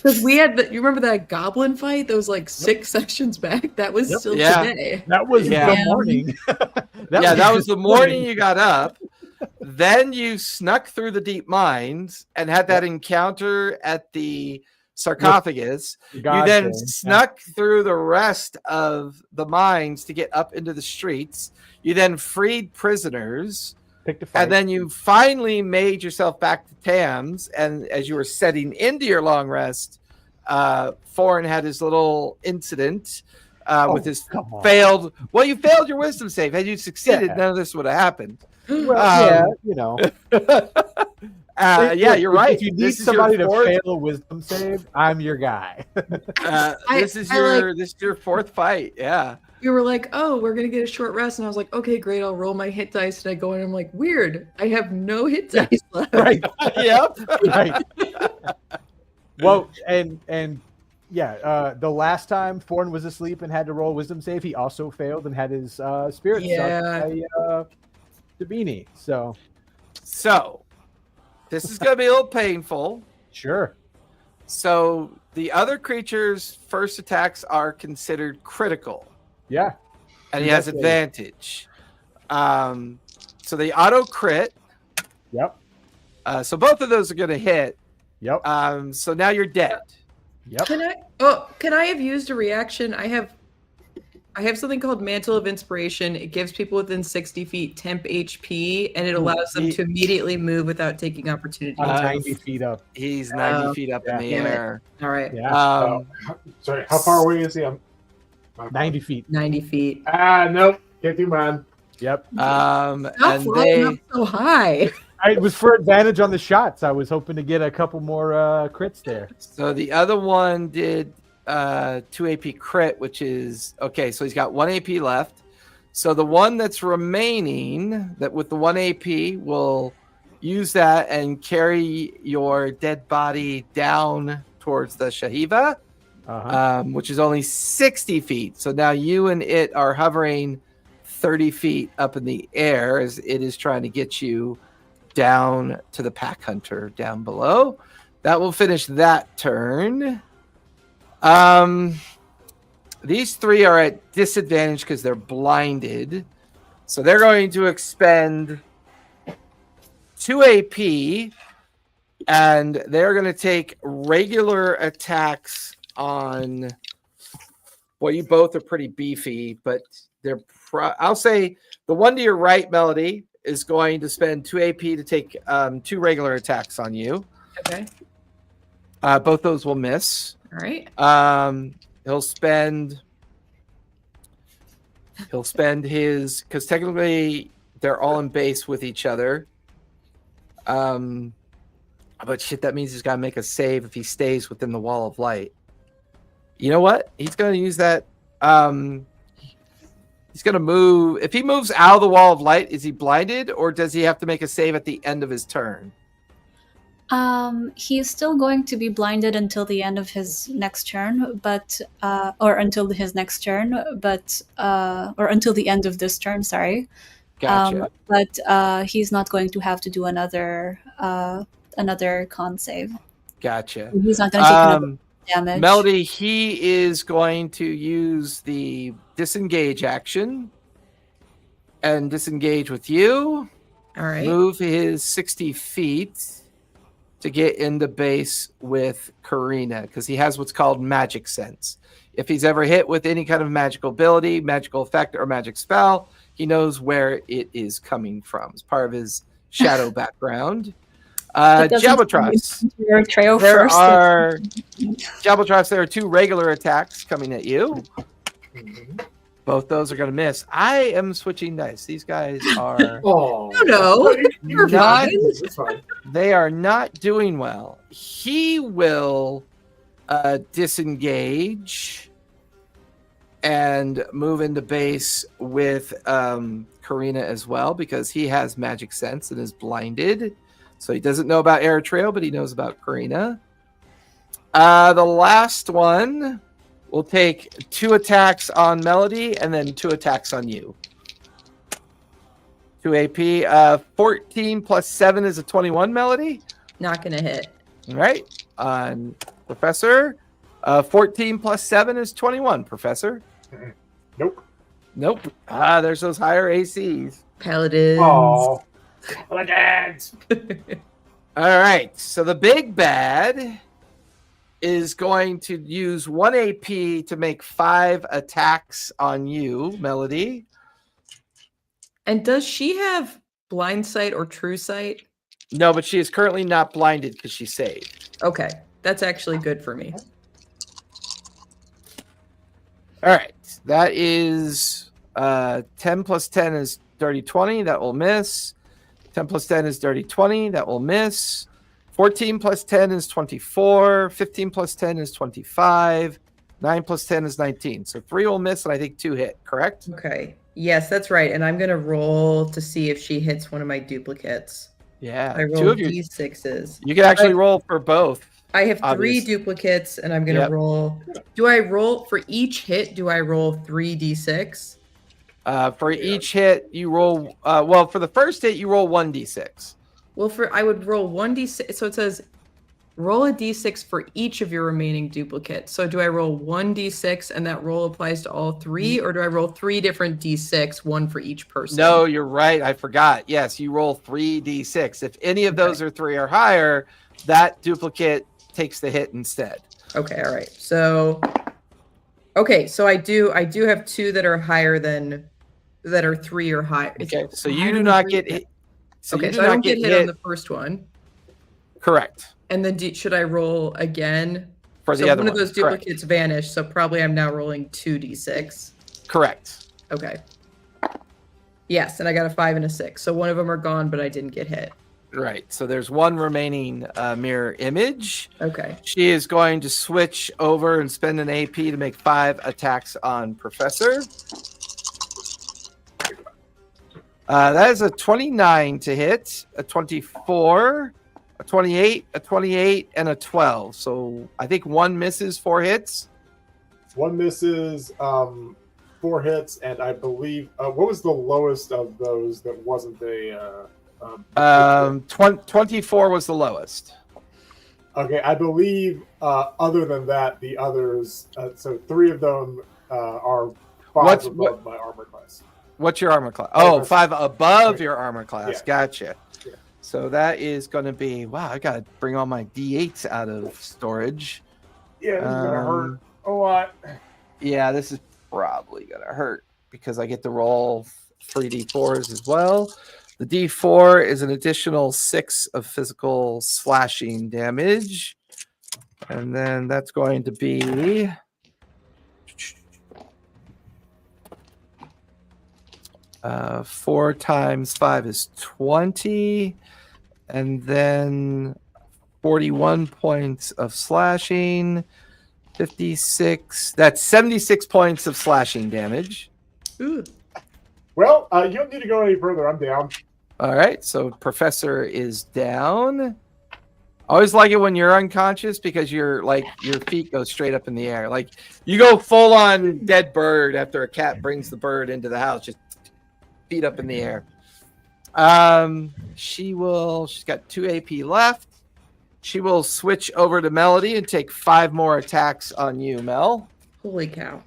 Because we had you remember that goblin fight that was like 6 sessions back? That was Yep. still Yeah. today. That was Yeah. the morning. That was the morning you got up. Then you snuck through the deep mines and had that encounter at the sarcophagus. You then snuck through the rest of the mines to get up into the streets. You then freed prisoners. Picked a fight. And then you finally made yourself back to Tams. And as you were setting into your long rest, Foreign had his little incident with his come on. failed. Well, you failed your wisdom save. Had you succeeded, Yeah. none of this would have happened. Well, you know. Yeah, you're right. If you need This is somebody your to fourth- fail a wisdom save, I'm your guy. this is your 4th fight. Yeah. We were like, oh, we're going to get a short rest. And I was like, okay, great. I'll roll my hit dice. And I go in and I'm like, weird. I have no hit dice left. Right. Yep. Right. Well, and yeah, the last time Forn was asleep and had to roll a wisdom save, he also failed and had his spirit Yeah. sucked by Dabini. So This is going to be a little painful. sure. So the other creature's first attacks are considered critical, Yeah. and he has Exactly. advantage. So they auto crit. Yep. So both of those are going to hit. Yep. So now you're dead. Yep. Can I have used a reaction? I have something called Mantle of Inspiration. It gives people within 60 feet temp HP, and it allows them to immediately move without taking opportunity. 90 feet up. He's 90 feet up in the damn it. air. All right, Yeah. Sorry, how far away is he? 90 feet. 90 feet. Nope. Can't do mine. Yep. And Stop flying up so high. It was for advantage on the shots. I was hoping to get a couple more crits there. so the other one did 2 AP crit, which is okay. So he's got 1 AP left. So the one that's remaining, that with the 1 AP, will use that and carry your dead body down towards the Shahiva, which is only 60 feet. So now you and it are hovering 30 feet up in the air as it is trying to get you down to the pack hunter down below. That will finish that turn. These three are at disadvantage because they're blinded. So they're going to expend 2 AP, and they're going to take regular attacks on. Well, you both are pretty beefy, but they're. I'll say the one to your right, Melody, is going to spend 2 AP to take 2 regular attacks on you. Okay. Both those will miss. All right. He'll spend his, because technically they're all in base with each other. But shit, that means he's got to make a save if he stays within the wall of light. You know what? He's going to use that. He's going to move. If he moves out of the wall of light, is he blinded, or does he have to make a save at the end of his turn? He is still going to be blinded until the end of his next turn, but or until his next turn, but or until the end of this turn. Sorry. Gotcha. But he's not going to have to do another con save. Gotcha. He's not going to take another damage. Melody, he is going to use the disengage action and disengage with you. All right. Move his 60 feet to get into base with Karina, because he has what's called magic sense. If he's ever hit with any kind of magical ability, magical effect, or magic spell, he knows where it is coming from. It's part of his shadow background. Jabatros. Jabatros, there are 2 regular attacks coming at you. Both those are going to miss. I am switching dice. These guys are You're not, fine. they are not doing well. He will disengage and move into base with Karina as well, because he has magic sense and is blinded. So he doesn't know about Eritrea, but he knows about Karina. The last one will take 2 attacks on Melody and then 2 attacks on you. 2 AP. 14 plus 7 is a 21, Melody. Not going to hit. All right. On Professor. 14 plus 7 is 21, Professor. Nope. Nope. There's those higher ACs. Paladins. Oh, Paladins. All right. So the big bad is going to use 1 AP to make 5 attacks on you, Melody. And does she have blind sight or true sight? No, but she is currently not blinded because she saved. Okay. That's actually good for me. All right. That is 10 plus 10 is dirty 20. That will miss. 10 plus 10 is dirty 20. That will miss. 14 plus 10 is 24. 15 plus 10 is 25. 9 plus 10 is 19. So 3 will miss, and I think 2 hit, correct? Okay. Yes, that's right. And I'm going to roll to see if she hits one of my duplicates. Yeah. I 2 roll of your D6s. You can actually roll for both. I have 3 Obvious. duplicates, and I'm going to roll. Do I roll for each hit? Do I roll 3 D6? For each hit, you roll. Well, for the first hit, you roll 1d6. Well, I would roll 1d6. So it says roll a d6 for each of your remaining duplicates. So do I roll 1d6 and that roll applies to all 3, or do I roll 3 different d6, 1 for each person? No, you're right. I forgot. Yes, you roll 3d6. If any of those are 3 or higher, that duplicate takes the hit instead. Okay, all right. So I do have 2 that are higher than that are 3 or higher. Okay, so you do not get hit. So okay, you do so I not don't get hit on the first one. Correct. And then should I roll again? For the so other one of those correct. duplicates vanished, so probably I'm now rolling 2d6. Correct. Okay. Yes, and I got a 5 and a 6. So one of them are gone, but I didn't get hit. Right. So there's 1 remaining mirror image. Okay. She is going to switch over and spend an AP to make 5 attacks on Professor. That is a 29 to hit, a 24, a 28, a 28, and a 12. So I think 1 misses, 4 hits. 1 misses, 4 hits, and I believe what was the lowest of those that wasn't a 24 was the lowest. Okay, I believe other than that, the others, so 3 of them are 5 above my armor class. What's your armor class? Armor Oh, class. 5 above your armor class. Yeah. Gotcha. Yeah. So that is going to be, wow, I got to bring all my D8s out of storage. Yeah, this is going to hurt a lot. Yeah, this is probably going to hurt because I get to roll 3 D4s as well. The D4 is an additional 6 of physical slashing damage. And then that's going to be 4 times 5 is 20. And then 41 points of slashing. 56. That's 76 points of slashing damage. Ooh. Well, you don't need to go any further. I'm down. All right, so Professor is down. I always like it when you're unconscious because your feet go straight up in the air. Like you go full on dead bird after a cat brings the bird into the house, just feet up in the air. She's got 2 AP left. She will switch over to Melody and take 5 more attacks on you, Mel. Holy cow.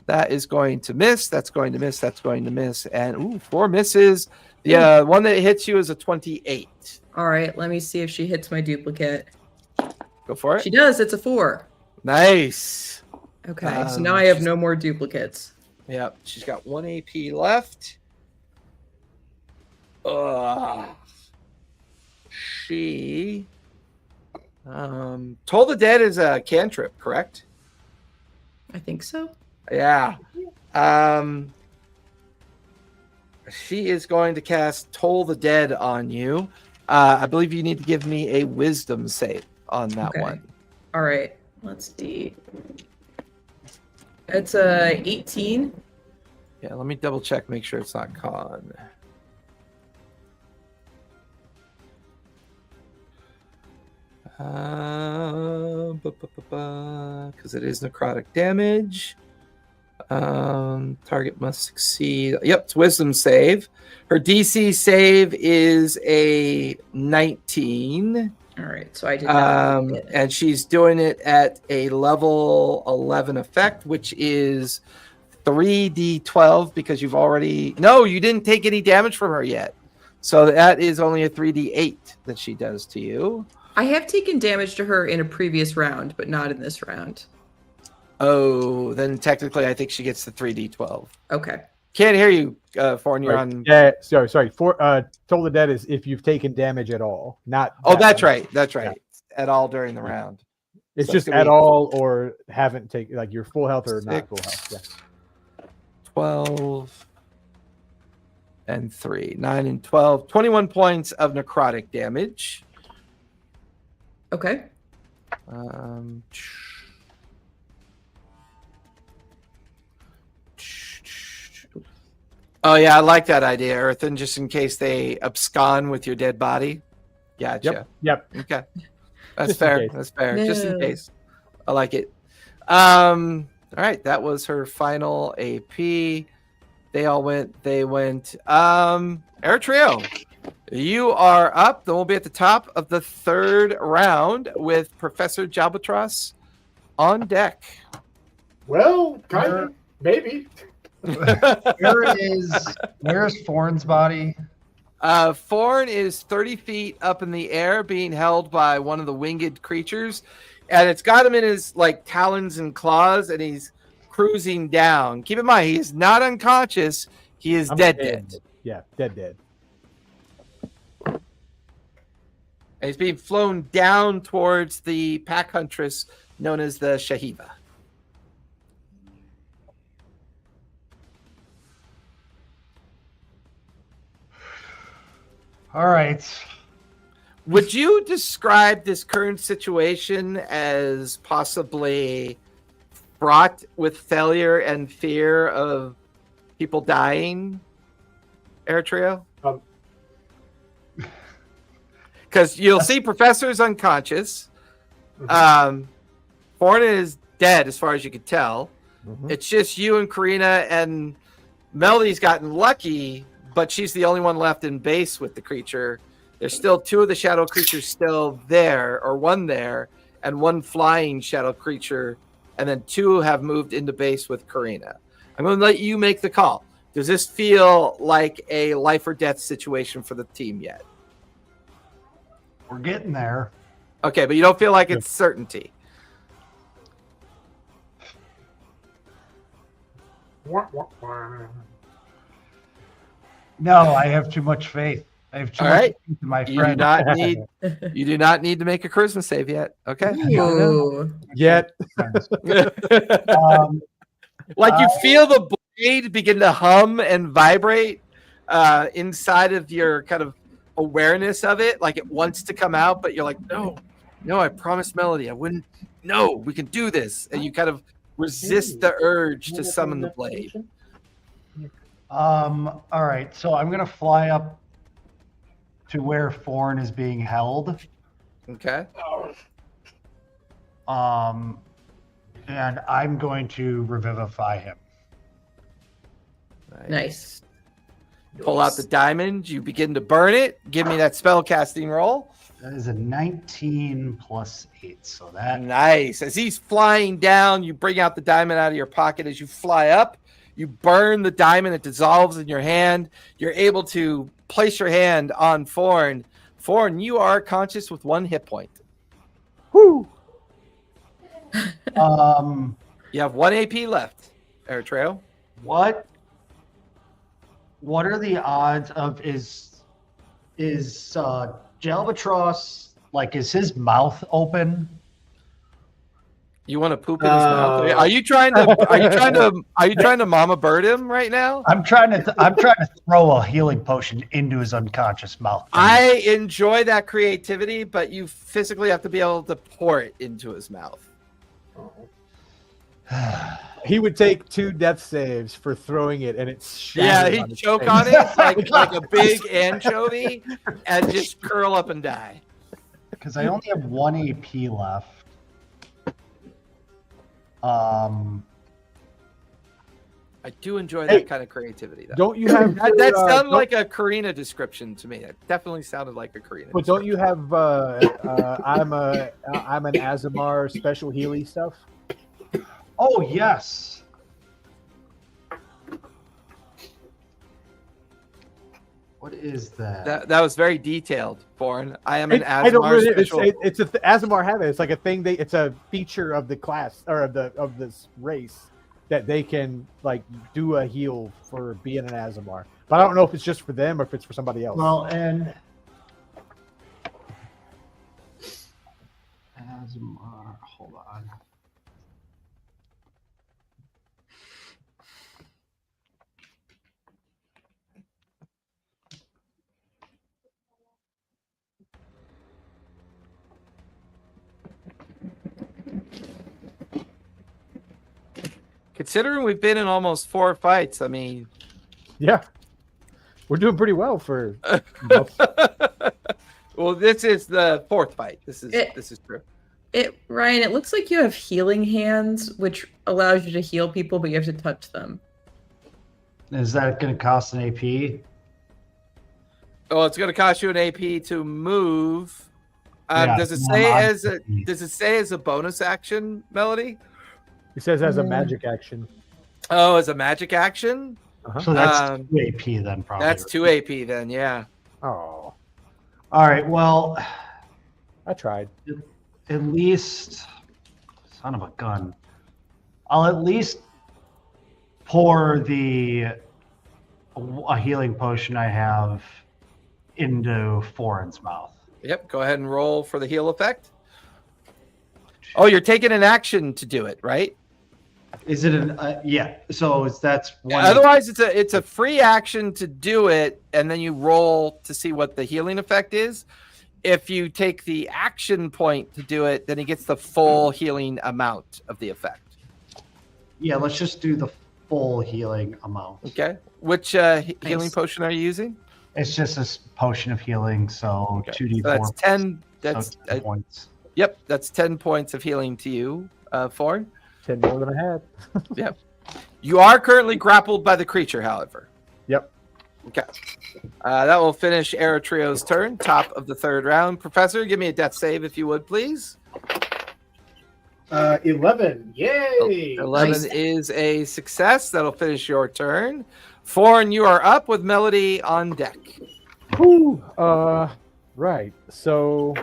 That is going to miss. That's going to miss. That's going to miss. And 4 misses. The one that hits you is a 28. All right, let me see if she hits my duplicate. Go for it. She does. It's a 4. Nice. Okay, so now I have no more duplicates. Yep, she's got 1 AP left. She Toll the Dead is a cantrip, correct? I think so. Yeah. She is going to cast Toll the Dead on you. I believe you need to give me a wisdom save on that one. All right. Let's see. It's a 18. Yeah, let me double check, make sure it's not con. Because it is necrotic damage. Target must succeed. Yep, it's wisdom save. Her DC save is a 19. All right, so I did not make it. And she's doing it at a level 11 effect, which is 3d12 because you've already... No, you didn't take any damage from her yet. So that is only a 3d8 that she does to you. I have taken damage to her in a previous round, but not in this round. Oh, then technically I think she gets the 3d12. Okay. Can't hear you, Forn. You're Right. on... Yeah, sorry. Toll the Dead is if you've taken damage at all, not... Oh, that's one. right. That's right. Yeah. At all during the round. It's So just it's at gonna be all or haven't taken, like, you're full health or not 6, full health. Yeah. 12 and 3. 9 and 12. 21 points of necrotic damage. Okay. Oh, yeah, I like that idea, Earthen, just in case they abscond with your dead body. Gotcha. Yep. Okay. That's Just in fair. case. That's fair. Just in No. case. I like it. All right. That was her final AP. They went. Eritrea, you are up. Then we'll be at the top of the 3rd round with Professor Jalbatros on deck. Well, kind of. Maybe. Where's Forn's body? Forn is 30 feet up in the air, being held by one of the winged creatures, and it's got him in his talons and claws, and he's cruising down. Keep in mind, he is not unconscious. He is dead. Yeah, dead. And he's being flown down towards the pack huntress known as the Shahiva. All right. Would you describe this current situation as possibly fraught with failure and fear of people dying, Eritrea? Because you'll see Professor's unconscious. Forna is dead as far as you can tell. Mhm. It's just you and Karina, and Melody's gotten lucky but she's the only one left in base with the creature. There's still 2 of the shadow creatures still there, or 1 there, and 1 flying shadow creature, and then 2 have moved into base with Karina. I'm going to let you make the call. Does this feel like a life or death situation for the team yet? We're getting there. Okay, but you don't feel like it's certainty. No, I have too much faith. I have too All much right. faith in my You do friend. not need. You do not need to make a charisma save yet. Okay. Ooh. Yet. Like you feel the blade begin to hum and vibrate inside of your kind of awareness of it, like it wants to come out, but you're like, no, I promised Melody I wouldn't. No, we can do this, and you kind of resist the urge to summon the blade. All right, so I'm gonna fly up to where Thorn is being held. Okay. And I'm going to revivify him. Nice. Pull out the diamond. You begin to burn it. Give me that spell casting roll. That is a 19 plus 8, so that Nice. As he's flying down, you bring out the diamond out of your pocket. As you fly up, you burn the diamond. It dissolves in your hand. You're able to place your hand on Thorn. Thorn, you are conscious with 1 hit point. Whoo! You have 1 AP left, Eritrea. what are the odds of is Jalbatross, like, is his mouth open? You want to poop in his mouth? Are you trying to mama bird him right now? I'm trying to throw a healing potion into his unconscious mouth. I enjoy that creativity, but you physically have to be able to pour it into his mouth. He would take 2 death saves for throwing it, and it's Yeah, he'd choke on it like a big anchovy and just curl up and die. Because I only have 1 AP left. I do enjoy that kind of creativity, though. Don't you have That sounded like a Karina description to me. It definitely sounded like a Karina. But don't you have I'm an Azamar special Healy stuff? Oh yes. What is that? That was very detailed, Born. I am an I don't Azamar really, special. it's a Azamar have it. It's like a thing. It's a feature of the class or of this race that they can like do a heal for being an Azamar. But I don't know if it's just for them or if it's for somebody else. Well, and Azamar, hold on. Considering we've been in almost 4 fights, I mean, Yeah, we're doing pretty well for. well, this is the 4th fight. This is true. Ryan, it looks like you have healing hands, which allows you to heal people, but you have to touch them. Is that going to cost an AP? Oh, it's going to cost you an AP to move. Yeah, does it say as a bonus action, Melody? He says as a magic action. Oh, as a magic action? So that's 2 AP then, probably. That's 2 AP then, yeah. Oh, All right. Well, I tried. at least, son of a gun. I'll at least pour a healing potion I have into Foreign's mouth. Yep, go ahead and roll for the heal effect. Oh, you're taking an action to do it, right? Is it an yeah? So that's one. Otherwise, it's a free action to do it, and then you roll to see what the healing effect is. If you take the action point to do it, then he gets the full healing amount of the effect. Yeah, let's just do the full healing amount. Okay. Which healing potion are you using? It's just a potion of healing, so Okay. 2d4. So that's 10. That's 10 points. Yep, that's 10 points of healing to you, Thorn. 10 more than I had. Yep. You are currently grappled by the creature, however. Yep. Okay. That will finish Eritrio's turn, top of the third round. Professor, give me a death save if you would, please. 11. Yay! 11 Nice. is a success. That'll finish your turn. Thorn, you are up with Melody on deck. Whew. Right. So,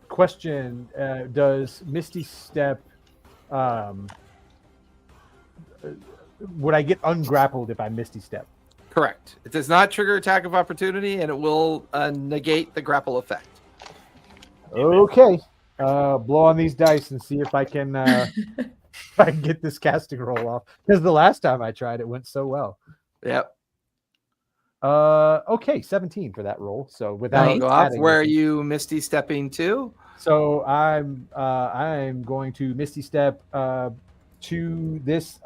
question: does Misty Step? Would I get ungrappled if I Misty Step? Correct. It does not trigger attack of opportunity, and it will negate the grapple effect. Okay. Blow on these dice and see if I can if I can get this casting roll off. Because the last time I tried, it went so well. Yep. Okay, 17 for that roll. So without That'll go off. adding Where are anything. you Misty stepping to? So I'm going to Misty Step to this.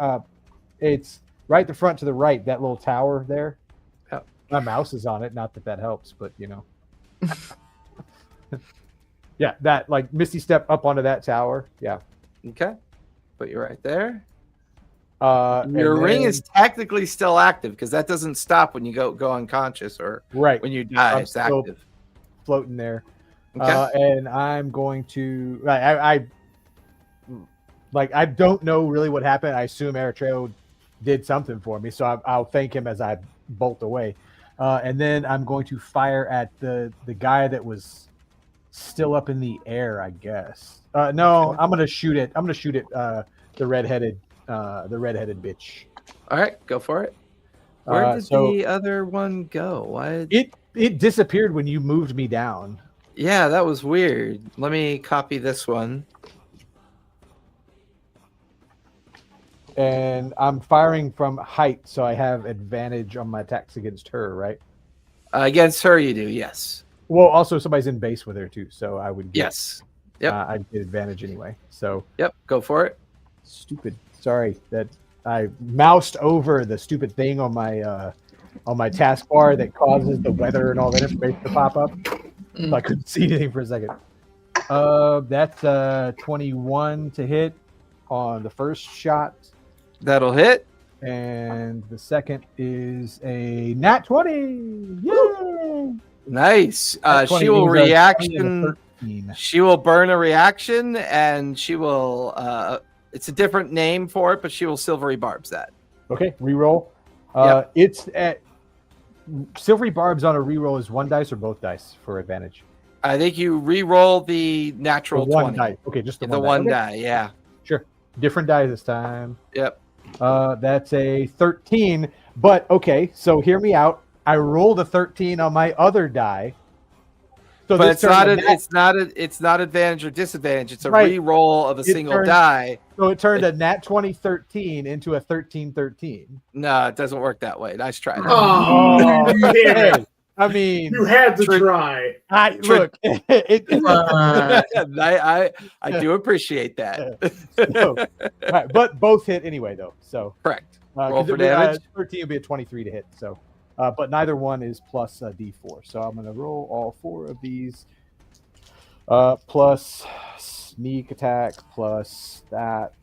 It's right the front to the right. That little tower there. Yep. My mouse is on it. Not that that helps, but you know. Yeah, that like Misty Step up onto that tower. Yeah. Okay. Put you right there. And Your ring then- is technically still active because that doesn't stop when you go unconscious or right when you die. I'm It's still active. floating there. Okay. And I'm going to I don't know really what happened. I assume Eritreo did something for me, so I'll thank him as I bolt away. And then I'm going to fire at the guy that was still up in the air, I guess. No, I'm gonna shoot it. I'm gonna shoot it. The redheaded bitch. All right, go for it. Where did so the other one go? Why? it disappeared when you moved me down. Yeah, that was weird. Let me copy this one. And I'm firing from height, so I have advantage on my attacks against her, right? Against her, you do. Yes. Well, also somebody's in base with her too, so I would get, Yes. Yep. I'd get advantage anyway. So Yep. Go for it. stupid. Sorry that I moused over the stupid thing on my taskbar that causes the weather and all that information to pop up. So I couldn't see anything for a second. That's 21 to hit on the first shot, That'll hit. and the second is a nat 20. Yay! Nice. Nat 20 She will means a 20 and a reaction. 13. She will burn a reaction, and she will. It's a different name for it, but she will silvery barbs that. Okay, reroll. Yep. It's at silvery barbs on a reroll is one dice or both dice for advantage. I think you re-roll the natural The one 20. die. Okay, just the The one one die. die. Yeah. Sure. Different die this time. Yep. That's a 13. But okay, so hear me out. I rolled a 13 on my other die. So But this turned it's not advantage or disadvantage. It's a Right. re-roll of a It single turned- die. so it turned a nat 20 13 into a 13 13. No, it doesn't work that way. Nice try. Oh, damn it. Hey, I mean, You had to Trick- try. look. I do appreciate that. So, right, but both hit anyway, though. So Correct. Roll 'cause for it'd be, damage. 13 would be a 23 to hit. So, but neither one is plus a D4. So I'm going to roll all four of these. Plus sneak attack, plus that.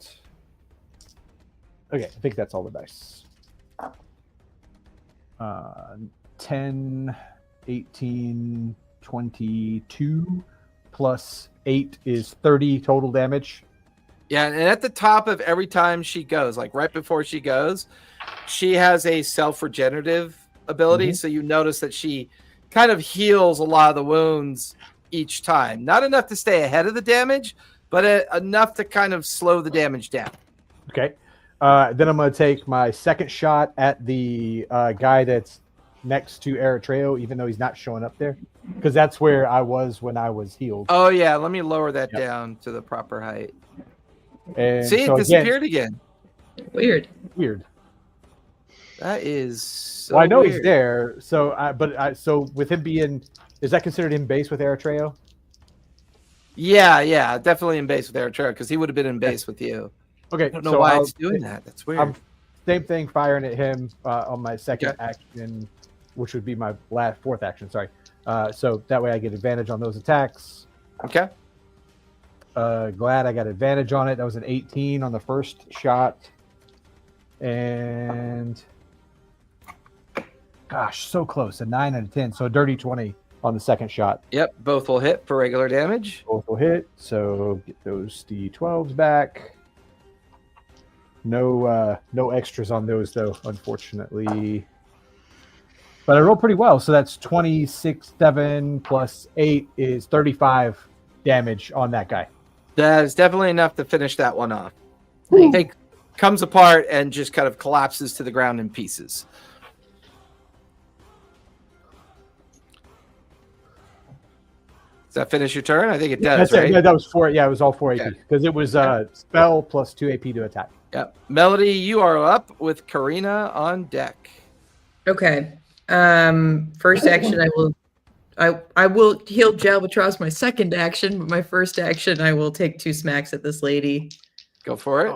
Okay, I think that's all the dice. 10, 18, 22, plus 8 is 30 total damage. Yeah, and at the top of every time she goes, like right before she goes, she has a self-regenerative ability. Mhm. So you notice that she kind of heals a lot of the wounds each time. Not enough to stay ahead of the damage, but enough to kind of slow the damage down. Okay. Then I'm going to take my second shot at the guy that's next to Eritreo, even though he's not showing up there, because that's where I was when I was healed. Oh, yeah. Let me lower that Yep. down to the proper height. And See, so it disappeared again. Weird. Weird. That is so Well, I know weird. he's there. So with him being, is that considered in base with Eritreo? Yeah, definitely in base with Eritreo because he would have been in base with you. Okay. I don't know so why I'll- it's doing that. That's weird. I'm same thing, firing at him on my second Okay. action, which would be my fourth action. Sorry. So that way I get advantage on those attacks. Okay. Glad I got advantage on it. That was an 18 on the first shot. And gosh, so close. A 9 and a 10. So a dirty 20 on the second shot. Yep, both will hit for regular damage. Both will hit. So get those D12s back. No extras on those though, unfortunately. But I rolled pretty well. So that's 26, 7 plus 8 is 35 damage on that guy. That is definitely enough to finish that one off. It comes apart and just kind of collapses to the ground in pieces. Does that finish your turn? I think it does, That's right? it. Yeah, that was 4. Yeah, it was all 4 AP. Okay. Because it was spell plus 2 AP to attack. Yep. Melody, you are up with Karina on deck. Okay. First action, I will heal Jalbatros my second action, but my first action, I will take 2 smacks at this lady. Go for it.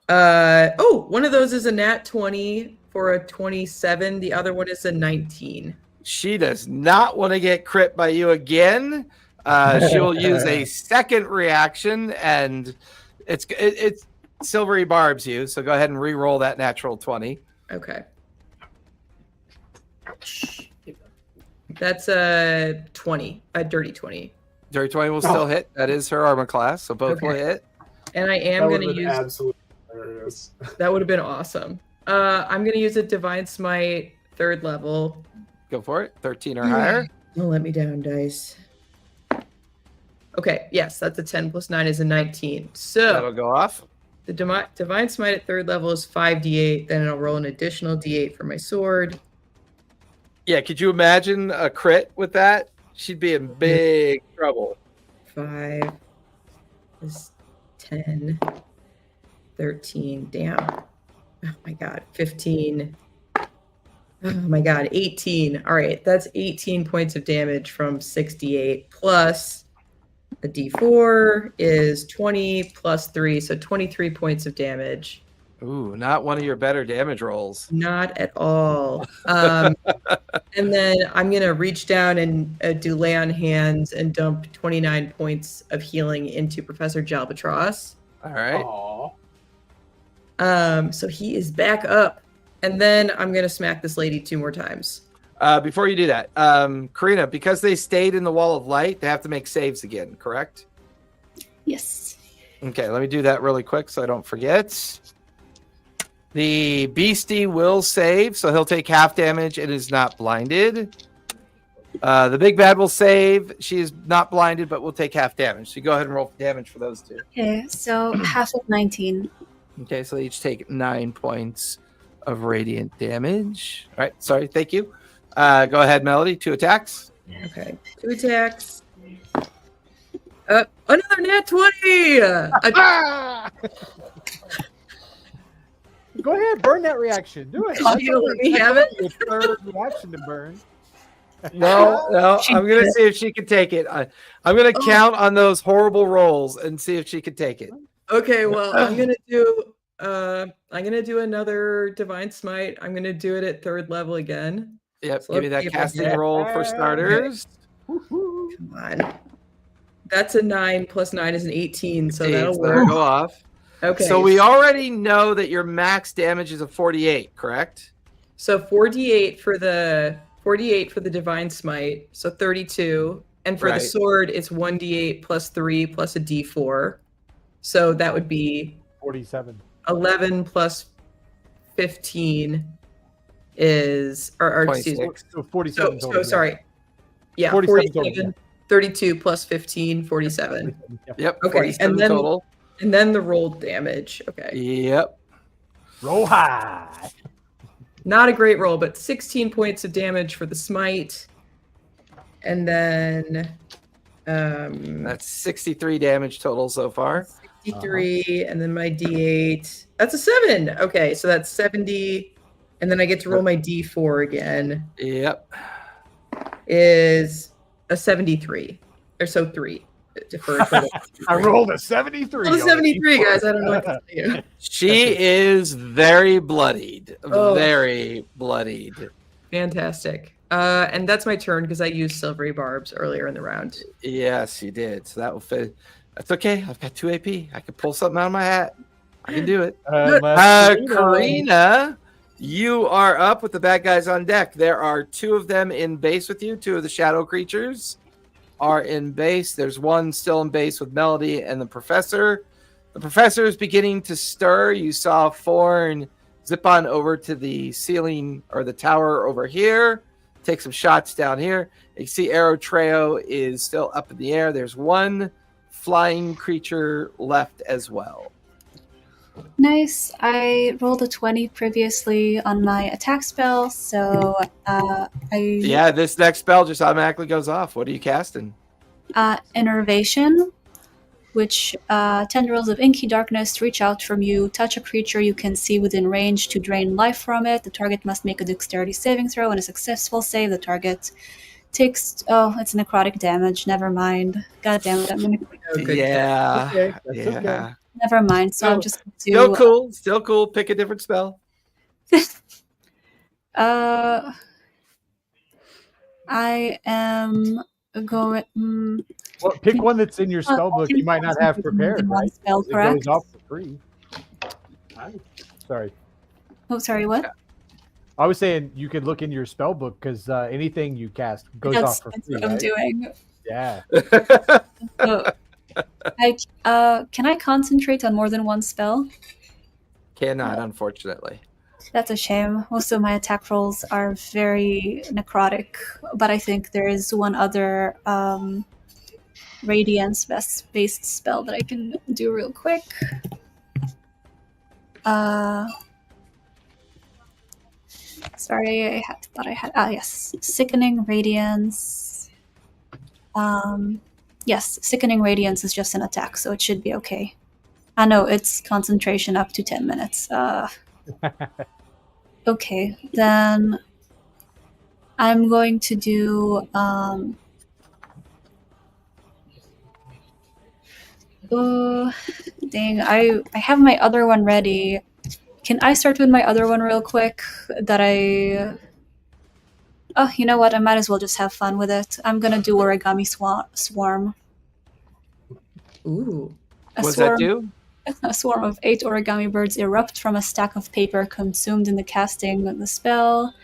One of those is a nat 20 for a 27. The other one is a 19. She does not want to get crit by you again. She will use a second reaction, and it's silvery barbs you. So go ahead and re-roll that natural 20. Okay. That's a 20, a dirty 20. Dirty 20 will still hit. That is her armor class, so both will hit. And I am going to use... absolutely hilarious. That would have been awesome. I'm going to use a Divine Smite, 3rd level. Go for it. 13 or higher. Don't let me down, dice. Okay, yes, that's a 10 plus 9 is a 19. That'll So go off. the Divine Smite at 3rd level is 5d8. Then I'll roll an additional d8 for my sword. Yeah, could you imagine a crit with that? She'd be in big trouble. 5 is 10, 13, damn. Oh my god, 15. Oh my god, 18. All right, that's 18 points of damage from 68 plus a d4 is 20 plus 3, so 23 points of damage. Ooh, not one of your better damage rolls. Not at all. And then I'm going to reach down and do lay on hands and dump 29 points of healing into Professor Jalbatros. All right. So he is back up. And then I'm going to smack this lady 2 more times. Before you do that, Karina, because they stayed in the wall of light, they have to make saves again, correct? Yes. Okay, let me do that really quick so I don't forget. The beastie will save, so he'll take half damage and is not blinded. The big bad will save. She is not blinded, but will take half damage. So you go ahead and roll for damage for those two. Okay, so half of 19. Okay, so they each take 9 points of radiant damage. All right, sorry, thank you. Go ahead, Melody. 2 attacks. Okay, 2 attacks. Another nat 20! Go ahead, burn that reaction. Do it. You don't let me have it? Your third reaction to burn. No, I'm going to see if she can take it. I'm going to count on those horrible rolls and see if she can take it. Okay, well, I'm gonna do another Divine Smite. I'm gonna do it at 3rd level again. Yep, So give me let's that see if I casting can- roll for starters. Come on. That's a 9 plus 9 is an 18, so that'll So work. that'll go off. Okay. So we already know that your max damage is a 48, correct? So 48 for the Divine Smite, so 32, and for Right. the sword it's 1d8 plus 3 plus a d4. So that would be 47. 11 plus 15 is or excuse me. 26. So 47 So total, yeah. sorry. Yeah, 47 47, total, 32 plus 15, 47. Yep, Okay, 47 and then- total. And then the rolled damage. Okay. Yep. Roll high. Not a great roll, but 16 points of damage for the smite. And then That's 63 damage total so far. 63, and then my d8. That's a 7. Okay, so that's 70. And then I get to roll my d4 again. Yep. Is a 73. Or so 3. Deferred for the I rolled a 73. Rolled a on the 73, D4. guys. I don't know what to tell you. She is very bloodied. Oh. Very bloodied. Fantastic. And that's my turn because I used silvery barbs earlier in the round. Yes, you did. So that will fit. That's okay. I've got 2 AP. I could pull something out of my hat. I can do it. Karina. Karina, you are up with the bad guys on deck. There are 2 of them in base with you. 2 of the shadow creatures are in base. There's one still in base with Melody and the professor. The professor is beginning to stir. You saw Forn zip on over to the ceiling or the tower over here. Take some shots down here. You see Arrow Treo is still up in the air. There's one flying creature left as well. Nice. I rolled a 20 previously on my attack spell, so Yeah, this next spell just automatically goes off. What are you casting? Innervation, which tendrils of inky darkness reach out from you, touch a creature you can see within range to drain life from it. The target must make a dexterity saving throw, and a successful save, the target takes... Oh, it's necrotic damage. Never mind. God damn it. I'm gonna... Yeah. Okay, that's yeah. okay. Never mind. So I'm just going to... Still cool. Still cool. Pick a different spell. I am going... Well, pick one that's in your spell book you might not have prepared, right? Spell, It correct? goes off for free. Sorry. Oh, sorry, what? I was saying you could look in your spell book because anything you cast goes off for That's free. what I'm Right? doing. Yeah. Can I concentrate on more than one spell? Cannot, unfortunately. That's a shame. Most of my attack rolls are very necrotic, but I think there is one other radiance-based spell that I can do real quick. Sorry, thought I had. Yes, Sickening Radiance. Yes, Sickening Radiance is just an attack, so it should be okay. I know it's concentration up to 10 minutes. Okay, then I'm going to do dang, I have my other one ready. Can I start with my other one real quick? Oh, you know what? I might as well just have fun with it. I'm gonna do Origami Swarm. Ooh. What's that do? A swarm of 8 origami birds erupt from a stack of paper consumed in the casting of the spell.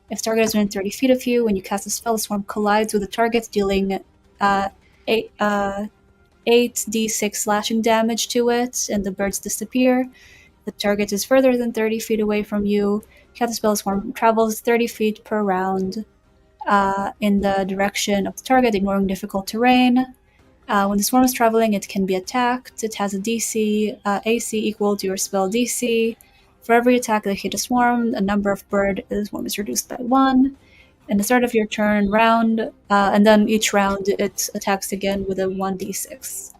If the target is within 30 feet of you, when you cast the spell, the swarm collides with the target, dealing 8d6 slashing damage to it, and the birds disappear. If the target is further than 30 feet away from you, cast the spell, the swarm travels 30 feet per round in the direction of the target, ignoring difficult terrain. When the swarm is traveling, it can be attacked. It has a DC, AC equal to your spell DC. For every attack that hit a swarm, the number of bird in the swarm is reduced by 1. And the start of your turn round, and then each round it attacks again with a 1d6.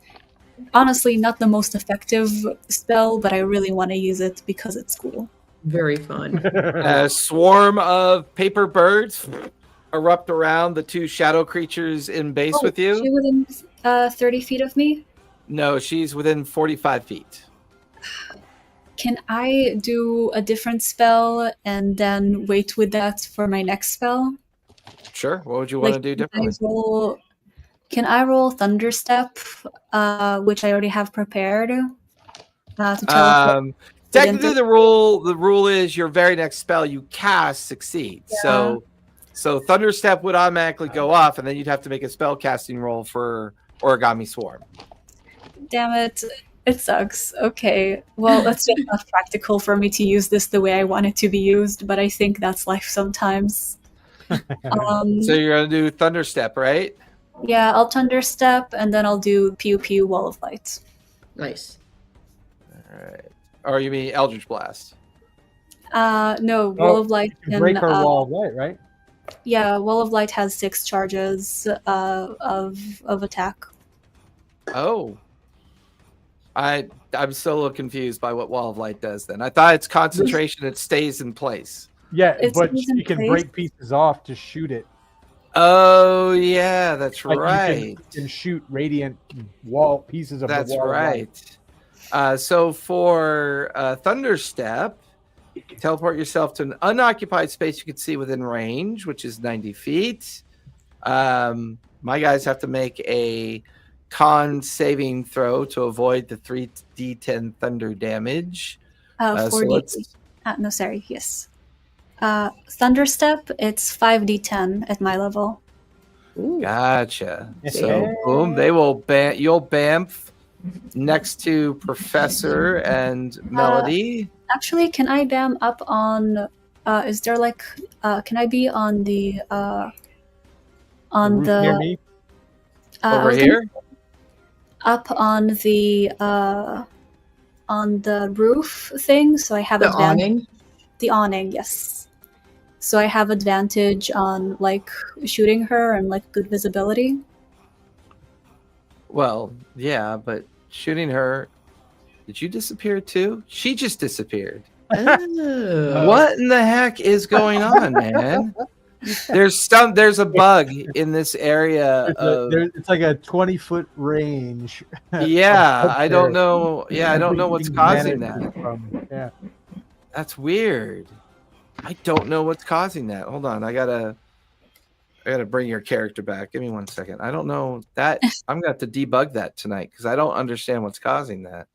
Honestly, not the most effective spell, but I really want to use it because it's cool. Very fun. A swarm of paper birds erupt around the 2 shadow creatures in base with you. Is she within 30 feet of me? No, she's within 45 feet. Can I do a different spell and then wait with that for my next spell? Sure. What would you want to do differently? Can I roll Thunderstep, which I already have prepared? To teleport Technically, the rule is your very next spell you cast succeeds. Yeah. So Thunderstep would automatically go off, and then you'd have to make a spell casting roll for Origami Swarm. Damn it. It sucks. Okay. Well, it's just not practical for me to use this the way I want it to be used, but I think that's life sometimes. So you're going to do Thunderstep, right? Yeah, I'll Thunderstep, and then I'll do Pew Pew Wall of Light. Nice. All right. Or you mean Eldritch Blast? No, Wall of Light can... Break her wall of light, right? Yeah, Wall of Light has 6 charges of attack. Oh. I'm still a little confused by what Wall of Light does then. I thought it's concentration, it stays in place. Yeah, It but stays in you can place? break pieces off to shoot it. Oh, yeah, that's Like right. You can shoot radiant wall pieces of That's the wall. of light. right. So for Thunderstep, teleport yourself to an unoccupied space you can see within range, which is 90 feet. My guys have to make a con saving throw to avoid the 3d10 thunder damage. So 4D. let's. No, sorry. Yes. Thunderstep, it's 5d10 at my level. Ooh. Gotcha. So boom, they will you'll bamf next to Professor and Melody. Actually, can I bam up on? Is there like? Can I be on the? On Roof the. near me. I Over was gonna here. up on the roof thing, so I have The advantage. awning. The awning, yes. So I have advantage on like shooting her and like good visibility. Well, yeah, but shooting her. Did you disappear too? She just disappeared. Oh. What in the heck is going on, man? There's a bug in this area of It's like a 20-foot range. yeah, I don't there. know. Yeah, I don't know what's causing that. Yeah. That's weird. I don't know what's causing that. Hold on, I gotta bring your character back. Give me 1 second. I don't know that. I'm gonna have to debug that tonight because I don't understand what's causing that.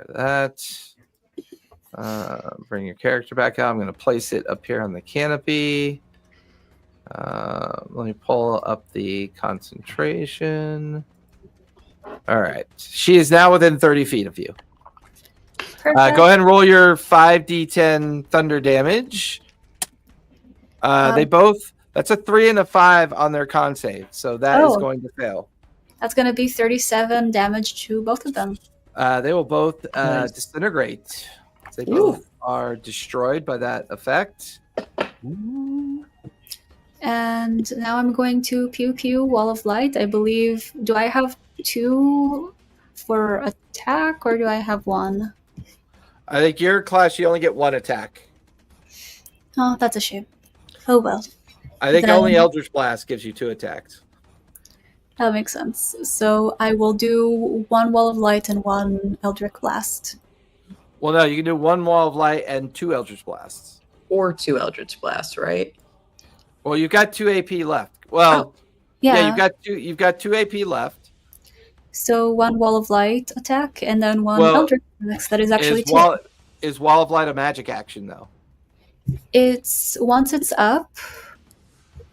That. Bring your character back out. I'm going to place it up here on the canopy. Let me pull up the concentration. All right. She is now within 30 feet of you. Perfect. Go ahead and roll your 5d10 thunder damage. They both, that's a 3 and a 5 on their con save. So that is going to fail. That's gonna be 37 damage to both of them. They will both Nice. disintegrate. They both are destroyed by that effect. And now I'm going to pew pew wall of light. I believe. Do I have 2 for attack, or do I have 1? I think your class, you only get 1 attack. Oh, that's a shame. Oh well. I think Then- only Eldritch Blast gives you 2 attacks. That makes sense. So I will do 1 wall of light and 1 Eldritch Blast. Well, no, you can do 1 Wall of Light and 2 Eldritch Blasts. Or 2 Eldritch Blasts, right? Well, you've got 2 AP left. Well, Yeah. you've got 2 AP left. So 1 wall of light attack and then 1 Well, Eldritch Blast. That is actually Is 2. Wall of Light a magic action though? It's once it's up,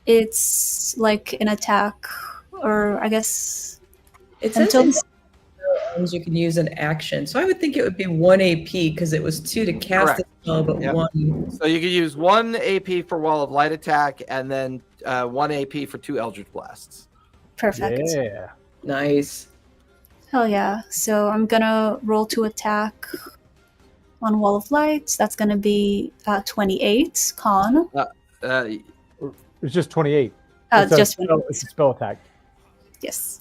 it's like an attack, or I guess It says until in you can use an action. So I would think it would be 1 AP because it was 2 to cast Correct. the spell, but Yep. 1. So you could use 1 AP for Wall of Light attack and then 1 AP for 2 Eldritch Blasts. perfect. Yeah. Nice. Hell yeah. So I'm gonna roll to attack on wall of light. That's gonna be 28 con. It's just 28. It's Just it's a spell attack. yes.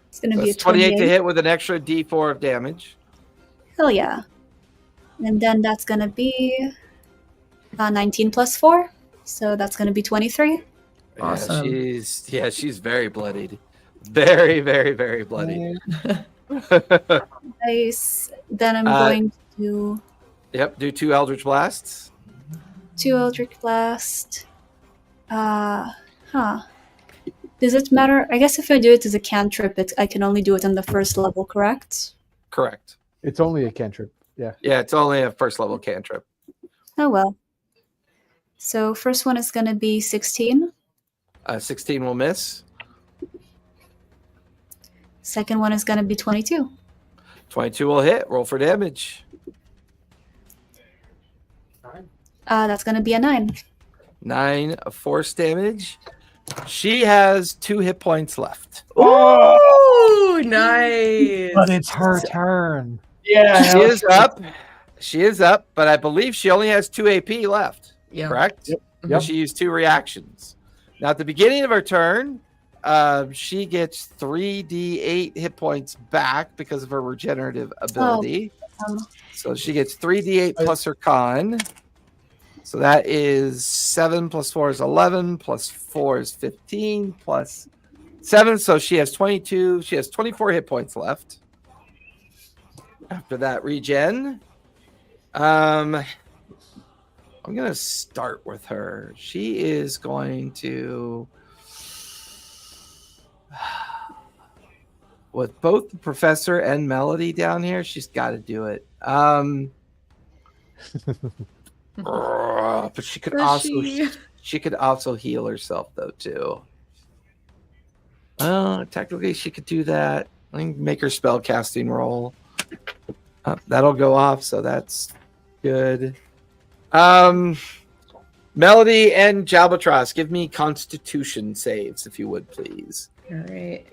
It's gonna So be a it's 28 to 28. hit with an extra D4 of damage. Hell yeah. And then that's gonna be 19 plus 4. So that's gonna be 23. Awesome. Yeah, she's very bloodied. Very, very, very bloodied. Nice. Then I'm going to Yep, do 2 Eldritch Blasts. 2 Eldritch Blast. Does it matter? I guess if I do it as a cantrip, I can only do it on the first level, correct? Correct. It's only a cantrip. Yeah. Yeah, it's only a first level cantrip. Oh well. So first one is gonna be 16. 16 will miss. Second one is gonna be 22. 22 will hit. Roll for damage. That's gonna be a 9. 9 of force damage. She has 2 hit points left. Ooh, nice. But it's her turn. Yeah. She is up. She is up, but I believe she only has 2 AP left. Yeah. Correct? Yep. She used 2 reactions. Now, at the beginning of her turn, she gets 3d8 hit points back because of her regenerative ability. So she gets 3d8 plus her con. So that is 7 plus 4 is 11, plus 4 is 15, plus 7. So she has 22. She has 24 hit points left. After that regen, I'm going to start with her. She is going to... with both the professor and Melody down here, she's got to do it. But she could Does also she? she could also heal herself though too. Technically she could do that. I can make her spell casting roll. That'll go off, so that's good. Melody and Jalbatros, give me Constitution saves, if you would, please. All right.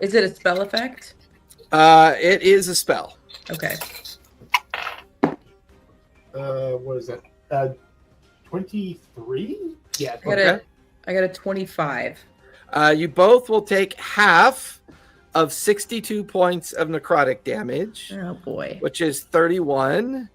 Is it a spell effect? It is a spell. Okay. What is that? 23? Yeah. I got a 25. You both will take half of 62 points of necrotic damage, Oh boy. which is 31.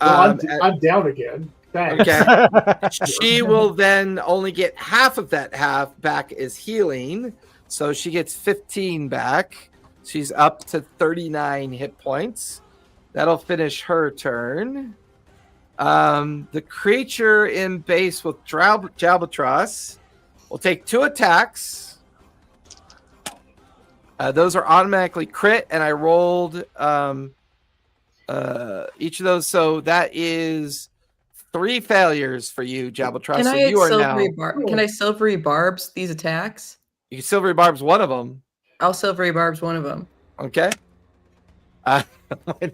Well, I'm down again. Thanks. Okay. She will then only get half of that half back as healing. So she gets 15 back. She's up to 39 hit points. That'll finish her turn. The creature in base with Jalbatros will take 2 attacks. Those are automatically crit, and I rolled each of those. So that is 3 failures for you, Jalbatros. Can So I you are now. Can I silvery barbs these attacks? You can silvery barbs one of them. I'll silvery barbs one of them. Okay. My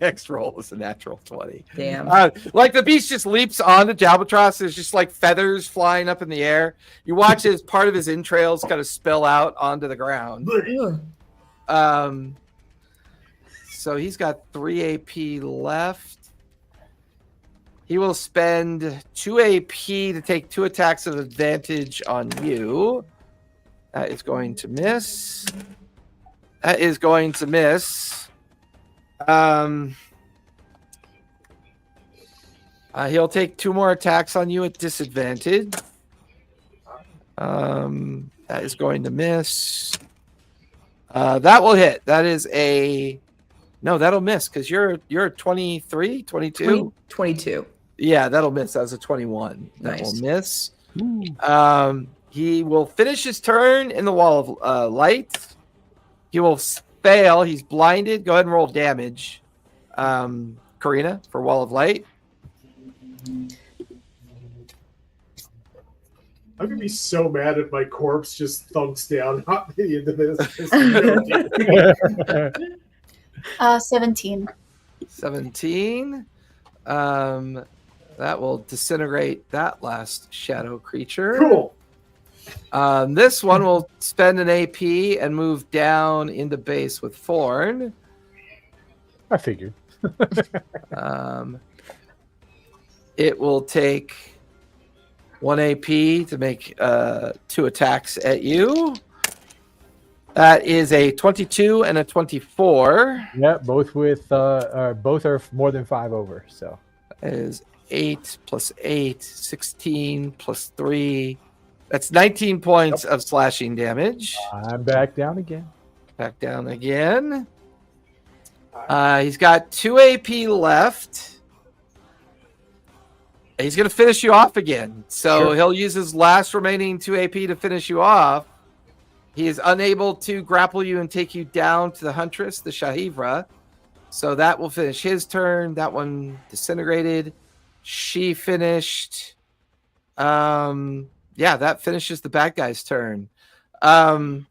next roll is a natural 20. Damn. Like the beast just leaps onto Jalbatros. There's just like feathers flying up in the air. You watch as part of his entrails kind of spill out onto the ground. Ugh. So he's got 3 AP left. He will spend 2 AP to take 2 attacks of advantage on you. That is going to miss. That is going to miss. He'll take 2 more attacks on you at disadvantage. That is going to miss. That will hit. That is a... No, that'll miss because you're 23, 22? 22. Yeah, that'll miss. That was a 21. That Nice. will miss. He will finish his turn in the wall of light. He will fail. He's blinded. Go ahead and roll damage, Karina, for wall of light. I'm gonna be so mad if my corpse just thunks down at the end of this. 17. 17. That will disintegrate that last shadow creature. Cool. This one will spend an AP and move down into base with Thorn. I figured. It will take 1 AP to make 2 attacks at you. That is a 22 and a 24. Yeah, both with both are more than 5 over. So That is 8 plus 8, 16 plus 3. That's 19 points of slashing damage. I'm back down again. Back down again. He's got 2 AP left. He's going to finish you off again. So Sure. he'll use his last remaining 2 AP to finish you off. He is unable to grapple you and take you down to the Huntress, the Shahivra. So that will finish his turn. That one disintegrated. She finished. Yeah, that finishes the bad guy's turn. Both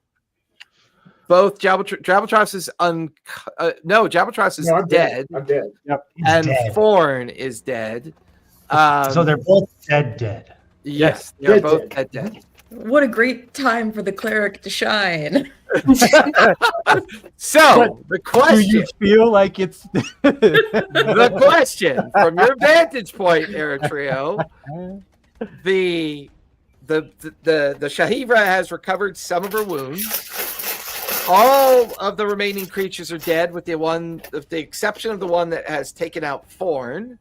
Jalbatros is Jalbatros is dead. I'm dead. Yep. And Dead. Thorn is dead. So they're both dead. Yes, they're Dead, both dead. dead. What a great time for the cleric to shine. So the Do question, you feel like it's the question from your vantage point, Eritrio, the Shahivra has recovered some of her wounds. All of the remaining creatures are dead, with the exception of the one that has taken out Thorn.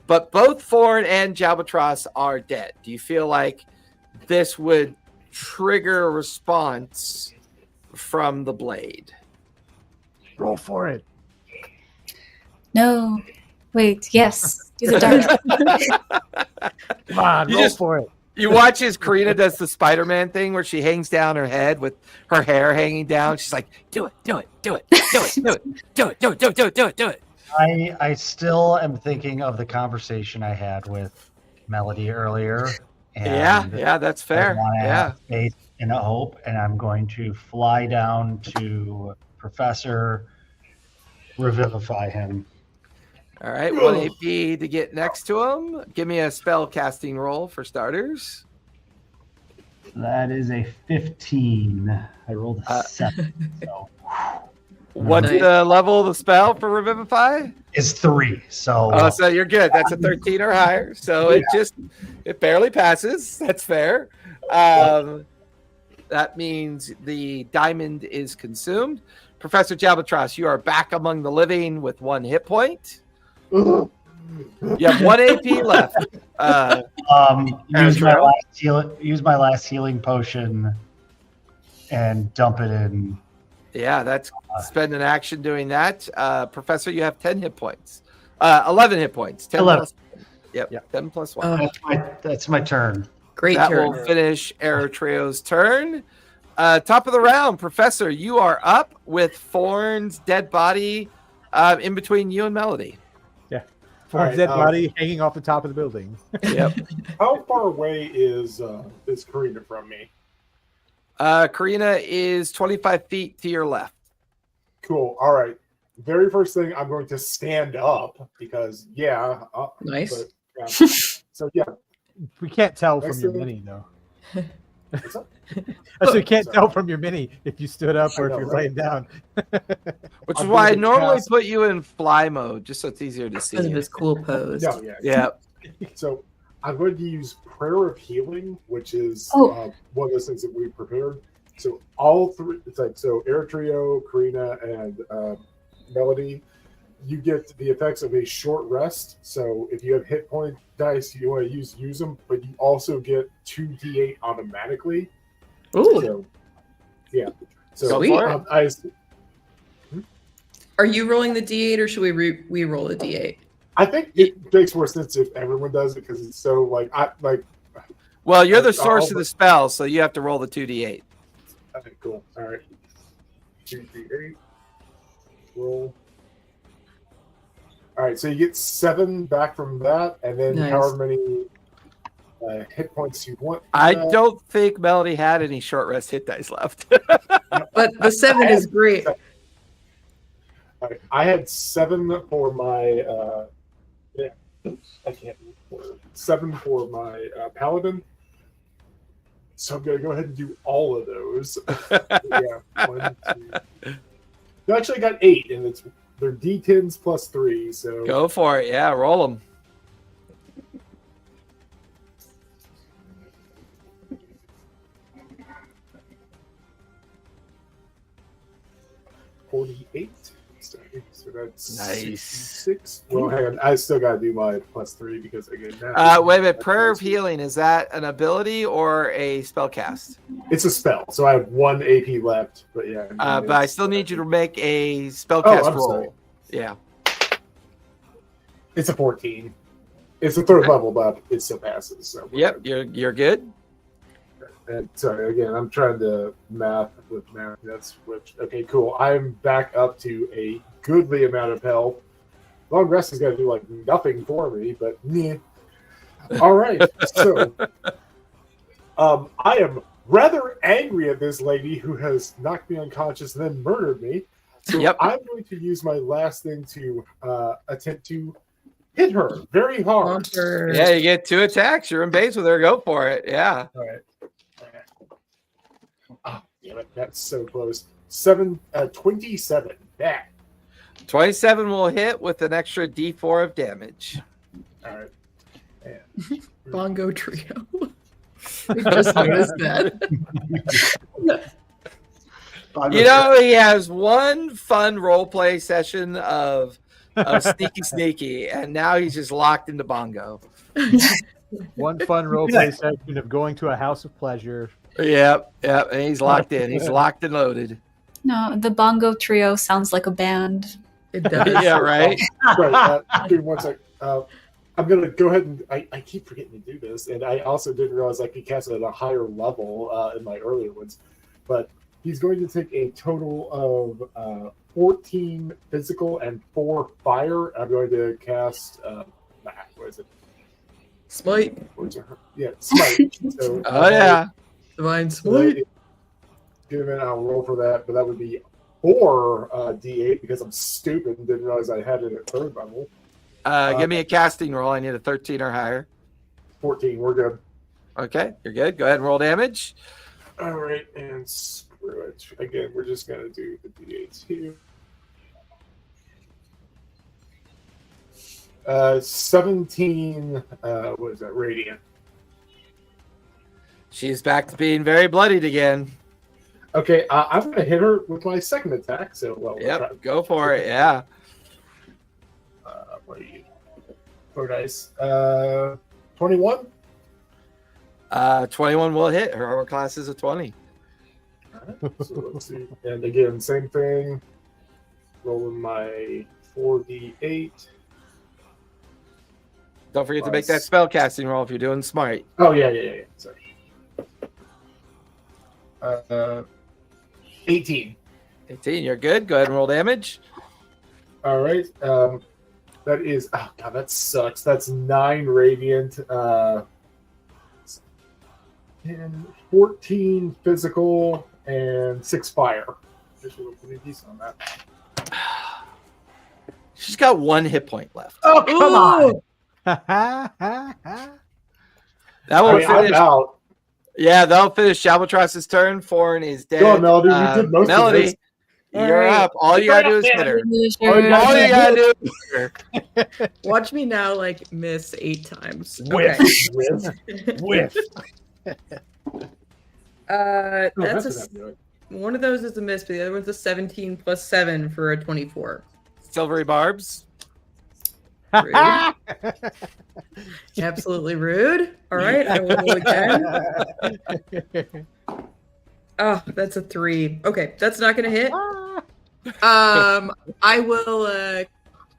But both Thorn and Jalbatros are dead. Do you feel like this would trigger a response from the blade? roll for it? No. Wait, yes. Do the dart. Come on, You roll just- for it. You watch as Karina does the Spider-Man thing where she hangs down her head with her hair hanging down. She's like, do it, do it, do it, do it, do it, do it, do it, do it, do it, do it, do it. I still am thinking of the conversation I had with Melody earlier. And Yeah, that's fair. I want to Yeah. have faith and a hope, and I'm going to fly down to Professor, revivify him. All right, 1 AP to get next to him. Give me a spell casting roll for starters. That is a 15. I rolled a 7. So What's Nice. the level of the spell for Revivify? it's 3. So Oh, so you're good. That's a 13 or higher. So it barely passes. That's fair. That means the diamond is consumed. Professor Jalbatros, you are back among the living with 1 hit point. You have 1 AP left. use my last healing potion and dump it in. Yeah, that's spend an action doing that. Professor, you have 10 hit points. 11 hit points. 10 11. Plus, yep, 10 plus 1. That's my turn. Great That turn. will finish Arrow Trio's turn. Top of the round, Professor, you are up with Thorn's dead body in between you and Melody. Forn's right, dead body hanging off the top of the building. Yep. How far away is Karina from me? Karina is 25 feet to your left. Cool. All right. Very first thing, I'm going to stand up because Nice. But, so yeah, We can't tell from Next your thing- mini, though. what's up? So we can't Sorry. tell from your mini if you stood up or I if know, you're right? laying down. Which is I'm why I going to normally cast- put you in fly mode, just so it's easier to see. Because of his cool pose. No, yeah. Yeah. So I'm going to use Prayer of Healing, which is Oh. one of those things that we prepared. So all three, it's like so Eritrea, Karina, and Melody, you get the effects of a short rest. So if you have hit point dice you want to use them, but you also get 2d8 automatically. Ooh. So yeah. So Go for it. Are you rolling the D8 or should we re-roll the D8? I think it makes more sense if everyone does it because it's so Well, you're the I'll- source of the spell, so you have to roll the 2d8. Okay, cool. All right. 2d8. Roll. All right, so you get 7 back from that, and then Nice. however many hit points you want. I don't think Melody had any short rest hit dice left. But the 7 is great. All right, I had 7 for my. I can't. 7 for my paladin. So I'm gonna go ahead and do all of those. Yeah. 1, 2. No, actually, I got 8, and they're D10s plus 3. So Go for it. Yeah, roll them. $48. So that's Nice. 66. Well, hang on. I still got to do my plus 3 because again. That Wait a minute. Prayer of Healing, is that an ability or a spell cast? It's a spell, so I have 1 AP left. But yeah. But I still need you to make a spell Oh, cast I'm roll. sorry. Yeah. It's a 14. It's a 3rd level, but it still passes. So Yep, you're good. And sorry, again, I'm trying to math with math. That's which. Okay, cool. I'm back up to a goodly amount of health. Long rest is going to do like nothing for me, but meh. All right. So, I am rather angry at this lady who has knocked me unconscious and then murdered me. So Yep. I'm going to use my last thing to attempt to hit her very hard. Monster. Yeah, you get 2 attacks. You're in base with her. Go for it. Yeah. All right. Oh, damn it. That's so close. 27. Yeah. 27 will hit with an extra D4 of damage. All right. And Bongo trio. We just noticed that. You know, he has one fun role play session of sneaky, and now he's just locked into bongo. One fun roleplay session of going to a house of pleasure. Yep, and he's locked in. He's locked and loaded. No, the bongo trio sounds like a band. It does. Yeah, right. right, give me one sec. I'm gonna go ahead and I keep forgetting to do this, and I also didn't realize I could cast it at a higher level in my earlier ones. But he's going to take a total of 14 physical and 4 fire. I'm going to cast what is it? Smite. Yeah, smite. So, Oh yeah. Divine smite. Given I'll roll for that, but that would be 4 d8 because I'm stupid and didn't realize I had it at 3rd level. Give me a casting roll. I need a 13 or higher. 14, we're good. Okay, you're good. Go ahead and roll damage. All right, and screw it. Again, we're just going to do the d8s here. 17, what is that, radiant. She's back to being very bloodied again. Okay, I'm going to hit her with my second attack. So, well, Yep, go for it. Yeah. What are you? 4 dice. 21. 21 will hit. Her armor class is a 20. Alright, so let's see. And again, same thing. Rolling my 4d8. Don't forget to make that spell casting roll if you're doing smite. Oh, yeah. Sorry. 18. 18, you're good. Go ahead and roll damage. All right. That is, oh god, that sucks. That's 9 radiant, and 14 physical, and 6 fire. Just a pretty decent on that. She's got 1 hit point left. Oh come on! That will I'm finish. out. Yeah, that'll finish Albatross's turn. Forn is dead. Go on, Melody. You did most Melody, of this. you're up. All you gotta do is hit her. All you gotta do is hit her. Watch me now, like, miss 8 times. Whiff. Okay. Whiff. That's That's one of those is a miss, but the other one's a 17 plus 7 for a 24. Silvery barbs. Rude. Absolutely rude. All right, I will roll again. Oh, that's a 3. Okay, that's not gonna hit. I will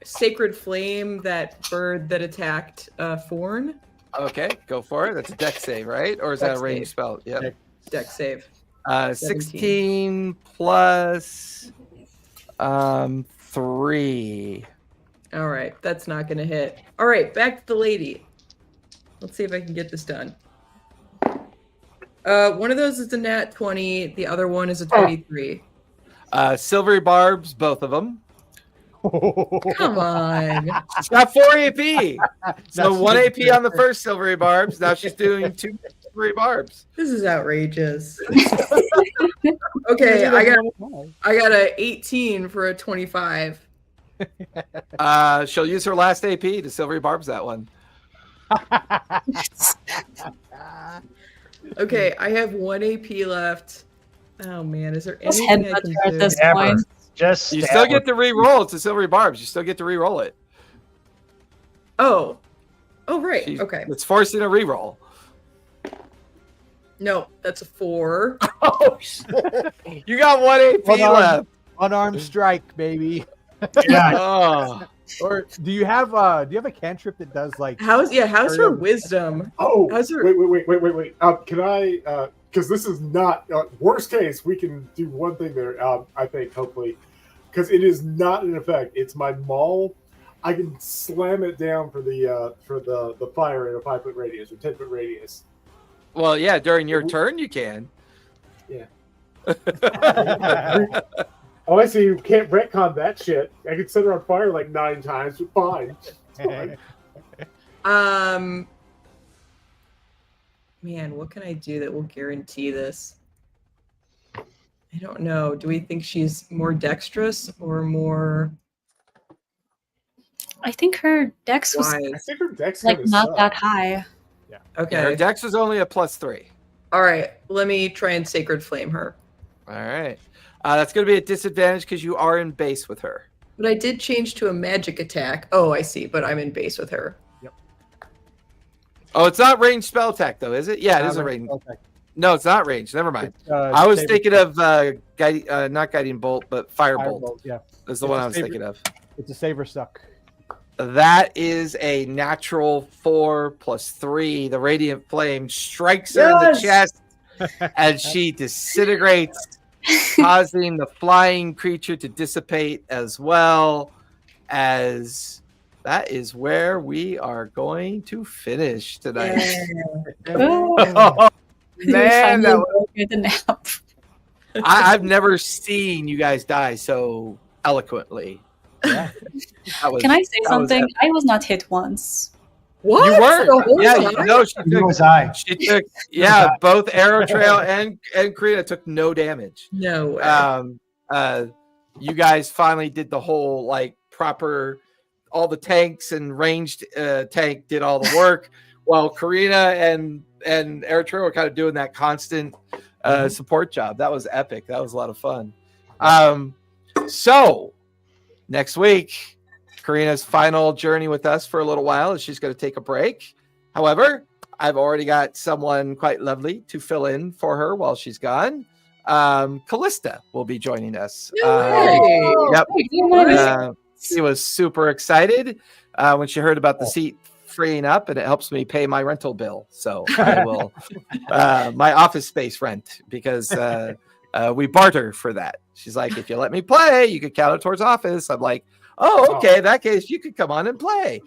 Sacred Flame that bird that attacked Forn. Okay, go for it. That's a dex save, right? Or is that a Dex ranged save. spell? Yep. Dex save. 16 plus 3. All right, that's not gonna hit. All right, back to the lady. Let's see if I can get this done. One of those is a nat 20. The other one is a 23. Silvery barbs, both of them. Come on. She's got 4 AP. So 1 AP on the first silvery barbs. Now she's doing 2 silvery barbs. This is outrageous. Okay, I got a 18 for a 25. She'll use her last AP to silvery barbs that one. Okay, I have 1 AP left. Oh man, is there Just anything I headbutt can her at do? this Stab her. point. Just You stab still her. get to re-roll it to silvery barbs. You still get to re-roll it. Oh, right. She's- Okay. It's forcing a re-roll. No, that's a 4. Oh, shit. You got 1 AP left. Unarmed strike, baby. Yeah, Oh. Or do you have a cantrip that does like How's her wisdom? Oh, How's her- wait. Can I, because this is not, worst case, we can do one thing there, I think, hopefully, because it is not in effect. It's my maul. I can slam it down for the fire in a 5-foot radius or 10-foot radius. Well, yeah, during your turn you can. Yeah. Oh, I see. You can't retcon that shit. I could set her on fire like 9 times, but fine. It's fine. Man, what can I do that will guarantee this? I don't know. Do we think she's more dexterous or more I think her dex was I wise? think her dex like kinda not sucks. that high. Okay. Yeah, her dex was only a +3. All right. Let me try and Sacred Flame her. All right. That's going to be a disadvantage because you are in base with her. But I did change to a magic attack. Oh, I see. But I'm in base with her. Oh, it's not ranged spell attack, though, is it? Yeah, it is a range. No, it's not ranged. Never mind. I was thinking of not guiding bolt, but firebolt. Firebolt, yeah. That's the It's one a I was saber- thinking of. It's a save or suck. That is a natural 4+3. The radiant flame strikes her in the Yes! chest as she disintegrates, causing the flying creature to dissipate as well. As that is where we are going to finish tonight. Oh, Oh, we man, finally that go get a nap. I've never seen you guys die so eloquently. Yeah. That was, Can I say that was something? epic. I was not hit once. What? You weren't. The whole Yeah, time? no, she Neither took, was I. both Arrow Trail and Karina took no damage. No way. You guys finally did the whole like proper, all the tanks and ranged tank did all the work, while Karina and Arrow Trail were kind of doing that constant support job. That was epic. That was a lot of fun. So next week, Karina's final journey with us for a little while as she's going to take a break. However, I've already got someone quite lovely to fill in for her while she's gone. Callista will be joining us. Yep. She was super excited when she heard about the seat freeing up, and it helps me pay my rental bill. So I will my office space rent, because we barter for that. She's like, if you let me play, you could count it towards office. I'm like, oh, okay. In that case, you could come on and play.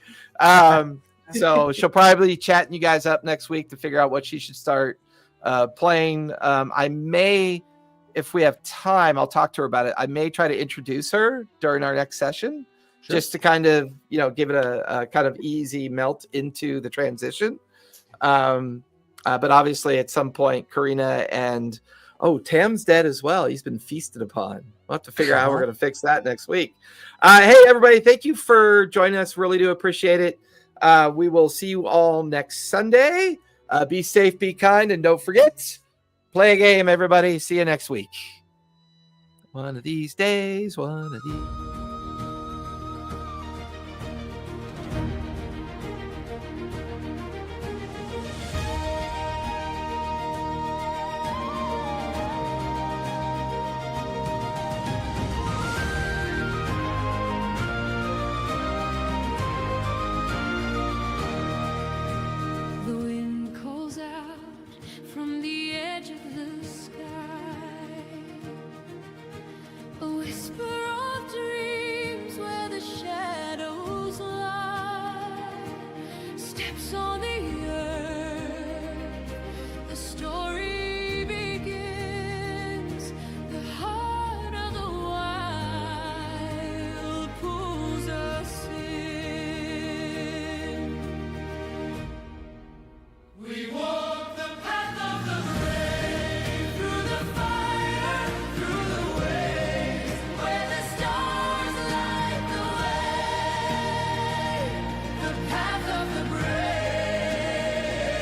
So she'll probably be chatting you guys up next week to figure out what she should start playing. I may, if we have time, I'll talk to her about it. I may try to introduce her during our next session, just to kind of, give it a kind of easy melt into the transition. But obviously at some point, Karina and Tam's dead as well. He's been feasted upon. We'll have to figure out how we're going to fix that next week. Hey, everybody. Thank you for joining us. Really do appreciate it. We will see you all next Sunday. Be safe, be kind, and don't forget, play a game, everybody. See you next week. One of these days, one of these. The wind calls out from the edge of the sky, a whisper